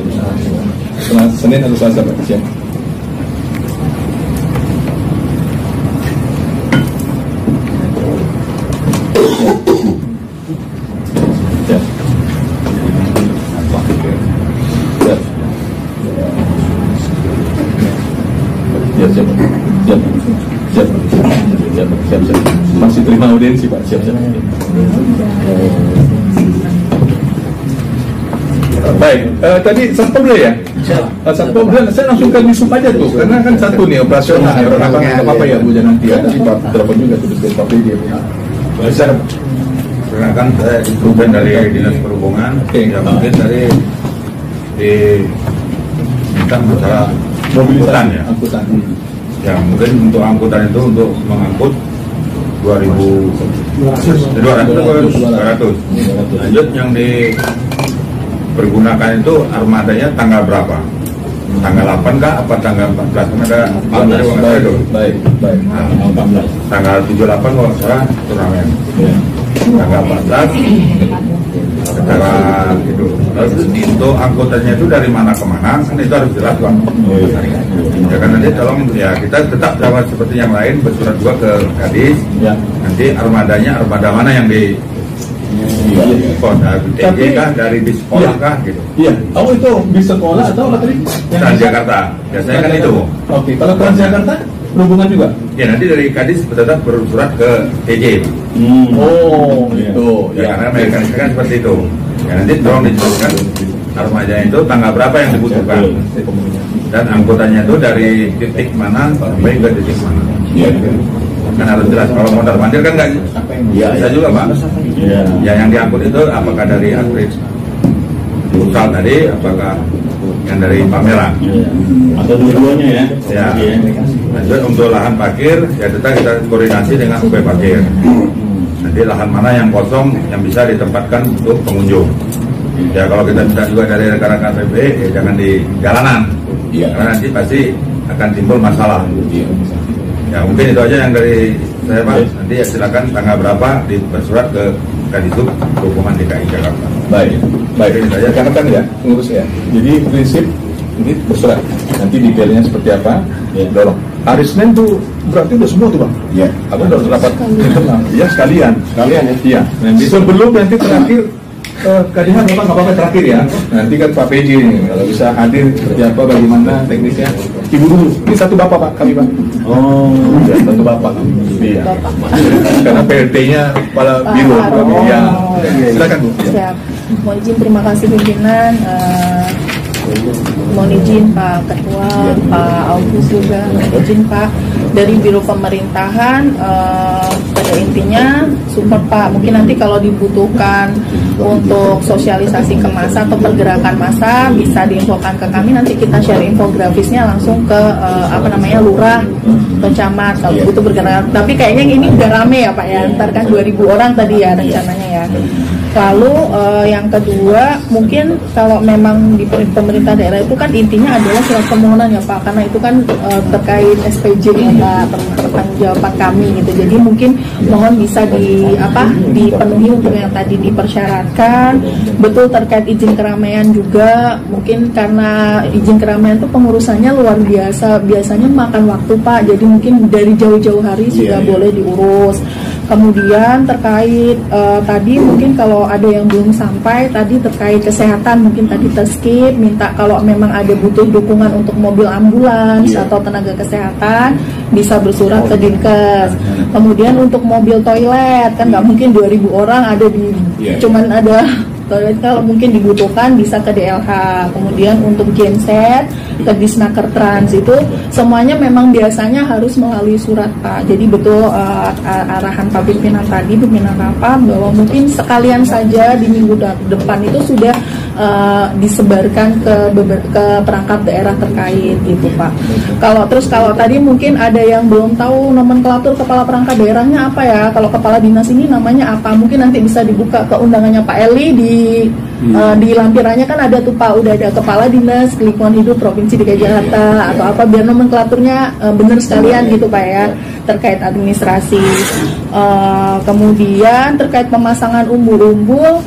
[SPEAKER 3] Senin atau Selasa Pak? Siap. Siap. Masih terima audiensi Pak. Siap. Baik, tadi Satpol ya? Satpol saya langsung ke Disub aja tuh, karena kan satu nih operasional. Apa ya Bu nanti ya? Tadi Pak telepon juga tuh dari Pak PD.
[SPEAKER 4] Saya perkenalkan saya Instrumen dari Dinas Perhubungan. Ya mungkin dari minta masalah mobilitas ya.
[SPEAKER 3] Angkutan.
[SPEAKER 4] Ya mungkin untuk angkutan itu untuk mengangkut 200. Lanjut yang dipergunakan itu armadanya tanggal berapa? Tanggal 8 kah? Apa tanggal 14? Kan ada 14 itu.
[SPEAKER 3] Baik.
[SPEAKER 4] Nah, 14. Tanggal 78 kalau salah turnamen. Tanggal 14 secara itu. Terus untuk angkutannya itu dari mana ke mana kan itu harus jelas Pak. Ya kan nanti tolong ya kita tetap sama seperti yang lain bersurat juga ke Kadis.
[SPEAKER 3] Ya.
[SPEAKER 4] Nanti armadanya armada mana yang di TJ kah dari di sekolah kah gitu.
[SPEAKER 3] Iya. Oh itu di sekolah atau apa tadi?
[SPEAKER 4] Transjakarta. Biasanya kan itu.
[SPEAKER 3] Oke. Kalau Transjakarta berhubungan juga?
[SPEAKER 4] Ya nanti dari Kadis tetap bersurat ke TJ.
[SPEAKER 3] Oh, itu.
[SPEAKER 4] Ya, karena mereka kan seperti itu.
[SPEAKER 10] Ya, nanti tolong dijelaskan armada itu tanggal berapa yang dibutuhkan dan angkutannya itu dari titik mana sampai ke titik mana. Kan harus jelas. Kalau mondar mandir kan nggak bisa juga Pak. Ya yang diangkut itu apakah dari atlet futsal tadi, apakah yang dari pameran
[SPEAKER 5] atau dua-duanya ya.
[SPEAKER 10] Ya. Lanjut untuk lahan parkir ya kita koordinasi dengan UP parkir. Nanti lahan mana yang kosong yang bisa ditempatkan untuk pengunjung. Ya kalau kita minta juga dari rekan-rekan PP ya jangan di jalanan. Karena nanti pasti akan timbul masalah. Ya mungkin itu aja yang dari saya Pak. Nanti ya silakan tanggal berapa bersurat ke Kadisub Perhubungan DKI Jakarta.
[SPEAKER 3] Baik. Ini saja rekan-rekan ya pengurus ya. Jadi prinsip ini bersurat. Nanti detailnya seperti apa? Dorong. Hari Senin tuh berarti udah semua tuh Bang? Iya. Aku udah rapat internal. Iya sekalian ya. Iya. Nanti sebelum nanti terakhir Kadihan Bapak nggak apa-apa terakhir ya. Nanti kan Pak PJ nih kalau bisa hadir seperti apa bagaimana teknisnya. Ibu dulu. Ini satu Bapak Pak kami Pak. Oh, ya, satu Bapak. Iya. Karena PRT-nya kepala biro. Iya. Silakan Bu.
[SPEAKER 11] Siap. Mohon izin, terima kasih pimpinan. Mohon izin Pak Ketua, Pak Agus juga, mohon izin Pak dari Biro Pemerintahan. Pada intinya support Pak, mungkin nanti kalau dibutuhkan untuk sosialisasi ke massa atau pergerakan massa bisa diinfokan ke kami, nanti kita share infografisnya langsung ke lurah atau camat kalau butuh bergerak. Tapi kayaknya ini udah rame ya Pak ya, ntar kan 2000 orang tadi ya rencananya ya. Lalu yang kedua mungkin kalau memang di pemerintah daerah itu kan intinya adalah surat permohonan ya Pak, karena itu kan terkait SPJ ya pertanggungjawaban kami gitu. Jadi mungkin mohon bisa dipenuhi untuk yang tadi dipersyaratkan. Betul terkait izin keramaian juga, mungkin karena izin keramaian itu pengurusannya luar biasa, biasanya makan waktu Pak. Jadi mungkin dari jauh-jauh hari sudah boleh diurus. Kemudian terkait tadi mungkin kalau ada yang belum sampai tadi terkait kesehatan mungkin tadi terskip, minta kalau memang ada butuh dukungan untuk mobil ambulans atau tenaga kesehatan bisa bersurat ke Dinkes. Kemudian untuk mobil toilet kan nggak mungkin 2000 orang ada di cuman ada toilet, kalau mungkin dibutuhkan bisa ke DLH. Kemudian untuk genset ke Disnaker Trans itu semuanya memang biasanya harus melalui surat Pak. Jadi betul arahan Pak pimpinan tadi, pimpinan rapat bahwa mungkin sekalian saja di minggu depan itu sudah disebarkan ke perangkat daerah terkait gitu Pak. Kalau tadi mungkin ada yang belum tahu nomenklatur kepala perangkat daerahnya apa ya. Kalau kepala dinas ini namanya apa? Mungkin nanti bisa dibuka ke undangannya Pak Eli di lampirannya kan ada tuh Pak, udah ada kepala dinas lingkungan hidup Provinsi DKI Jakarta atau apa, biar nomenklaturnya benar sekalian gitu Pak ya terkait administrasi. Kemudian terkait pemasangan umbul-umbul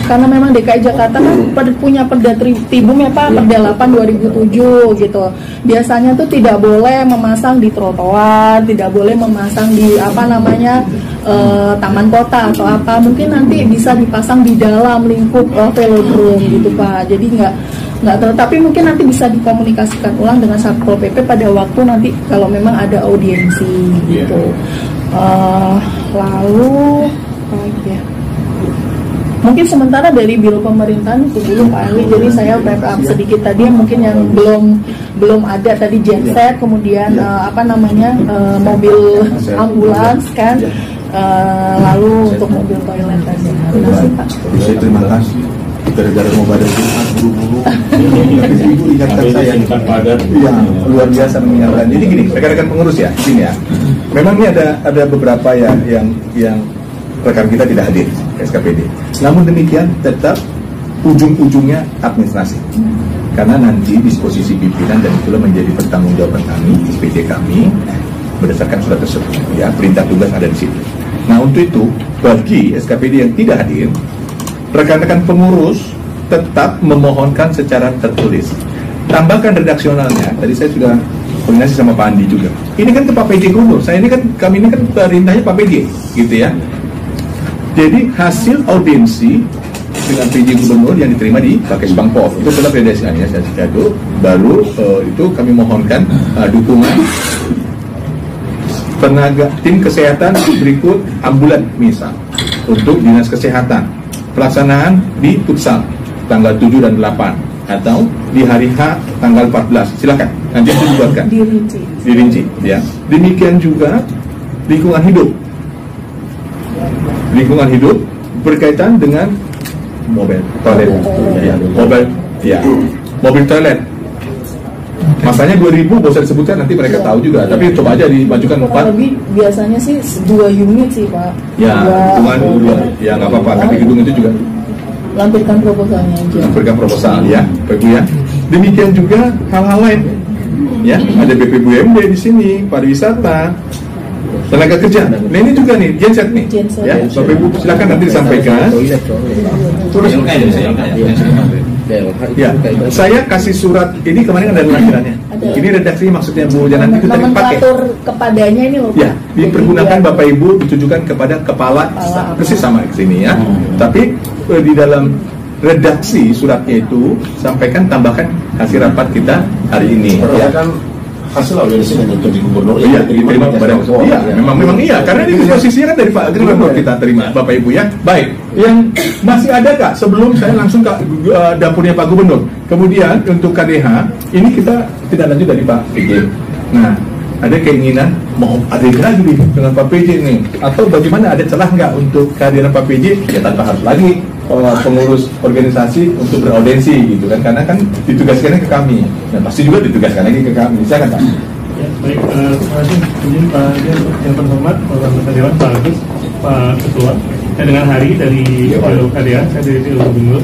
[SPEAKER 11] karena memang DKI Jakarta kan punya Perda Tibum ya Pak, Perda 8 2007 gitu. Biasanya tuh tidak boleh memasang di trotoar, tidak boleh memasang di taman kota atau apa. Mungkin nanti bisa dipasang di dalam lingkup velodrome gitu Pak. Jadi tapi mungkin nanti bisa dikomunikasikan ulang dengan Satpol PP pada waktu nanti kalau memang ada audiensi gitu. Lalu mungkin sementara dari Biro Pemerintahan itu dulu Pak Ali. Jadi saya wrap up sedikit tadi mungkin yang belum ada tadi genset, kemudian mobil ambulans kan. Lalu untuk mobil toilet tadi.
[SPEAKER 3] Terima kasih. Gara-gara mau pada Jumat buru-buru, tapi ibu ingatkan saya, iya luar biasa mengingatkan. Jadi gini, rekan-rekan pengurus ya, gini ya. Memang ini ada beberapa yang rekan kita tidak hadir SKPD. Namun demikian tetap ujung-ujungnya administrasi. Karena nanti disposisi pimpinan dan itulah menjadi pertanggungjawaban kami, SPJ kami berdasarkan surat tersebut. Ya, perintah tugas ada di situ. Nah untuk itu bagi SKPD yang tidak hadir, rekan-rekan pengurus tetap memohonkan secara tertulis. Tambahkan redaksionalnya. Tadi saya sudah koordinasi sama Pak Andi juga. Ini kan ke Pak PJ Gubernur. Kami ini kan perintahnya Pak PJ, gitu ya. Jadi hasil audiensi dengan PJ Gubernur yang diterima di Bakes Bangpol itu adalah redaksionalnya saya jatuh. Baru itu kami mohonkan dukungan tenaga tim kesehatan berikut ambulan misal untuk dinas kesehatan. pelaksanaan di Putsal tanggal 7 dan 8 atau di hari H tanggal 14. Silakan nanti itu dibuatkan dirinci ya. Demikian juga lingkungan hidup berkaitan dengan mobil toilet ya, mobil toilet. Masanya 2000 bisa disebutkan, nanti mereka tahu juga, tapi coba aja dimajukan 4.
[SPEAKER 11] Kurang lebih biasanya sih 2 unit sih Pak.
[SPEAKER 3] Ya, hitungan 2 ya nggak apa-apa, kan di gedung itu juga
[SPEAKER 11] lampirkan proposalnya aja.
[SPEAKER 3] Lampirkan proposal ya, Pak Ibu ya. Demikian juga hal-hal lain ya, ada BPBUMD di sini, pariwisata, tenaga kerja. Nah ini juga nih genset nih ya, Bapak Ibu silakan nanti disampaikan. Terus ya, saya kasih surat ini kemarin ada lampirannya. Ini redaksi maksudnya Bu Jangan itu tadi pakai.
[SPEAKER 11] Kepadanya ini loh.
[SPEAKER 3] Ya, dipergunakan Bapak Ibu ditujukan kepada kepala persis sama di sini ya. Tapi di dalam redaksi suratnya itu sampaikan tambahkan hasil rapat kita hari ini.
[SPEAKER 2] Ya kan hasil audiensi yang tentu di gubernur.
[SPEAKER 3] Iya, diterima kepada iya, memang iya, karena ini posisinya kan dari Pak Gubernur kita terima, Bapak Ibu ya. Baik, yang masih ada Kak sebelum saya langsung ke dapurnya Pak Gubernur. Kemudian untuk KDH ini kita tidak lanjut dari Pak PJ. Nah, ada keinginan mau ada lagi dengan Pak PJ nih, atau bagaimana, ada celah nggak untuk kehadiran Pak PJ? Ya tanpa harus lagi pengurus organisasi untuk beraudiensi gitu kan, karena kan ditugaskannya ke kami dan pasti juga ditugaskan lagi ke kami. Silakan Pak.
[SPEAKER 12] Ya, baik, terima kasih izin Pak yang terhormat Pak Anggota Dewan, Pak Agus, Pak Ketua. Dengan hari dari KDA, saya dari Gubernur.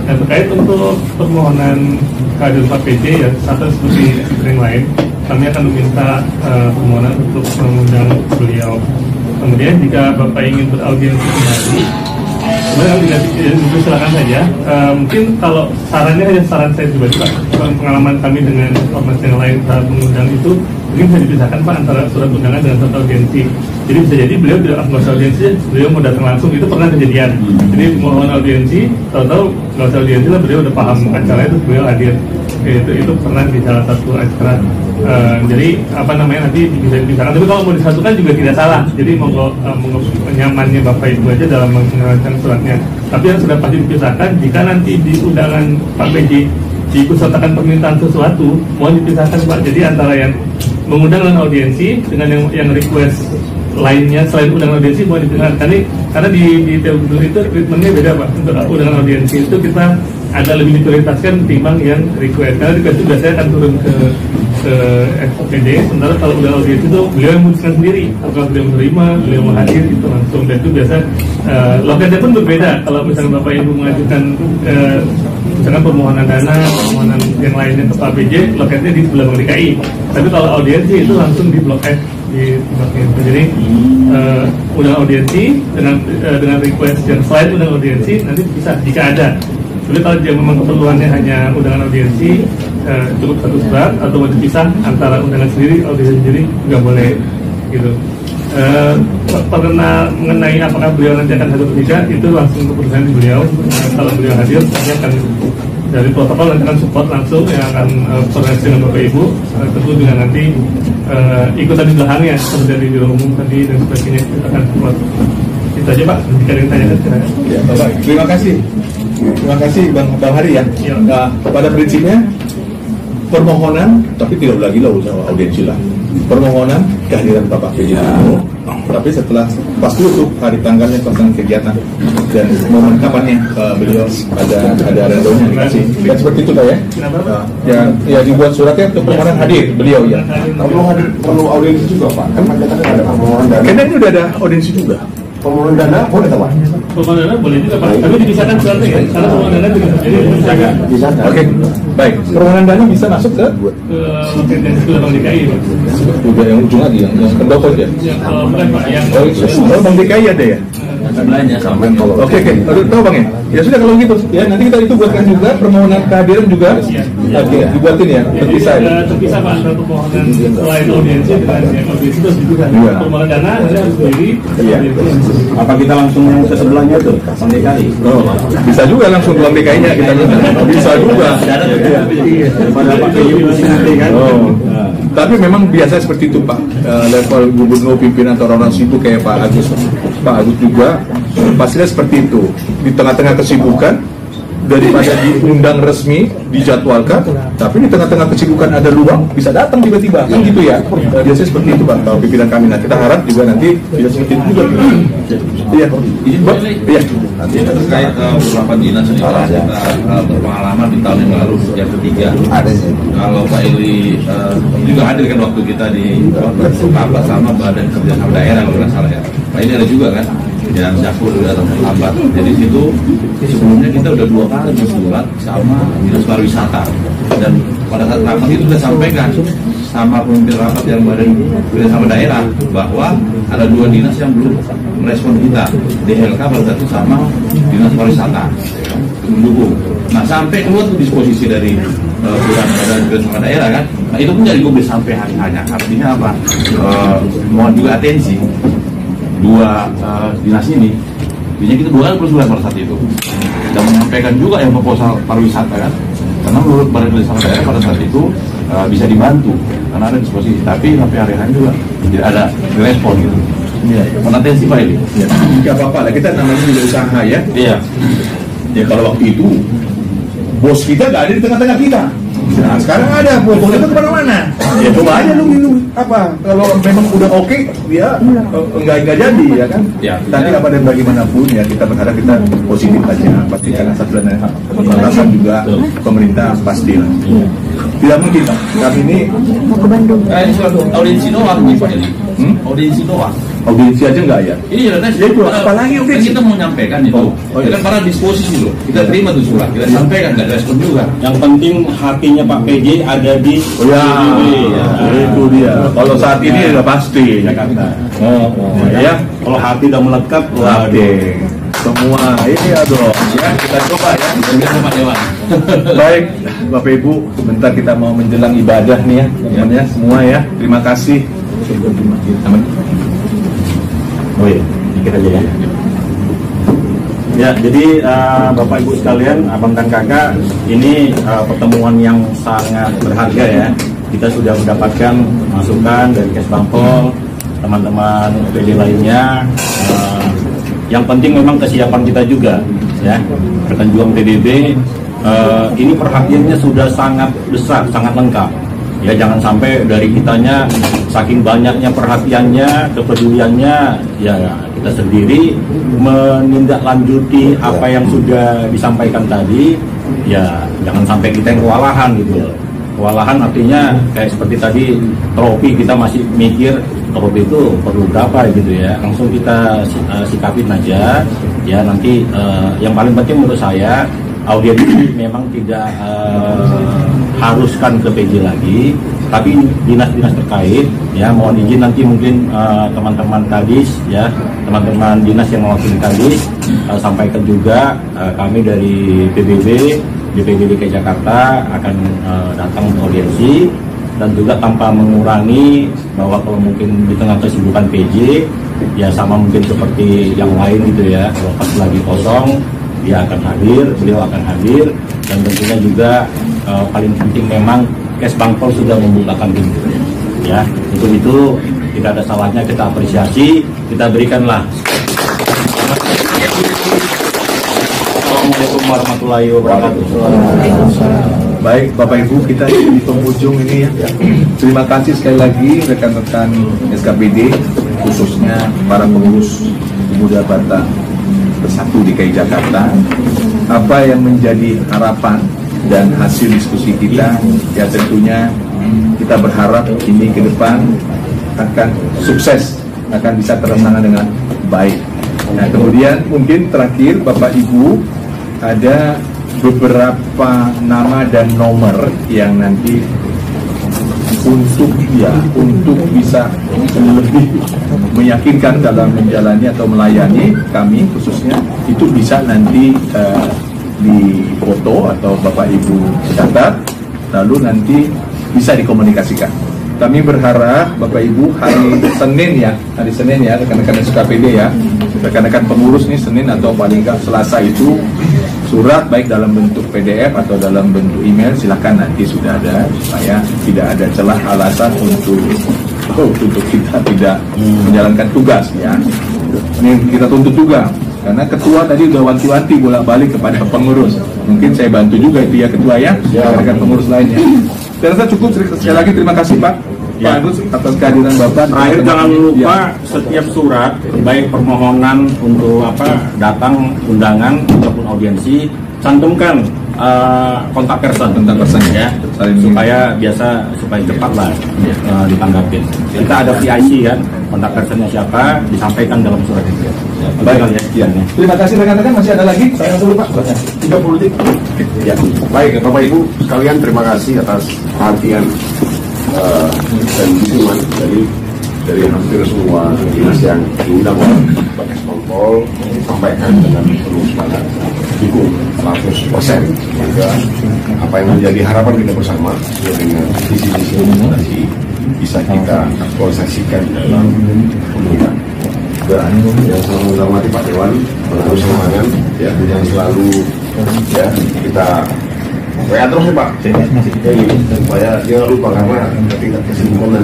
[SPEAKER 12] Dan terkait untuk permohonan kehadiran Pak PJ ya sama seperti yang lain, kami akan meminta permohonan untuk mengundang beliau. Kemudian jika Bapak ingin beraudiensi kembali, silakan saja. Mungkin kalau sarannya hanya saran saya pribadi Pak, pengalaman kami dengan ormas yang lain saat mengundang itu mungkin bisa dipisahkan Pak antara surat undangan dengan surat audiensi. Jadi bisa jadi beliau tidak nggak usah audiensi, beliau mau datang langsung, itu pernah kejadian. Jadi mohon audiensi, tahu-tahu nggak usah audiensi lah, beliau udah paham acara itu, beliau hadir. Itu pernah di salah satu acara. Jadi apa namanya nanti bisa dipisahkan. Tapi kalau mau disatukan juga tidak salah. Jadi monggo nyamannya Bapak Ibu aja dalam mengeluarkan suratnya. Tapi yang sudah pasti dipisahkan. Jika nanti di undangan Pak PJ diikutsertakan permintaan sesuatu, mohon dipisahkan Pak. Jadi antara yang mengundang dan audiensi dengan yang request lainnya selain undangan audiensi mohon dipisahkan. Karena di Telgubernur itu treatmentnya beda Pak. Untuk undangan audiensi itu kita ada lebih diprioritaskan ketimbang yang request. Karena request itu biasanya akan turun ke FPD, sementara kalau udah audiensi itu beliau yang memutuskan sendiri apakah beliau menerima, beliau mau hadir itu langsung. Dan itu biasa lokasinya pun berbeda. Kalau misalnya Bapak Ibu mengajukan misalkan permohonan dana, permohonan yang lainnya ke Pak PJ, lokasinya di sebelah Bank DKI. Tapi kalau audiensi itu langsung di Blok F di tempatnya. Jadi undangan audiensi dengan request yang selain undangan audiensi nanti bisa jika ada. Jadi kalau dia memang keperluannya hanya undangan audiensi, cukup satu surat, atau mau dipisah antara undangan sendiri, audiensi sendiri nggak boleh gitu. Karena mengenai apakah beliau nanti akan hadir atau tidak, itu langsung keputusan di beliau. Kalau beliau hadir, nanti akan dari protokol nanti akan support langsung yang akan koordinasi dengan Bapak Ibu, tentu dengan nanti ikutan di belakangnya seperti di biro umum tadi dan sebagainya, kita akan support. Itu aja Pak, jika ada yang tanyakan.
[SPEAKER 3] Ya, Bapak, terima kasih. Terima kasih Bang Hari ya. Nah, pada prinsipnya permohonan, tapi tidak lagi lah usah audiensi lah. Permohonan kehadiran Bapak PJ dulu, tapi setelah pasti untuk hari tanggalnya pelaksanaan kegiatan dan momen kapannya beliau ada rendonya dikasih. Dan seperti itu Pak ya. Ya dibuat suratnya untuk permohonan hadir beliau ya.
[SPEAKER 2] Perlu audiensi juga Pak. Kan katanya ada permohonan dana.
[SPEAKER 3] Karena ini udah ada audiensi juga.
[SPEAKER 2] Permohonan dana boleh tak Pak?
[SPEAKER 12] Permohonan dana boleh juga Pak. Tapi dipisahkan suratnya ya. Karena permohonan dana juga jadi dipisahkan.
[SPEAKER 3] Oke, baik. Permohonan dana bisa masuk ke
[SPEAKER 12] Bank DKI Pak.
[SPEAKER 3] Udah yang ujung lagi yang pendopo ya.
[SPEAKER 12] Bukan Pak, yang
[SPEAKER 3] Bank DKI ada ya.
[SPEAKER 9] Sebelahnya sama.
[SPEAKER 3] Oke. Aduh, tahu Bang ya? Ya sudah kalau gitu ya nanti kita itu buatkan juga permohonan kehadiran juga. Oke, dibuatin ya. Terpisah.
[SPEAKER 12] Terpisah Pak antara permohonan selain audiensi dengan yang audiensi itu juga. Permohonan dana harus sendiri.
[SPEAKER 3] Iya.
[SPEAKER 5] Apa kita langsung ke sebelahnya tuh, Bank DKI?
[SPEAKER 3] Oh, bisa juga langsung ke Bank DKI-nya kita bisa juga.
[SPEAKER 5] Daripada pakai pusing nanti kan.
[SPEAKER 3] Oh. Tapi memang biasa seperti itu Pak. Level gubernur, pimpinan atau orang sibuk kayak Pak Agus juga pastinya seperti itu. Di tengah-tengah kesibukan, daripada diundang resmi, dijadwalkan, tapi di tengah-tengah kesibukan ada luang, bisa datang tiba-tiba, kan gitu ya. Biasanya seperti itu Pak, kalau pimpinan kami. Nah, kita harap juga nanti bisa seperti itu juga. Iya, iya.
[SPEAKER 13] Nanti terkait beberapa dinas ini kita berpengalaman di tahun yang lalu yang ketiga. Kalau Pak Ili juga hadir kan waktu kita di rapat sama Badan Kerjasama Daerah kalau nggak salah ya. Pak Ili ada juga kan, yang Syafur juga terlambat. Jadi situ sebelumnya kita udah 2 kali bersurat sama Dinas Pariwisata, dan pada saat rapat itu sudah sampaikan sama pemimpin rapat yang Badan Kerjasama Daerah bahwa ada 2 dinas yang belum merespon kita, DLK pada satu sama Dinas Pariwisata mendukung. Nah, sampai keluar tuh disposisi dari surat Badan Kerjasama Daerah kan, nah itu pun jadi gubris sampai hari hanya. Artinya apa? Mohon juga atensi 2 dinas ini. Biasanya kita 2 kali bersurat pada saat itu dan menyampaikan juga yang proposal pariwisata kan, karena menurut Badan Kerjasama Daerah pada saat itu bisa dibantu karena ada disposisi, tapi sampai hari hari juga tidak ada respon gitu. Iya, atensi Pak ini.
[SPEAKER 3] Ya, nggak apa-apa lah, kita namanya juga usaha ya.
[SPEAKER 13] Iya.
[SPEAKER 3] Ya kalau waktu itu bos kita nggak ada di tengah-tengah kita. Nah, sekarang ada bos kita kemana-mana. Ya coba aja lu apa? Kalau memang udah oke, dia enggak jadi ya kan.
[SPEAKER 13] Ya.
[SPEAKER 3] Tapi apa dan bagaimanapun ya kita berharap kita positif aja. Pasti karena satu dan alasan juga pemerintah pasti lah. Tidak mungkin Pak. Kami ini
[SPEAKER 11] Mau ke Bandung.
[SPEAKER 13] Ini soal audiensi doang nih Pak Eli. Audiensi doang.
[SPEAKER 3] audiensi aja nggak ya?
[SPEAKER 13] Iya,
[SPEAKER 3] ya itu apalagi audiensi.
[SPEAKER 13] Kita mau menyampaikan itu. Kita kan para disposisi loh. Kita terima tuh surat, kita sampaikan, nggak ada respon juga.
[SPEAKER 5] Yang penting hatinya Pak PJ ada di
[SPEAKER 3] itu dia. Kalau saat ini udah pasti Jakarta. Ya.
[SPEAKER 5] Kalau hati udah melekat,
[SPEAKER 3] semua ini ya kita coba ya. Baik Bapak Ibu, sebentar kita mau menjelang ibadah nih ya teman-teman semua ya. Terima kasih.
[SPEAKER 5] Oh iya, dikit aja ya. Ya, jadi Bapak Ibu sekalian, abang dan kakak, ini pertemuan yang sangat berharga ya. Kita sudah mendapatkan masukan dari Kesbangpol, teman-teman OPD lainnya. Yang penting memang kesiapan kita juga ya. Rekan Juang PBB ini perhatiannya sudah sangat besar, sangat lengkap. Ya, jangan sampai dari kitanya saking banyaknya perhatiannya, kepeduliannya, ya kita sendiri menindaklanjuti apa yang sudah disampaikan tadi, ya jangan sampai kita yang kewalahan gitu. Kewalahan artinya kayak seperti tadi trofi, kita masih mikir trofi itu perlu berapa gitu ya. Langsung kita sikapin aja ya. Nanti yang paling penting menurut saya, audiens ini memang tidak haruskan ke PJ lagi, tapi dinas-dinas terkait ya, mohon izin nanti mungkin teman-teman kadis ya, teman-teman dinas yang mewakili kadis sampaikan juga kami dari PBB DPD DKI Jakarta akan datang untuk audiensi, dan juga tanpa mengurangi bahwa kalau mungkin di tengah kesibukan PJ ya sama mungkin seperti yang lain gitu ya, kalau pas lagi kosong dia akan hadir, beliau akan hadir, dan tentunya juga paling penting memang Kesbangpol sudah membukakan pintu ya. Untuk itu tidak ada salahnya kita apresiasi, kita berikanlah. Assalamualaikum warahmatullahi wabarakatuh.
[SPEAKER 3] Baik Bapak Ibu, kita di penghujung ini ya. Terima kasih sekali lagi rekan-rekan SKPD, khususnya para pengurus pemuda Batak Bersatu DKI Jakarta. Apa yang menjadi harapan dan hasil diskusi kita, ya tentunya kita berharap ini ke depan akan sukses, akan bisa terlaksana dengan baik. Nah, kemudian mungkin terakhir Bapak Ibu, ada beberapa nama dan nomor yang nanti untuk bisa lebih meyakinkan dalam menjalani atau melayani kami khususnya, itu bisa nanti di foto atau Bapak Ibu catat, lalu nanti bisa dikomunikasikan. Kami berharap Bapak Ibu hari Senin ya rekan-rekan SKPD ya, rekan-rekan pengurus nih Senin atau paling nggak Selasa itu surat baik dalam bentuk PDF atau dalam bentuk email silakan nanti sudah ada, supaya tidak ada celah alasan untuk kita tidak menjalankan tugas ya. Ini kita tuntut juga Karena ketua tadi udah wanti-wanti bolak-balik kepada pengurus. Mungkin saya bantu juga itu ya ketua ya, dengan pengurus lainnya. Saya rasa cukup. Sekali lagi terima kasih Pak. Pak Agus atas kehadiran Bapak.
[SPEAKER 14] Terakhir jangan lupa setiap surat, baik permohonan untuk datang undangan ataupun audiensi, cantumkan kontak person ya, supaya cepat lah ditanggapin. Kita ada VIC kan, kontak personnya siapa disampaikan dalam surat itu.
[SPEAKER 3] Baik ya. Terima kasih rekan-rekan, masih ada lagi? Saya dulu Pak.
[SPEAKER 2] 30 detik. Ya, baik Bapak Ibu sekalian, terima kasih atas perhatian dan dukungan dari hampir semua dinas yang diundang oleh Bapak Kontrol, sampaikan dengan penuh semangat, dukung 100%. Sehingga apa yang menjadi harapan kita bersama dengan visi-visi bisa kita aktualisasikan dalam pemilihan. Yang selalu menghormati Pak Dewan, mengatur semangat ya, yang selalu ya kita WA terus ya Pak, supaya dia lupa karena tingkat kesimpulan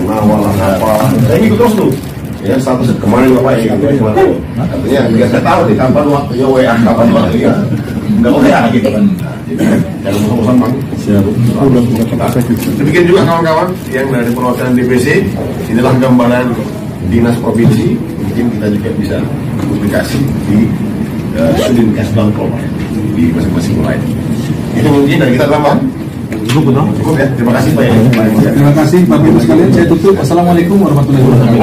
[SPEAKER 2] awal apa, saya ikut terus tuh ya, status kemarin Bapak ya, katanya nggak saya tahu nih kapan waktunya WA, kapan waktunya nggak WA gitu kan, jangan bosan Bang. Demikian juga kawan-kawan yang dari perwakilan DPC, inilah gambaran dinas provinsi, mungkin kita juga bisa publikasi di Sudin Kesbangpol di masing-masing wilayah. Itu mungkin dari kita tambahan. Cukup ya. Terima kasih Pak.
[SPEAKER 3] Terima kasih Bapak Ibu sekalian. Saya tutup. Assalamualaikum warahmatullahi wabarakatuh.